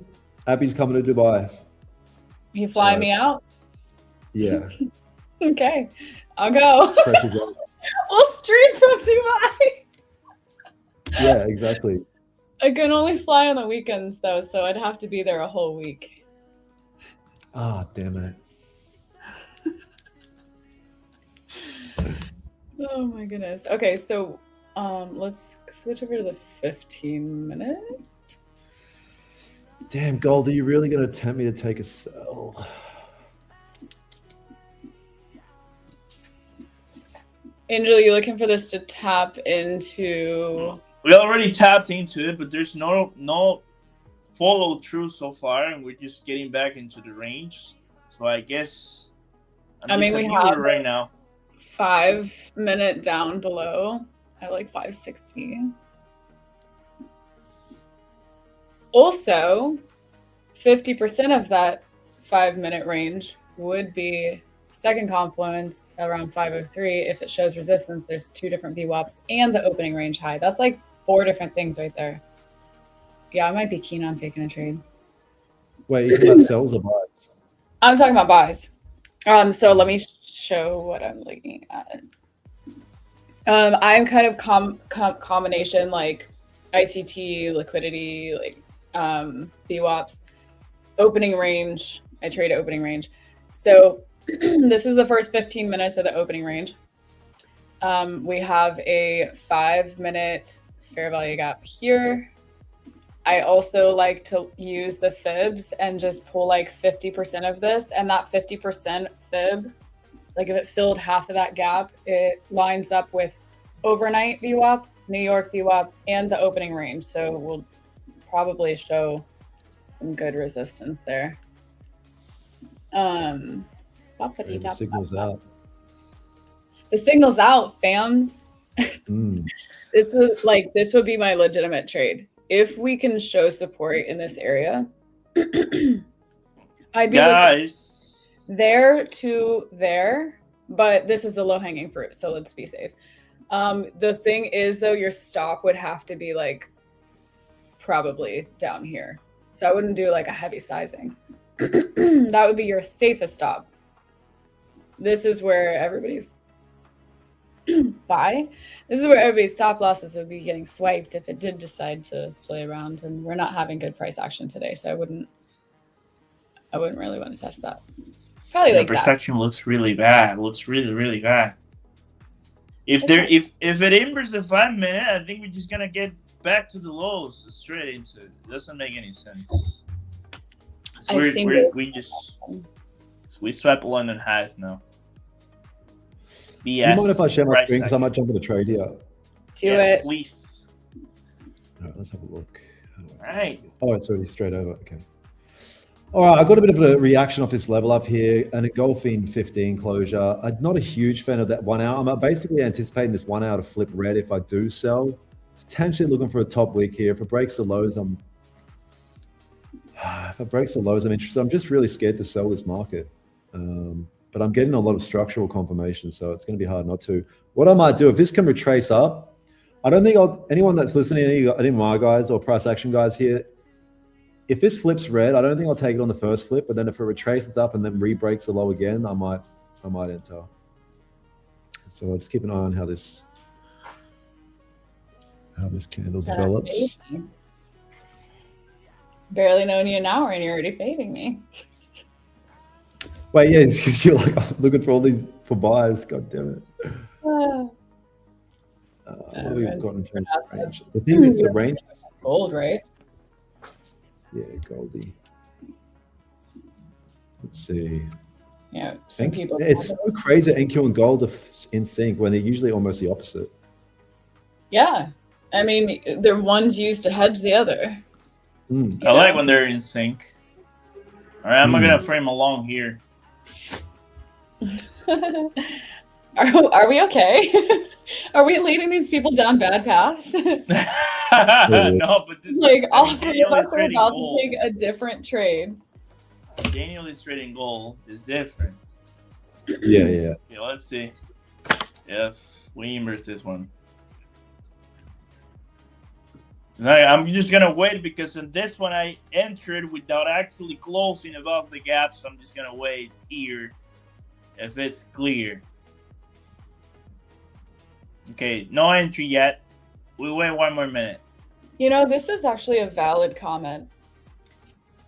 Abby's coming to Dubai. You fly So- me out? Yeah. Okay. I'll go. Pressure's on. We'll stream from Dubai. Yeah, exactly. I can only fly on the weekends though, so I'd have to be there a whole week. Ah, damn it. Oh my goodness. Okay, so let's switch over to the 15-minute. Damn, Gold, are you really going to tempt me to take a sell? Angel, you looking for this to tap into? We already tapped into it, but there's no follow through so far, and we're just getting back into the range. So I guess I mean, we viewer have right now. 5-minute down below at like 516. Also, 50% of that 5-minute range would be second confluence around 503. If it shows resistance, there's 2 different VWAPs and the opening range high. That's like 4 different things right there. Yeah, I might be keen on taking a trade. Wait, you talking about sells or buys? I'm talking about buys. So let me show what I'm looking at. I'm kind of combination like ICT, liquidity, like VWAPs, opening range. I trade opening range. So this is the first 15 minutes of the opening range. We have a 5-minute fair value gap here. I also like to use the fibs and just pull like 50% of this, and that 50% fib, like if it filled half of that gap, it lines up with overnight VWAP, New York VWAP, and the opening range. So we'll probably show some good resistance there. The signal's out. The signal's out, fams. Mm. This would be my legitimate trade. If we can show support in this area, I'd be Guys, there to there, but this is the low-hanging fruit, so let's be safe. The thing is, though, your stop would have to be like probably down here. So I wouldn't do like a heavy sizing. That would be your safest stop. This is where everybody's buy. This is where everybody's stop losses would be getting swiped if it did decide to play around, and we're not having good price action today, so I wouldn't really want to test that. Probably the like that. perception looks really bad. Looks really, really bad. If it embers the 5-minute, I think we're just gonna get back to the lows straight into it. It doesn't make any sense. We swipe London highs now. Do you mind if I share my screen? Because I might jump in a trade here. Do it. Please. All right, let's have a look. All right. Oh, it's already straight over. Okay. All right, I got a bit of a reaction off this level up here, an engulfing 15 closure. I'm not a huge fan of that 1 hour. I'm basically anticipating this 1 hour to flip red if I do sell. Potentially looking for a top wick here. If it breaks the lows, I'm interested. I'm just really scared to sell this market. But I'm getting a lot of structural confirmation, so it's going to be hard not to. What I might do, if this can retrace up, I don't think anyone that's listening, any of my guys or price action guys here, if this flips red, I don't think I'll take it on the first flip, but then if it retraces up and then re-breaks the low again, I might enter. So I'll just keep an eye on how this candle develops. Barely known you an hour and you're already fading me. Wait, yeah, because you're like looking for all these for buys. God damn it. What have we got in terms of range? The thing is the range. Gold, right? Yeah, Goldie. Let's see. Yeah, some people. It's so crazy that NQ and Gold are in sync when they're usually almost the opposite. Yeah, I mean, they're one's used to hedge the other. I like when they're in sync. All right, I'm not gonna frame along here. Are we okay? Are we leading these people down bad paths? No, but this like all Daniel is are trading about gold. to take a different trade. Daniel is trading gold. Is different. Yeah. Yeah, let's see if we immerse this one. I'm just gonna wait because on this one I entered without actually closing above the gap, so I'm just gonna wait here if it's clear. Okay, no entry yet. We wait 1 more minute. You know, this is actually a valid comment.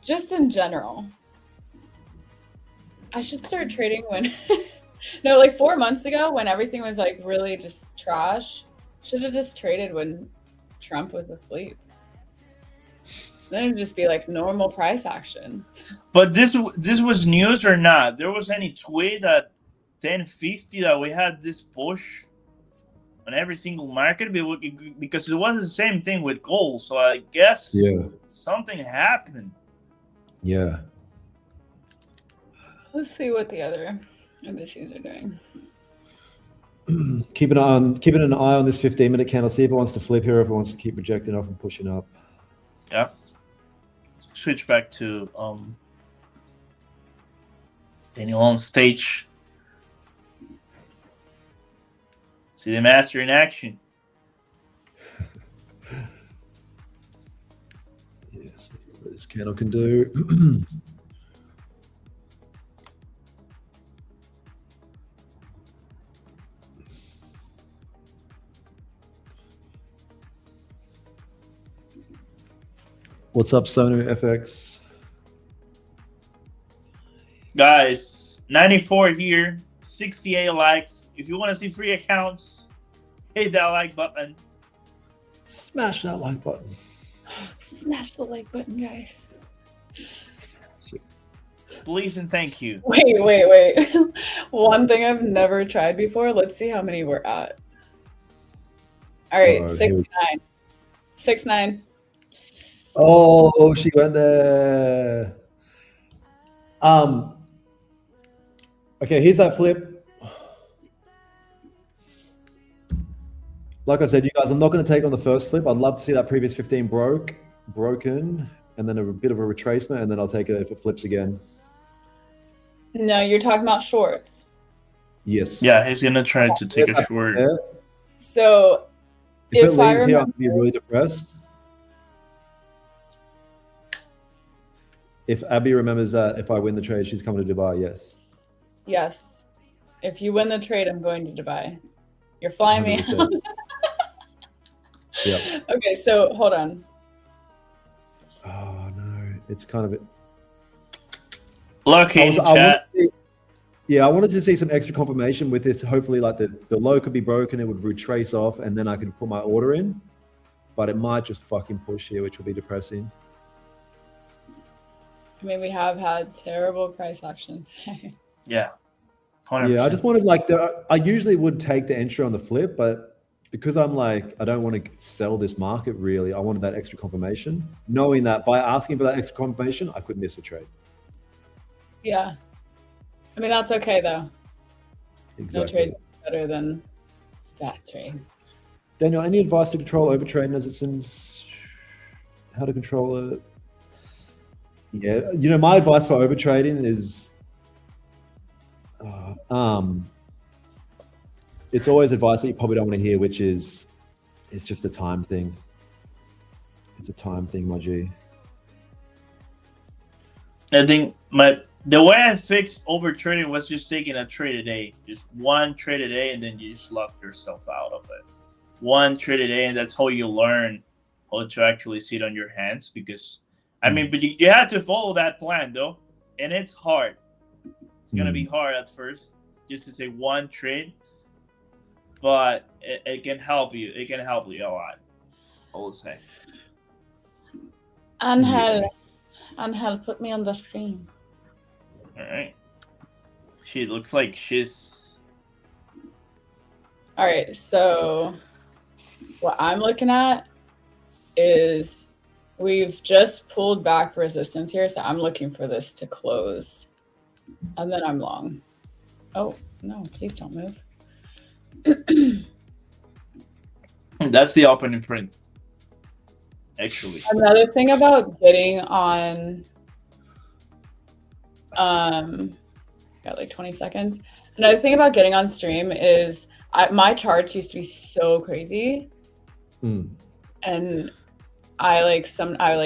Just in general, I should start trading when no, like 4 months ago when everything was like really just trash. Should have just traded when Trump was asleep. Then it'd just be like normal price action. But this was news or not? There was any tweet at 10:50 that we had this push on every single market because it was the same thing with gold. So I guess something happened. Yeah. Let's see what the other indices are doing. Keeping an eye on this 15-minute candle. See if it wants to flip here, if it wants to keep rejecting off and pushing up. Yeah. Switch back to Daniel on stage. See the master in action. Yes, what this candle can do. What's up, Sonu FX? Guys, 94 here, 68 likes. If you want to see free accounts, hit that like button. Smash that like button. Smash the like button, guys. Please and thank you. Wait. One thing I've never tried before. Let's see how many we're at. All right, 69. 69. Oh, she went there. Okay, here's that flip. Like I said, you guys, I'm not going to take on the first flip. I'd love to see that previous 15 broken, and then a bit of a retracement, and then I'll take it if it flips again. No, you're talking about shorts. Yes. Yeah, he's going to try to take a short. So if it leaves here, I'm be really depressed. If Abby remembers that if I win the trade, she's coming to Dubai, yes. Yes. If you win the trade, I'm going to Dubai. You're flying 100%. Me out. Yep. Okay, so hold on. Oh, no. It's kind of it. Lucky in chat. I wanted to see some extra confirmation with this. Hopefully, like the low could be broken, it would retrace off, and then I could put my order in. But it might just fucking push here, which will be depressing. I mean, we have had terrible price actions. Yeah. 100%. Yeah, I just wanted I usually would take the entry on the flip, but because I'm like, I don't want to sell this market really, I wanted that extra confirmation, knowing that by asking for that extra confirmation, I could miss the trade. Yeah. I mean, that's okay though. Exactly. No trade is better than that trade. Daniel, any advice to control overtrading as it seems? How to control it? Yeah, you know, my advice for overtrading is it's always advice that you probably don't want to hear, which is it's just a time thing. It's a time thing, my G. I think the way I fixed overtrading was just taking a trade a day, just one trade a day, and then you just lock yourself out of it. One trade a day, and that's how you learn how to actually sit on your hands. Because I mean, but you have to follow that plan though, and it's hard. It's gonna be hard at first just to say one trade, but it can help you. It can help you a lot. I will say. Angel, put me on the screen. All right. She looks like she's. All right, so what I'm looking at is we've just pulled back resistance here, so I'm looking for this to close, and then I'm long. Oh, no, please don't move. That's the opening print. Actually. Another thing about getting on, got like 20 seconds. Another thing about getting on stream is my charts used to be so crazy. And I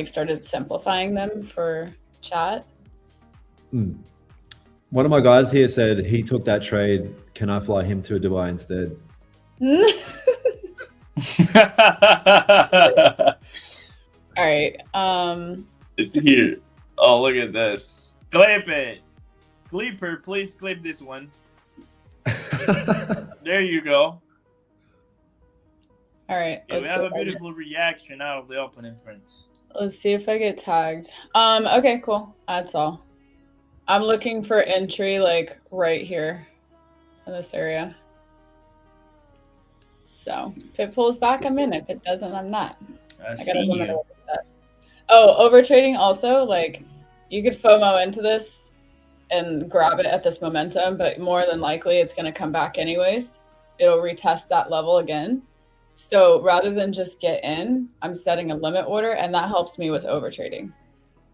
started simplifying them for chat. One of my guys here said he took that trade. Can I fly him to Dubai instead? All right. It's here. Oh, look at this. Clip it. Clipper, please clip this one. There you go. All right. Yeah, we have a beautiful reaction out of the opening prints. Let's see if I get tagged. Okay, cool. That's all. I'm looking for entry like right here in this area. So if it pulls back, I'm in. If it doesn't, I'm not. I gotta see limit you. that. Oh, over trading also, like you could FOMO into this and grab it at this momentum, but more than likely it's going to come back anyways. It'll retest that level again. So rather than just get in, I'm setting a limit order, and that helps me with over trading.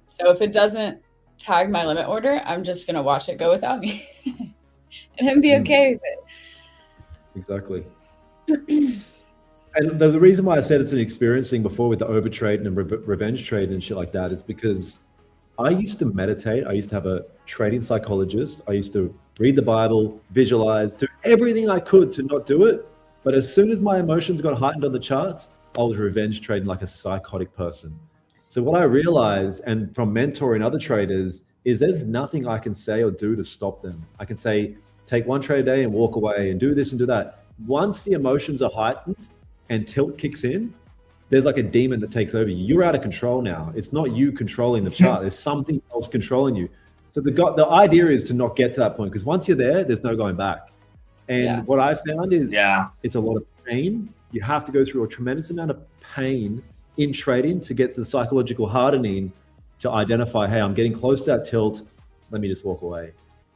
So if it doesn't tag my limit order, I'm just going to watch it go without me and be okay with it. Exactly. And the reason why I said it's an experience thing before with the overtrade and revenge trade and shit like that is because I used to meditate. I used to have a trading psychologist. I used to read the Bible, visualize, do everything I could to not do it. But as soon as my emotions got heightened on the charts, I was revenge trading like a psychotic person. So what I realized, and from mentoring other traders, is there's nothing I can say or do to stop them. I can say, take one trade a day and walk away and do this and do that. Once the emotions are heightened and tilt kicks in, there's like a demon that takes over you. You're out of control now. It's not you controlling the chart. There's something else controlling you. So the idea is to not get to that point, because once you're there, there's no going back. And what I found is it's a lot of pain. You have to go through a tremendous amount of pain in trading to get to the psychological hardening to identify, hey, I'm getting close to that tilt. Let me just walk away.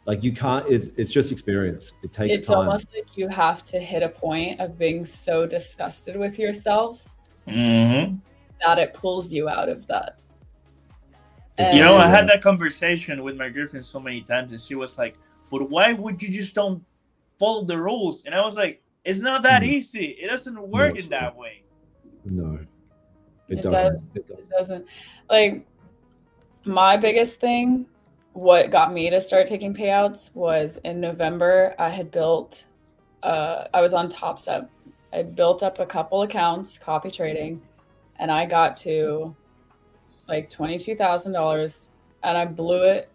Like you can't, it's just experience. It takes time. It's almost like you have to hit a point of being so disgusted with yourself that it pulls you out of that. You know, I had that conversation with my girlfriend so many times, and she was like, but why would you just don't follow the rules? And I was like, it's not that easy. It doesn't work in that way. No, it doesn't. It doesn't. Like, my biggest thing, what got me to start taking payouts was in November, I had built, I was on Top Step. I built up a couple accounts, copy trading, and I got to like $22,000, and I blew it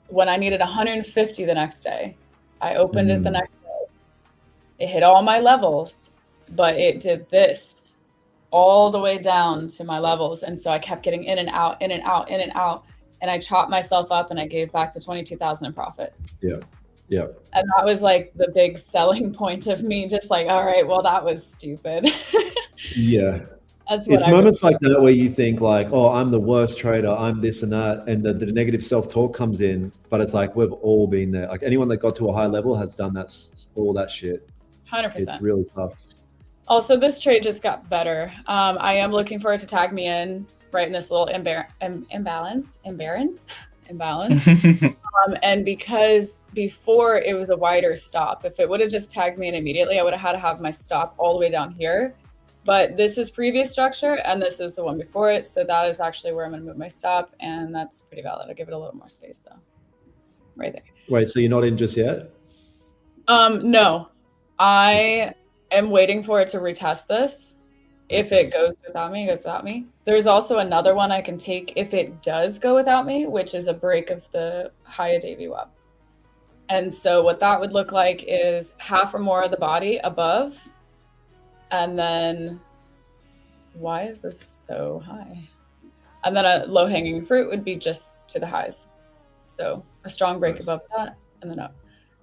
when I needed 150 the next day. I opened it the next day. It hit all my levels, but it did this all the way down to my levels. And so I kept getting in and out, in and out, in and out. And I chopped myself up and I gave back the 22,000 in profit. Yeah. Yeah. And that was like the big selling point of me, just like, all right, well, that was stupid. Yeah. That's what it's moments like that where you think like, oh, I'm the worst trader, I'm this and that. And the negative self-talk comes in, but it's like, we've all been there. Like anyone that got to a high level has done that, all that shit. 100%. It's really tough. Also, this trade just got better. I am looking for it to tag me in right in this little imbalance. And because before it was a wider stop, if it would have just tagged me in immediately, I would have had to have my stop all the way down here. But this is previous structure, and this is the one before it. So that is actually where I'm going to move my stop, and that's pretty valid. I'll give it a little more space, though. Right there. Wait, so you're not in just yet? No. I am waiting for it to retest this. If it goes without me, it goes without me. There's also another one I can take if it does go without me, which is a break of the high of VWAP. And so what that would look like is half or more of the body above. And then, why is this so high? And then a low-hanging fruit would be just to the highs. So a strong break above that and then up.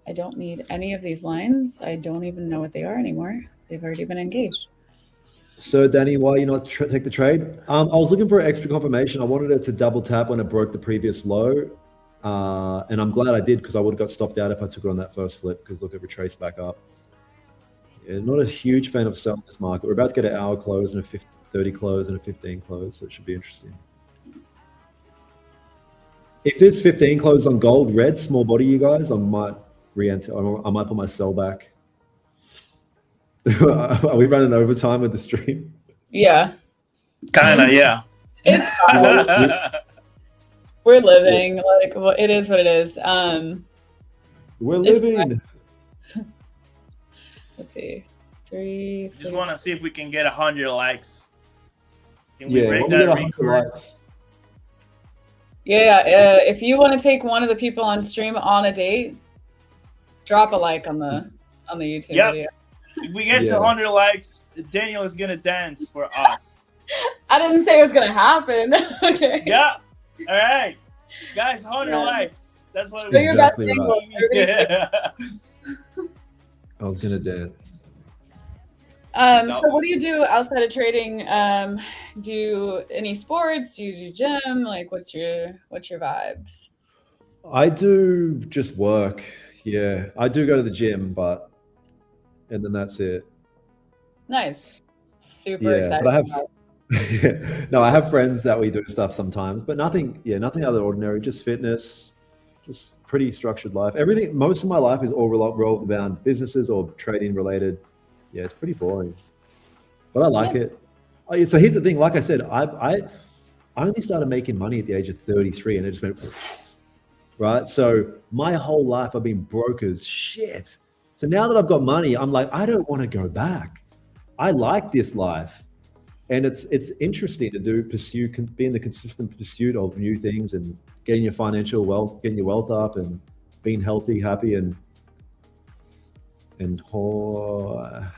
I don't need any of these lines. I don't even know what they are anymore. They've already been engaged. So Danny, why you not take the trade? I was looking for extra confirmation. I wanted it to double tap when it broke the previous low. And I'm glad I did, because I would have got stopped out if I took it on that first flip, because look, it retraced back up. Yeah, not a huge fan of selling this market. We're about to get an hour close and a 30 close and a 15 close, so it should be interesting. If this 15 close on gold, red, small body, you guys, I might re-enter. I might put my sell back. Are we running overtime with the stream? Yeah. Kinda, yeah. It's fine. We're living. Like, well, it is what it is. We're living. Let's see. 3. Just want to see if we can get 100 likes. Can we break that 100 likes? Yeah. If you want to take one of the people on stream on a date, drop a like on the YouTube video. If we get to 100 likes, Daniel is gonna dance for us. I didn't say it was gonna happen. Okay. Yeah. All right, guys, 100 likes. That's what we're exactly yeah. I was gonna dance. So what do you do outside of trading? Do you any sports? Do you do gym? Like, what's your vibes? I do just work. Yeah, I do go to the gym, and then that's it. Nice. Super excited. But I have friends that we do stuff sometimes, but nothing other ordinary, just fitness, just pretty structured life. Everything, most of my life is all revolved around businesses or trading related. Yeah, it's pretty boring, but I like it. So here's the thing, like I said, I only started making money at the age of 33 and it just went, right? So my whole life I've been broke as shit. So now that I've got money, I'm like, I don't want to go back. I like this life. And it's interesting to be in the consistent pursuit of new things and getting your financial wealth, getting your wealth up and being healthy, happy, and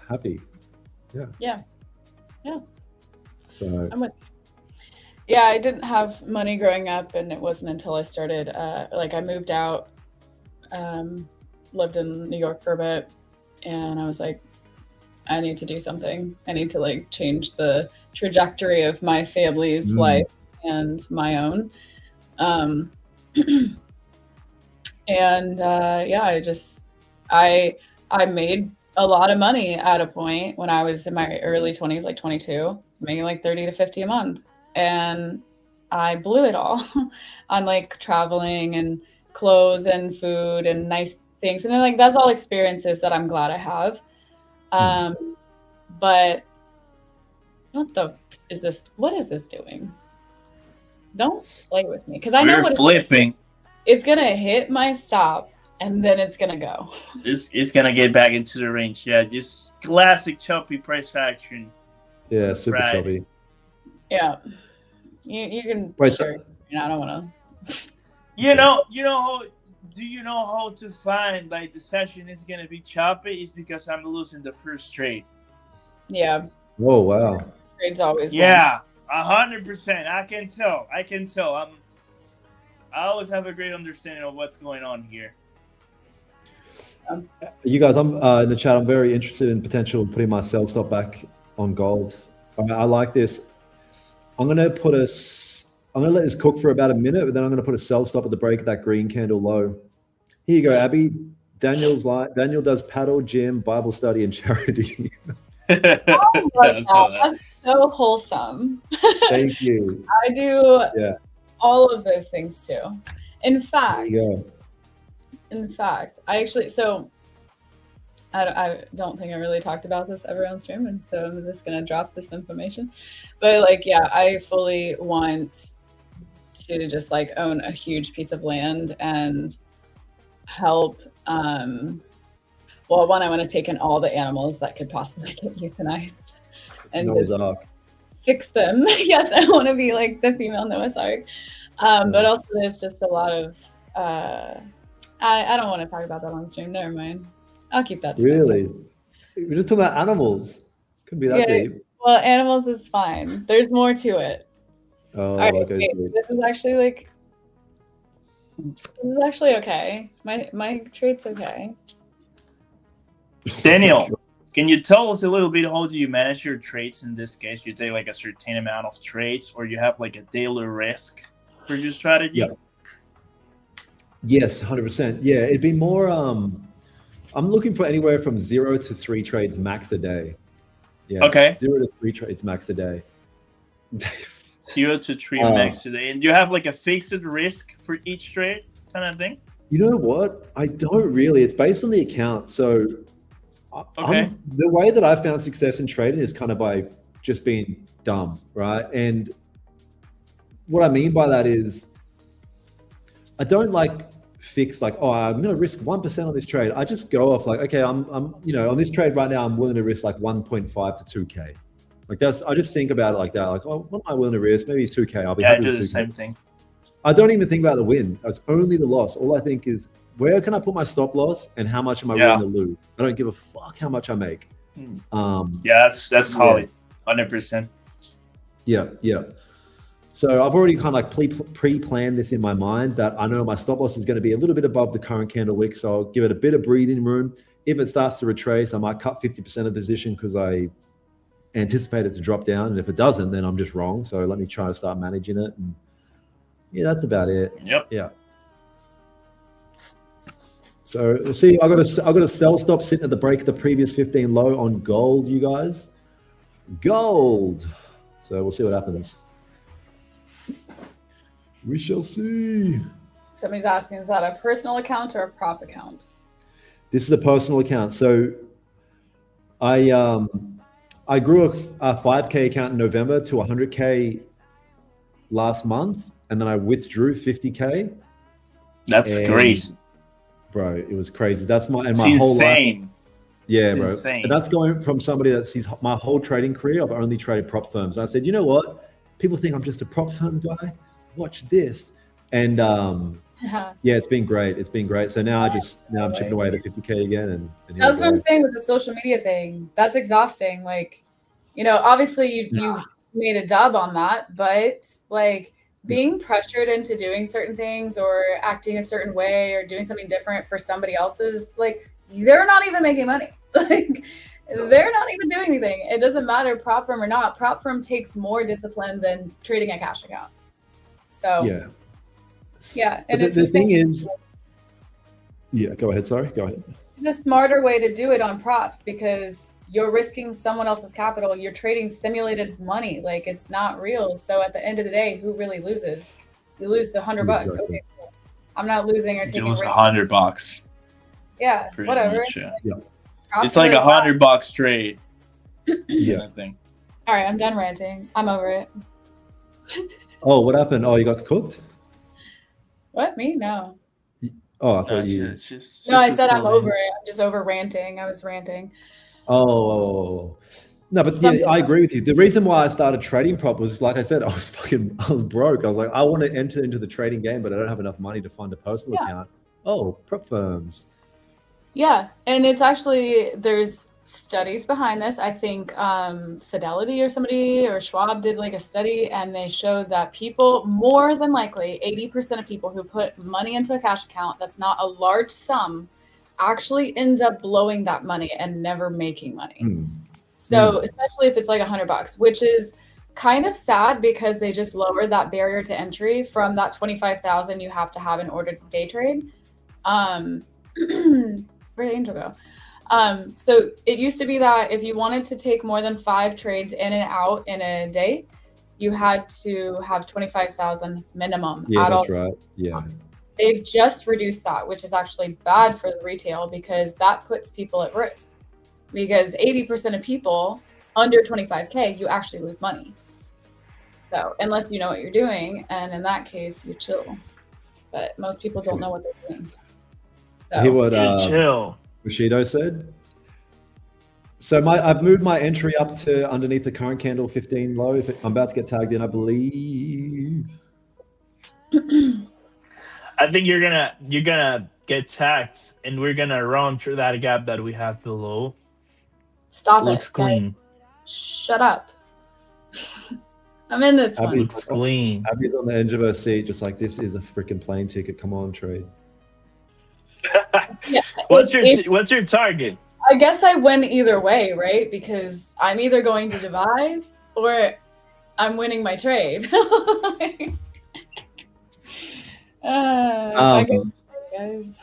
happy. Yeah. So I'm with you. Yeah, I didn't have money growing up, and it wasn't until I started, I moved out, lived in New York for a bit, and I was like, I need to do something. I need to change the trajectory of my family's life and my own. I made a lot of money at a point when I was in my early 20s, like 22. I was making like 30 to 50 a month. And I blew it all on traveling and clothes and food and nice things. And then that's all experiences that I'm glad I have. But what is this doing? Don't play with me. Because I know we're flipping. It's gonna hit my stop and then it's gonna go. It's gonna get back into the range. Yeah, just classic choppy price action. Yeah, super choppy. Yeah. You can sure. I don't wanna do you know how to find the session is gonna be choppy? It's because I'm losing the first trade. Yeah. Oh wow. Trades always. Yeah, 100%. I can tell. I always have a great understanding of what's going on here. You guys, I'm in the chat. I'm very interested in potential putting my sell stop back on gold. I like this. I'm gonna let this cook for about a minute, but then I'm gonna put a sell stop at the break of that green candle low. Here you go, Abby. Daniel does paddle, gym, Bible study, and charity. That's so wholesome. Thank you. I do all of those things too. In fact, I actually, I don't think I really talked about this ever on stream, and so I'm just gonna drop this information. But I fully want to just own a huge piece of land and help. Well, one, I want to take in all the animals that could possibly get euthanized and fix them. Yes, I want to be the female Noah's Ark. But also there's just a lot of I don't want to talk about that on stream. Never mind. I'll keep that to Really? myself. We're just talking about animals. Couldn't be that deep. Well, animals is fine. There's more to it. Oh, All right, okay. wait, this is actually okay. My trade's okay. Daniel, can you tell us a little bit how do you manage your trades in this case? You take like a certain amount of trades, or you have like a daily risk for your strategy? Yeah. Yes, 100%. Yeah, it'd be more. I'm looking for anywhere from 0 to 3 trades max a day. Yeah. Okay. 0 to 3 trades max a day. 0 to 3 max a day. And do you have like a fixed risk for each trade kind of thing? You know what? I don't really. It's based on the account. So the way that I found success in trading is kind of by just being dumb, right? And what I mean by that is I don't like fix like, oh, I'm going to risk 1% on this trade. I just go off like, okay, I'm on this trade right now, I'm willing to risk like 1.5 to 2K. Like I just think about it like that. Like, oh, what am I willing to risk? Maybe 2K. I'll be happy I do with the 2K. same thing. I don't even think about the win. It's only the loss. All I think is, where can I put my stop loss and how much am I willing to lose? I don't give a fuck how much I make. That's solid, 100%. Yeah. So I've already kind of like pre-planned this in my mind that I know my stop loss is going to be a little bit above the current candle wick. So I'll give it a bit of breathing room. If it starts to retrace, I might cut 50% of the position because I anticipate it to drop down. And if it doesn't, then I'm just wrong. So let me try to start managing it. And yeah, that's about it. Yep. Yeah. So see, I got a sell stop sitting at the break of the previous 15 low on gold, you guys. Gold. So we'll see what happens. We shall see. Somebody's asking, is that a personal account or a prop account? This is a personal account. So I grew a 5K account in November to 100K last month, and then I withdrew 50K. That's crazy. Bro, it was crazy. That's my it's whole insane. life. Yeah, it's bro. Insane. And that's going from somebody that sees my whole trading career. I've only traded prop firms. And I said, you know what? People think I'm just a prop firm guy. Watch this. And yeah, it's been great. It's been great. So now I'm chipping away at 50K again. And that's what I'm saying with the social media thing. That's exhausting. Like, obviously you made a dub on that, but like being pressured into doing certain things or acting a certain way or doing something different for somebody else's, like, they're not even making money. Like, they're not even doing anything. It doesn't matter prop firm or not. Prop firm takes more discipline than trading a cash account. So yeah. And the thing is, go ahead. Sorry, go ahead. The smarter way to do it on props, because you're risking someone else's capital. You're trading simulated money. Like, it's not real. So at the end of the day, who really loses? You lose $100. Exactly. Okay, cool. I'm not losing or taking it was risk. $100. Yeah, Pretty whatever. much, yeah. Props it's like really $100 trade. Yeah. Thing. All right, I'm done ranting. I'm over it. Oh, what happened? Oh, you got cooked? What? Me? No. Oh, I thought you. I said I'm over it. I'm just over ranting. I was ranting. Oh. No, but yeah, I agree with you. The reason why I started trading prop was, like I said, I was broke. I was like, I want to enter into the trading game, but I don't have enough money to fund a personal account. Oh, prop firms. Yeah, and it's actually, there's studies behind this. I think Fidelity or somebody or Schwab did like a study, and they showed that people, more than likely 80% of people who put money into a cash account that's not a large sum, actually ends up blowing that money and never making money. So especially if it's like $100, which is kind of sad because they just lowered that barrier to entry from that 25,000 you have to have in order to day trade. Where'd Angel go? So it used to be that if you wanted to take more than 5 trades in and out in a day, you had to have 25,000 minimum. Yeah, that's right. Yeah. They've just reduced that, which is actually bad for the retail because that puts people at risk. Because 80% of people under 25K, you actually lose money. So unless you know what you're doing, and in that case, you chill. But most people don't know what they're doing. So Hear what chill. Bushido said. So I've moved my entry up to underneath the current candle 15 low. I'm about to get tagged in, I believe. I think you're gonna get tagged, and we're gonna run through that gap that we have below. Stop Looks it. Guys. clean. Shut up. I'm in this one. Looks clean. Abby's on the edge of her seat, just like, this is a freaking plane ticket. Come on, trade. Yeah, What's your target? I guess I win either way, right? Because I'm either going to divide or I'm winning my trade. I guess, guys.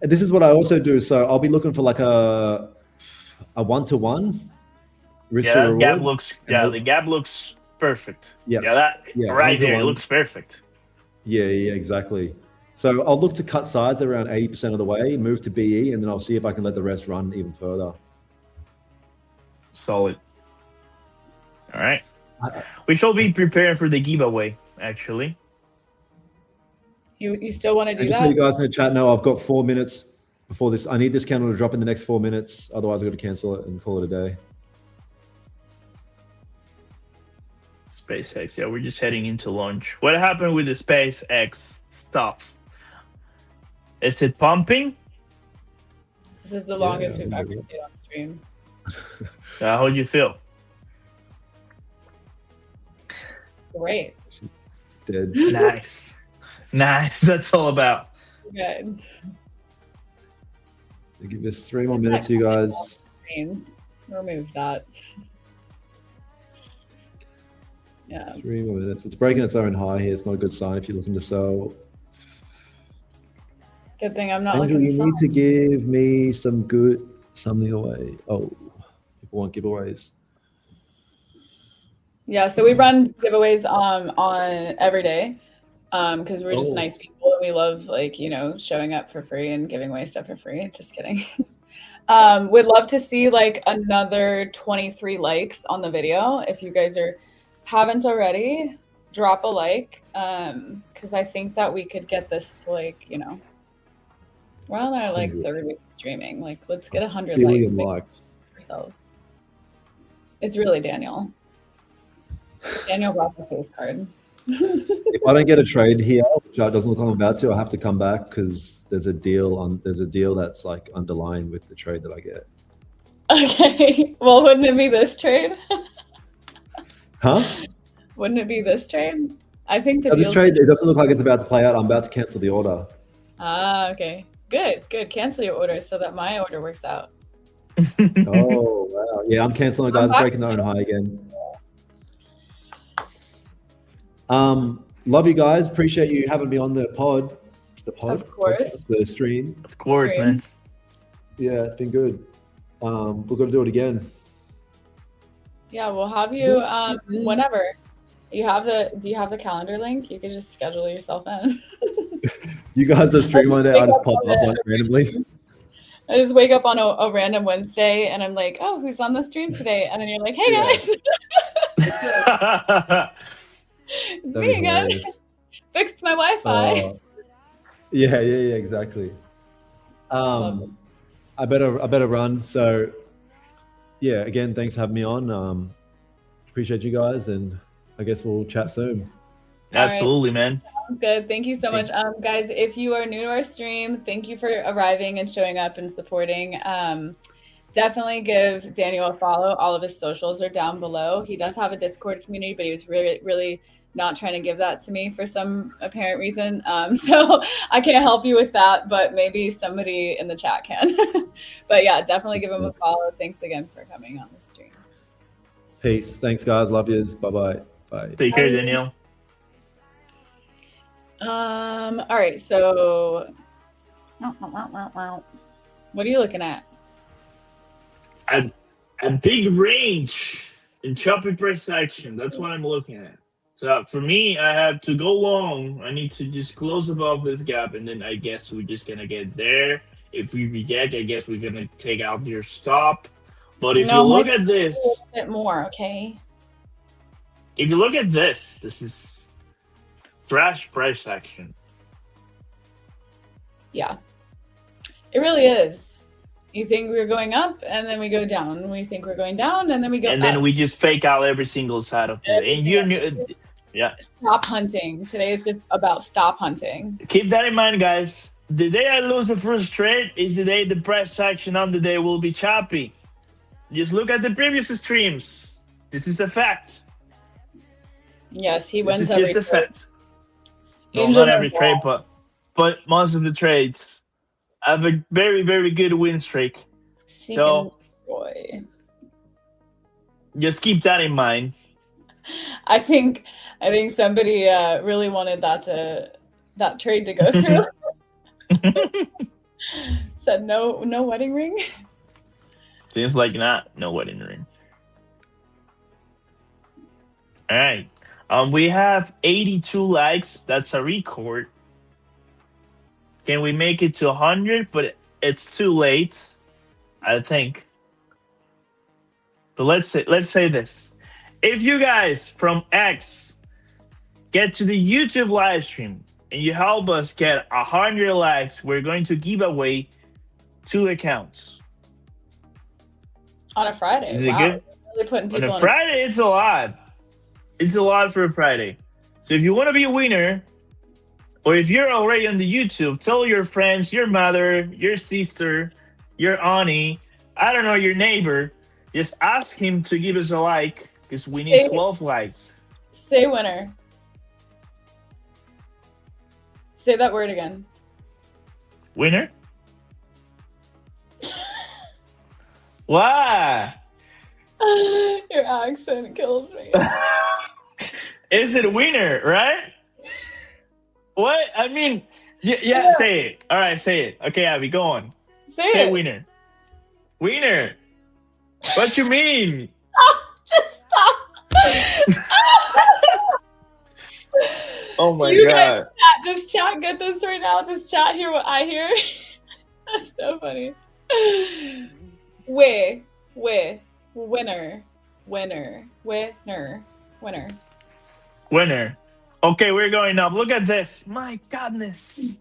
This is what I also do. So I'll be looking for like a 1-to-1 risk to reward. The gap looks perfect. Yeah. Right there, it 1-to-1. looks perfect. Yeah, exactly. So I'll look to cut sides around 80% of the way, move to BE, and then I'll see if I can let the rest run even further. Solid. All right. We shall be preparing for the giveaway, actually. You still want to do Just that? so you guys in the chat know, I've got 4 minutes before this. I need this candle to drop in the next 4 minutes. Otherwise, I've got to cancel it and call it a day. SpaceX. Yeah, we're just heading into launch. What happened with the SpaceX stuff? Is it pumping? This is the longest we've ever did on stream. How do you feel? Great. Dead. Nice. That's all about. Good. I'll give this 3 more minutes, you guys. Remove that. Yeah. 3 more minutes. It's breaking its own high here. It's not a good sign if you're looking to sell. Good thing I'm not Angel, looking to you sell. need to give me something away. Oh, people want giveaways. Yeah, so we run giveaways on every day because we're just nice people and we love showing up for free and giving away stuff for free. Just kidding. We'd love to see like another 23 likes on the video. If you guys haven't already, drop a like because I think that we could get this to we're on our third week of streaming. Let's get 100 likes. Ourselves. It's really Daniel. Daniel brought the face card. If I don't get a trade here, which doesn't look like I'm about to, I'll have to come back because there's a deal that's like underlying with the trade that I get. Okay. Well, wouldn't it be this trade? Huh? Wouldn't it be this trade? I think this trade, it doesn't look like it's about to play out. I'm about to cancel the order. Okay. Good. Cancel your order so that my order works out. Oh, wow. Yeah, I'm canceling, guys. Breaking their own high again. Love you guys. Appreciate you having me on the pod. Of course. The stream. Of course, man. Yeah, it's been good. We're going to do it again. Yeah, we'll have you whenever. Do you have the calendar link? You can just schedule yourself in. You guys that stream one day, I just pop up on randomly. I just wake up on a random Wednesday and I'm like, oh, who's on the stream today? And then you're like, hey guys. It's me again. Fixed my Wi-Fi. Yeah, exactly. I better run. So yeah, again, thanks for having me on. Appreciate you guys, and I guess we'll chat soon. Absolutely, man. Sounds good. Thank you so much. Guys, if you are new to our stream, thank you for arriving and showing up and supporting. Definitely give Daniel a follow. All of his socials are down below. He does have a Discord community, but he was really not trying to give that to me for some apparent reason. So I can't help you with that, but maybe somebody in the chat can. But yeah, definitely give him a follow. Thanks again for coming on the stream. Peace. Thanks, guys. Love yous. Bye-bye. Bye. Take care, Daniel. All right, so what are you looking at? A big range in choppy price action. That's what I'm looking at. So for me, I have to go long. I need to just close above this gap, and then I guess we're just gonna get there. If we reject, I guess we're gonna take out your stop. But if you look at this, a bit more, okay? If you look at this is fresh price action. Yeah, it really is. You think we're going up, and then we go down. We think we're going down, and then we go up. And then we just fake out every single side of it. And Yeah. Stop hunting. Today is just about stop hunting. Keep that in mind, guys. The day I lose the first trade is the day the price action on the day will be choppy. Just look at the previous streams. This is a fact. Yes, he This wins is every just a trade. fact. No, Angel not every knows trade, why. but most of the trades. I have a very, very good win streak. Seek So- and destroy. Just keep that in mind. I think somebody really wanted that trade to go through. Said no wedding ring. Seems like no wedding ring. All right. We have 82 likes. That's a record. Can we make it to 100? But it's too late, I think. But let's say this. If you guys from X get to the YouTube live stream and you help us get 100 likes, we're going to give away 2 accounts. On a Friday. Is it Wow. good? Really putting On people a Friday, it's a lot. It's a lot for a Friday. So if you want to be a winner, or if you're already on the YouTube, tell your friends, your mother, your sister, your auntie, I don't know, your neighbor. Just ask him to give us a like because we need 12 likes. Say winner. Say that word again. Winner? Why? Your accent kills me. Is it winner, right? What? I mean, yeah, say it. All right, say it. Okay, Abby, go on. Say Say it. winner. Winner. What you mean? Just stop. Oh my You god. guys, just chat. Get this right now. Just chat. Hear what I hear. That's so funny. Winner. Okay, we're going up. Look at this. My godness.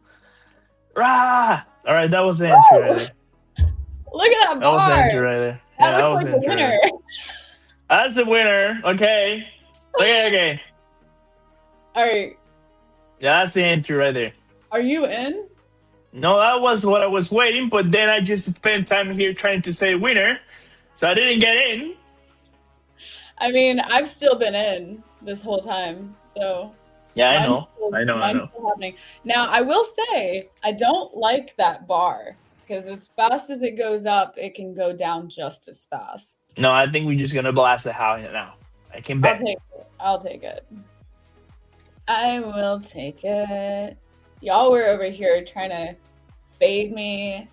Rah! All right, that was the entry right there. Look at that That was the bar. entry right there. Yeah, That was looks the like a entry winner. right there. That's the winner. Okay. Okay. All right. Yeah, that's the entry right there. Are you in? No, that was what I was waiting, but then I just spent time here trying to say winner, so I didn't get in. I mean, I've still been in this whole time, so Yeah, I mine's know. still happening. Now, I will say, I don't like that bar because as fast as it goes up, it can go down just as fast. No, I think we're just gonna blast the house now. I can bet. I'll take it. I will take it. Y'all were over here trying to fade me.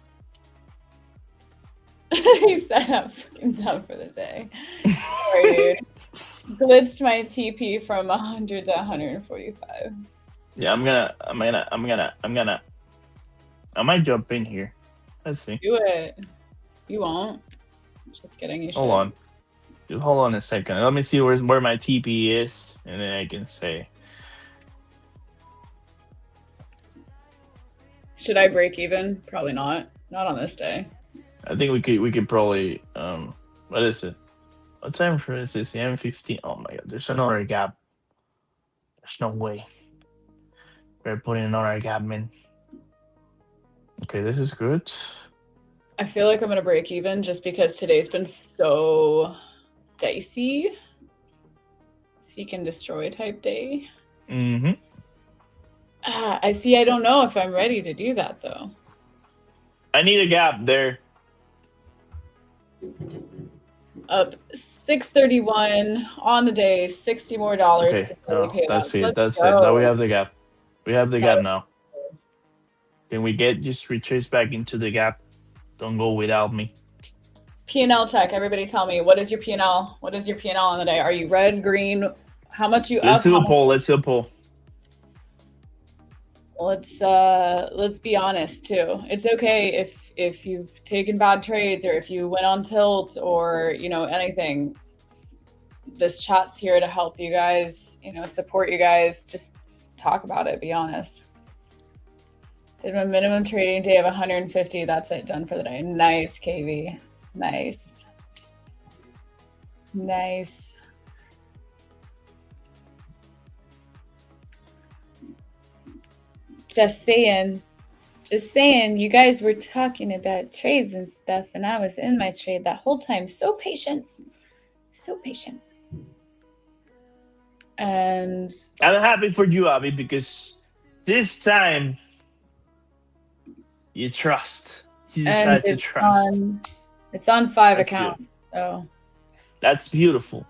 He said I'm fucking done for the day. Sorry, dude. Glitched my TP from 100 to 145. Yeah, I might jump in here. Let's see. Do it. You won't. Just kidding. You should. Hold on. Just hold on a second. Let me see where my TP is, and then I can say. Should I break even? Probably not. Not on this day. I think we could probably what is it? What time for is this? The M15. Oh my god, there's another gap. There's no way. We're putting another gap in. Okay, this is good. I feel like I'm gonna break even just because today's been so dicey. Seek and destroy type day. Mm-hmm. I see. I don't know if I'm ready to do that though. I need a gap there. Up 631 on the day, $60 more dollars. Okay, to fully pay that's that. it. Let's That's it. go. Now we have the gap. We have the gap now. Can we just retrace back into the gap? Don't go without me. P&L check. Everybody tell me, what is your P&L? What is your P&L on the day? Are you red, green? How much you Let's up? do a poll. Let's do a poll. Let's be honest too. It's okay if you've taken bad trades or if you went on tilt or anything. This chat's here to help you guys, support you guys. Just talk about it. Be honest. Did my minimum trading day of 150. That's it. Done for the day. Nice, KV. Nice. Just saying. Just saying, you guys were talking about trades and stuff, and I was in my trade that whole time. So patient. So patient. And I'm happy for you, Abby, because this time you trust. You decide to trust. It's on 5 That's accounts. So that's beautiful.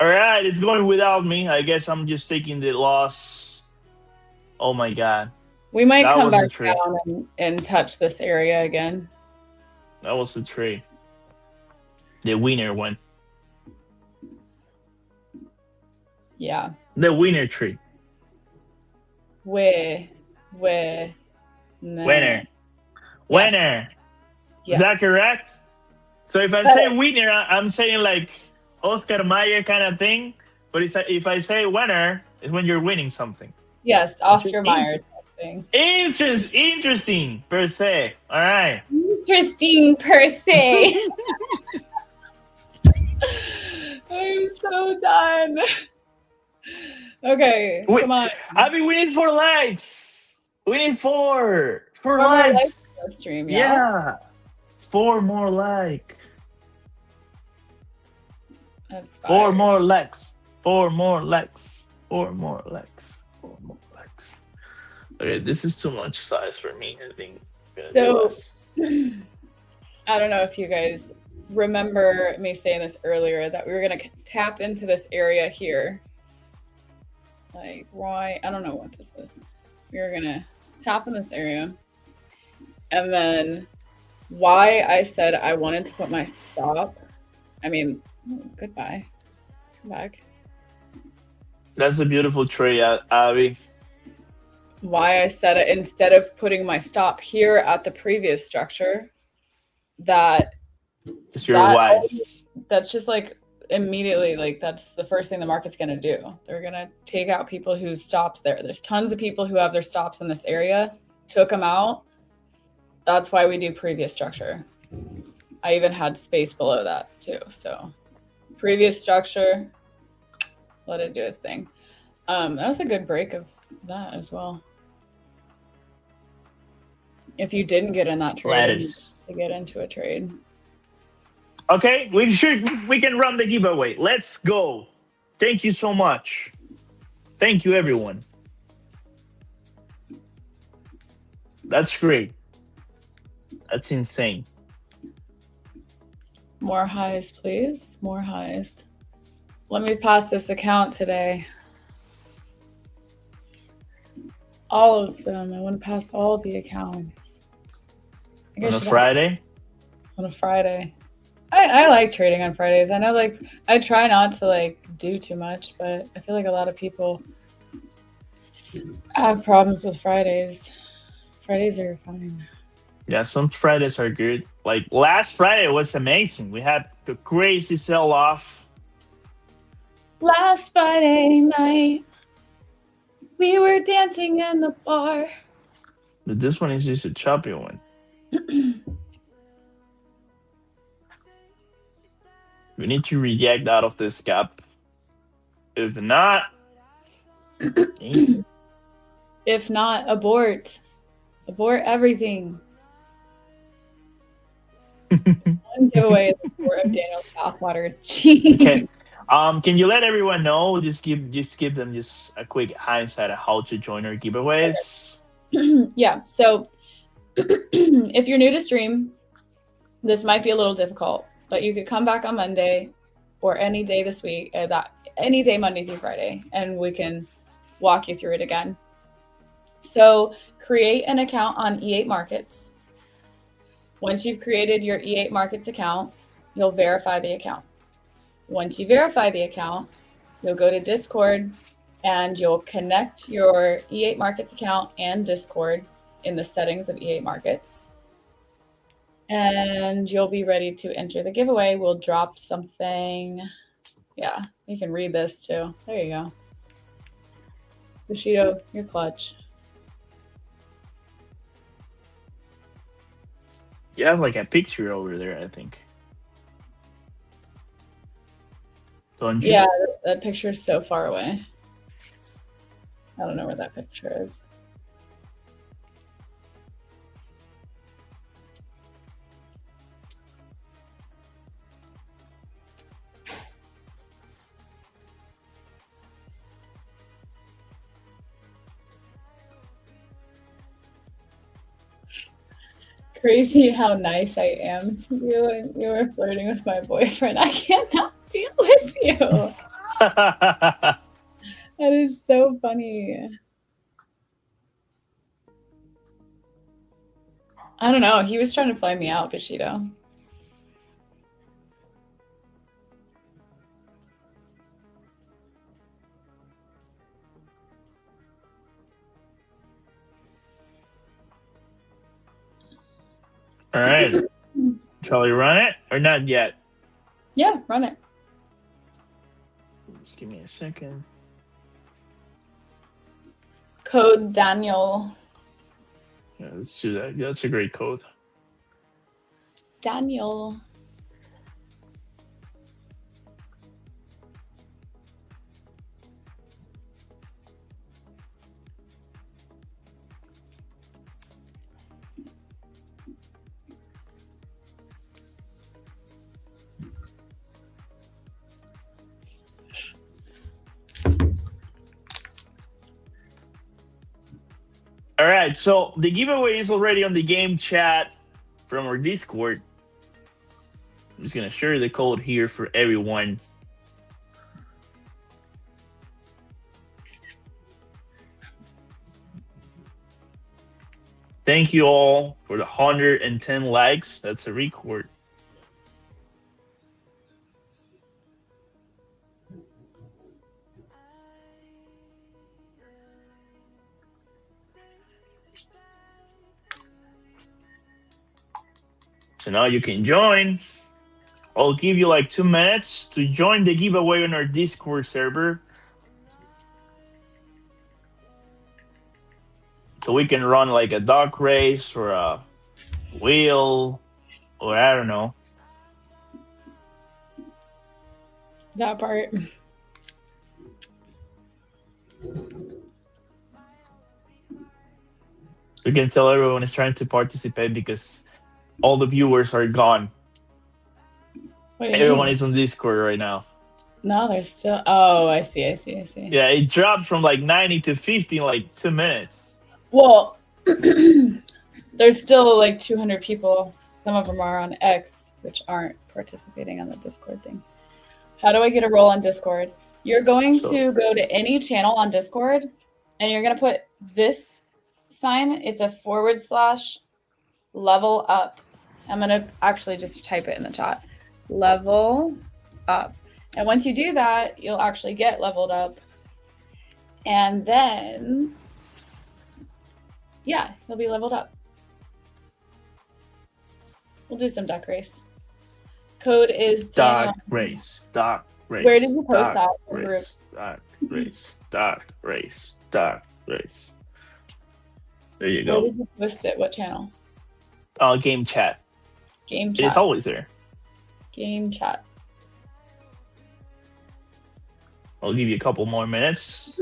All right, it's going without me. I guess I'm just taking the loss. Oh my god. we might That come was a back trade. down and touch this area again. That was the trade. The winner won. Yeah. The winner trade. Winner. Winner. Yes. Winner. Yeah. Is that correct? So if I say winner, I'm saying like Oscar Mayer kind of thing. But if I say winner, it's when you're winning something. Yes, Oscar Mayer type thing. Interesting per se. All right. Interesting per se. I'm so done. Okay, Wait, come on. Abby, we need 4 likes. We need 4 more likes. for the stream, Yeah. 4 more likes. That's 4 more likes. 4 more likes. 4 more likes. 4 more likes. Okay, this is too much size for me. I think. So, I don't know if you guys remember me saying this earlier, that we were going to tap into this area here. Like, why? I don't know what this is. We were going to tap in this area. And then why I said I wanted to put my stop. I mean, goodbye. Come back. That's a beautiful tree, Abby. Why I said it instead of putting my stop here at the previous structure, that It's your wise. That's just like immediately, like that's the first thing the market's going to do. They're going to take out people who stops there. There's tons of people who have their stops in this area, took them out. That's why we do previous structure. I even had space below that too. So previous structure, let it do its thing. That was a good break of that as well. If you didn't get in that trade, to get into a trade. Okay, we can run the giveaway. Let's go. Thank you so much. Thank you, everyone. That's great. That's insane. More highs, please. More highs. Let me pass this account today. All of them. I want to pass all the accounts. On a Friday? On a Friday. I like trading on Fridays. I know, like, I try not to, like, do too much, but I feel like a lot of people have problems with Fridays. Fridays are fine. Yeah, some Fridays are good. Like, last Friday was amazing. We had the crazy sell-off. Last Friday night, we were dancing in the bar. But this one is just a choppy one. We need to react out of this gap. If not, abort. Abort everything. One giveaway is the support of Daniel's bathwater. okay. Can you let everyone know? Just give them just a quick hindsight of how to join our giveaways. Yeah. So if you're new to stream, this might be a little difficult, but you could come back on Monday or any day this week, any day Monday through Friday, and we can walk you through it again. So create an account on E8 Markets. Once you've created your E8 Markets account, you'll verify the account. Once you verify the account, you'll go to Discord and you'll connect your E8 Markets account and Discord in the settings of E8 Markets. And you'll be ready to enter the giveaway. We'll drop something. Yeah, you can read this too. There you go. Bushido, you're clutch. You have like a picture over there, I think. Don't you? Yeah, that picture is so far away. I don't know where that picture is. crazy how nice I am to you, and you were flirting with my boyfriend. I cannot deal with you. That is so funny. I don't know. He was trying to fly me out, Bushido. All right. Shall we run it or not yet? Yeah, run it. Just give me a second. Code Daniel. Yeah, let's do that. That's a great code. Daniel. All right, so the giveaway is already on the game chat from our Discord. I'm just gonna share the code here for everyone. Thank you all for the 110 likes. That's a record. So now you can join. I'll give you like 2 minutes to join the giveaway on our Discord server. So we can run like a dog race or a wheel or I don't know. That part. We can tell everyone is trying to participate because all the viewers are gone. Everyone is on Discord right now. No, there's still. Oh, I see. Yeah, it dropped from like 90 to 50 in like 2 minutes. Well, there's still like 200 people. Some of them are on X, which aren't participating on the Discord thing. How do I get a role on Discord? You're going to go to any channel on Discord, and you're going to put this sign. It's a / level up. I'm going to actually just type it in the chat. Level up. And once you do that, you'll actually get leveled up. And then, yeah, you'll be leveled up. We'll do some duck race. Code is Duck race. Where did you post that? Duck race. There you go. Where did you post it? What channel? Game chat. Game chat. It's always there. Game chat. I'll give you a couple more minutes.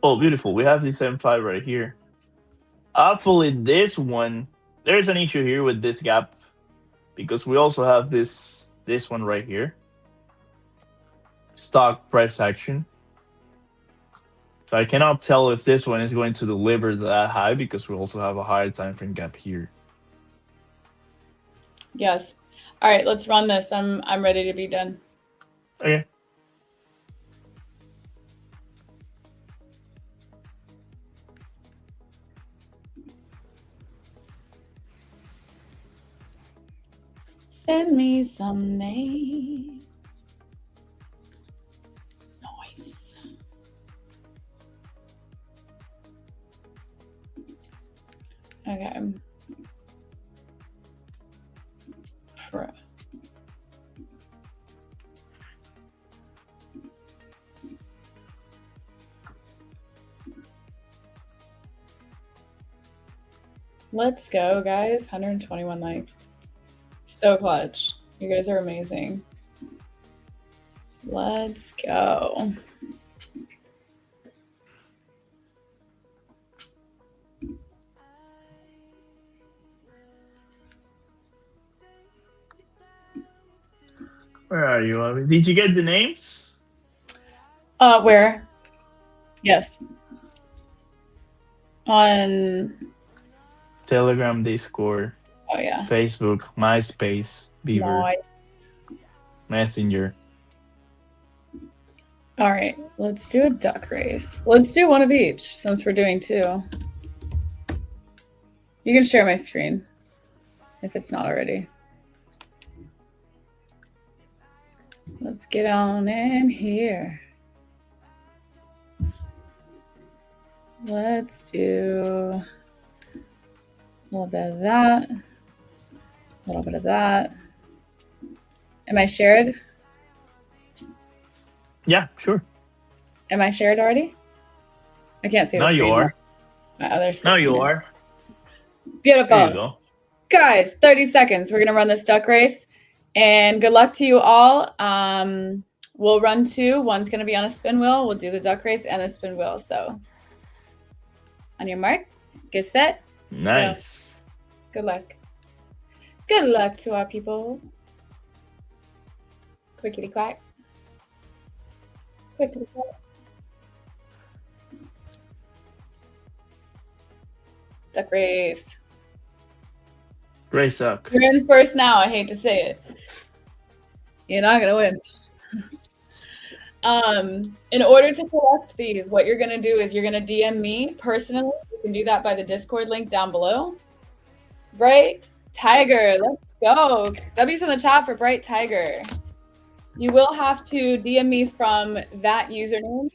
Oh, beautiful. We have this M5 right here. Hopefully this one, there's an issue here with this gap because we also have this one right here. Stock price action. So I cannot tell if this one is going to deliver that high because we also have a higher time frame gap here. Yes. All right, let's run this. I'm ready to be done. Okay. Send me some names. Nice. Okay. Pro. Let's go, guys. 121 likes. So clutch. You guys are amazing. Let's go. Where are you, Abby? Did you get the names? Where? Yes. On Telegram, Discord, oh yeah. Facebook, MySpace, Beaver, Nice. Messenger. All right, let's do a duck race. Let's do one of each since we're doing two. You can share my screen if it's not already. Let's get on in here. Let's do a little bit of that, a little bit of that. Am I shared? Yeah, sure. Am I shared already? I can't see the Now screen. you are. My other Now you screen. are. Beautiful. There you go. Guys, 30 seconds. We're going to run this duck race. And good luck to you all. We'll run two. One's going to be on a spin wheel. We'll do the duck race and the spin wheel. So on your mark, get set. Nice. Go. Good luck. Good luck to our people. Quickity quack. Quickity quack. Duck race. Great suck. You're in first now. I hate to say it. You're not going to win. In order to collect these, what you're going to do is you're going to DM me personally. You can do that by the Discord link down below. Bright Tiger, let's go. W's in the chat for Bright Tiger. You will have to DM me from that username.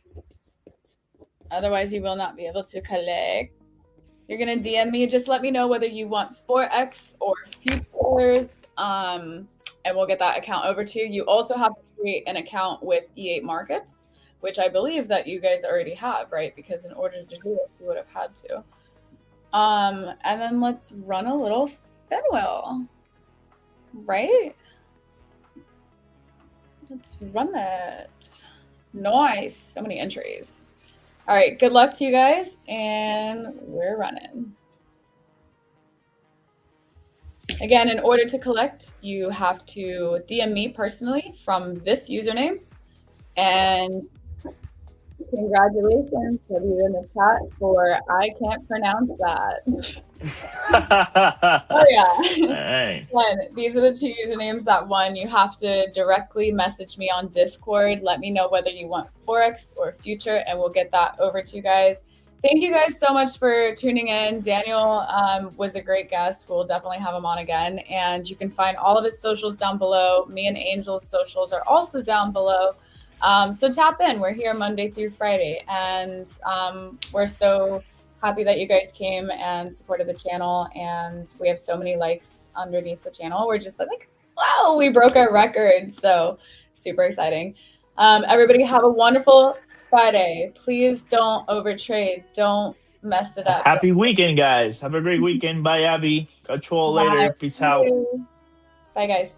Otherwise, you will not be able to collect. You're going to DM me. Just let me know whether you want Forex or futures, and we'll get that account over to you. You also have to create an account with E8 Markets, which I believe that you guys already have, right? Because in order to do it, you would have had to. And then let's run a little spin wheel, right? Let's run that. Nice. So many entries. All right, good luck to you guys, and we're running. Again, in order to collect, you have to DM me personally from this username. And congratulations, W in the chat for I can't pronounce that. Oh yeah. Hey. And these are the two usernames that won. You have to directly message me on Discord. Let me know whether you want Forex or future, and we'll get that over to you guys. Thank you guys so much for tuning in. Daniel was a great guest. We'll definitely have him on again. And you can find all of his socials down below. Me and Angel's socials are also down below. So tap in. We're here Monday through Friday. And we're so happy that you guys came and supported the channel. And we have so many likes underneath the channel. We're just like, wow, we broke our record. So super exciting. Everybody have a wonderful Friday. Please don't overtrade. Don't mess it up. Happy weekend, guys. Have a great weekend. Bye, Abby. Catch you all later. Peace out. Bye, guys.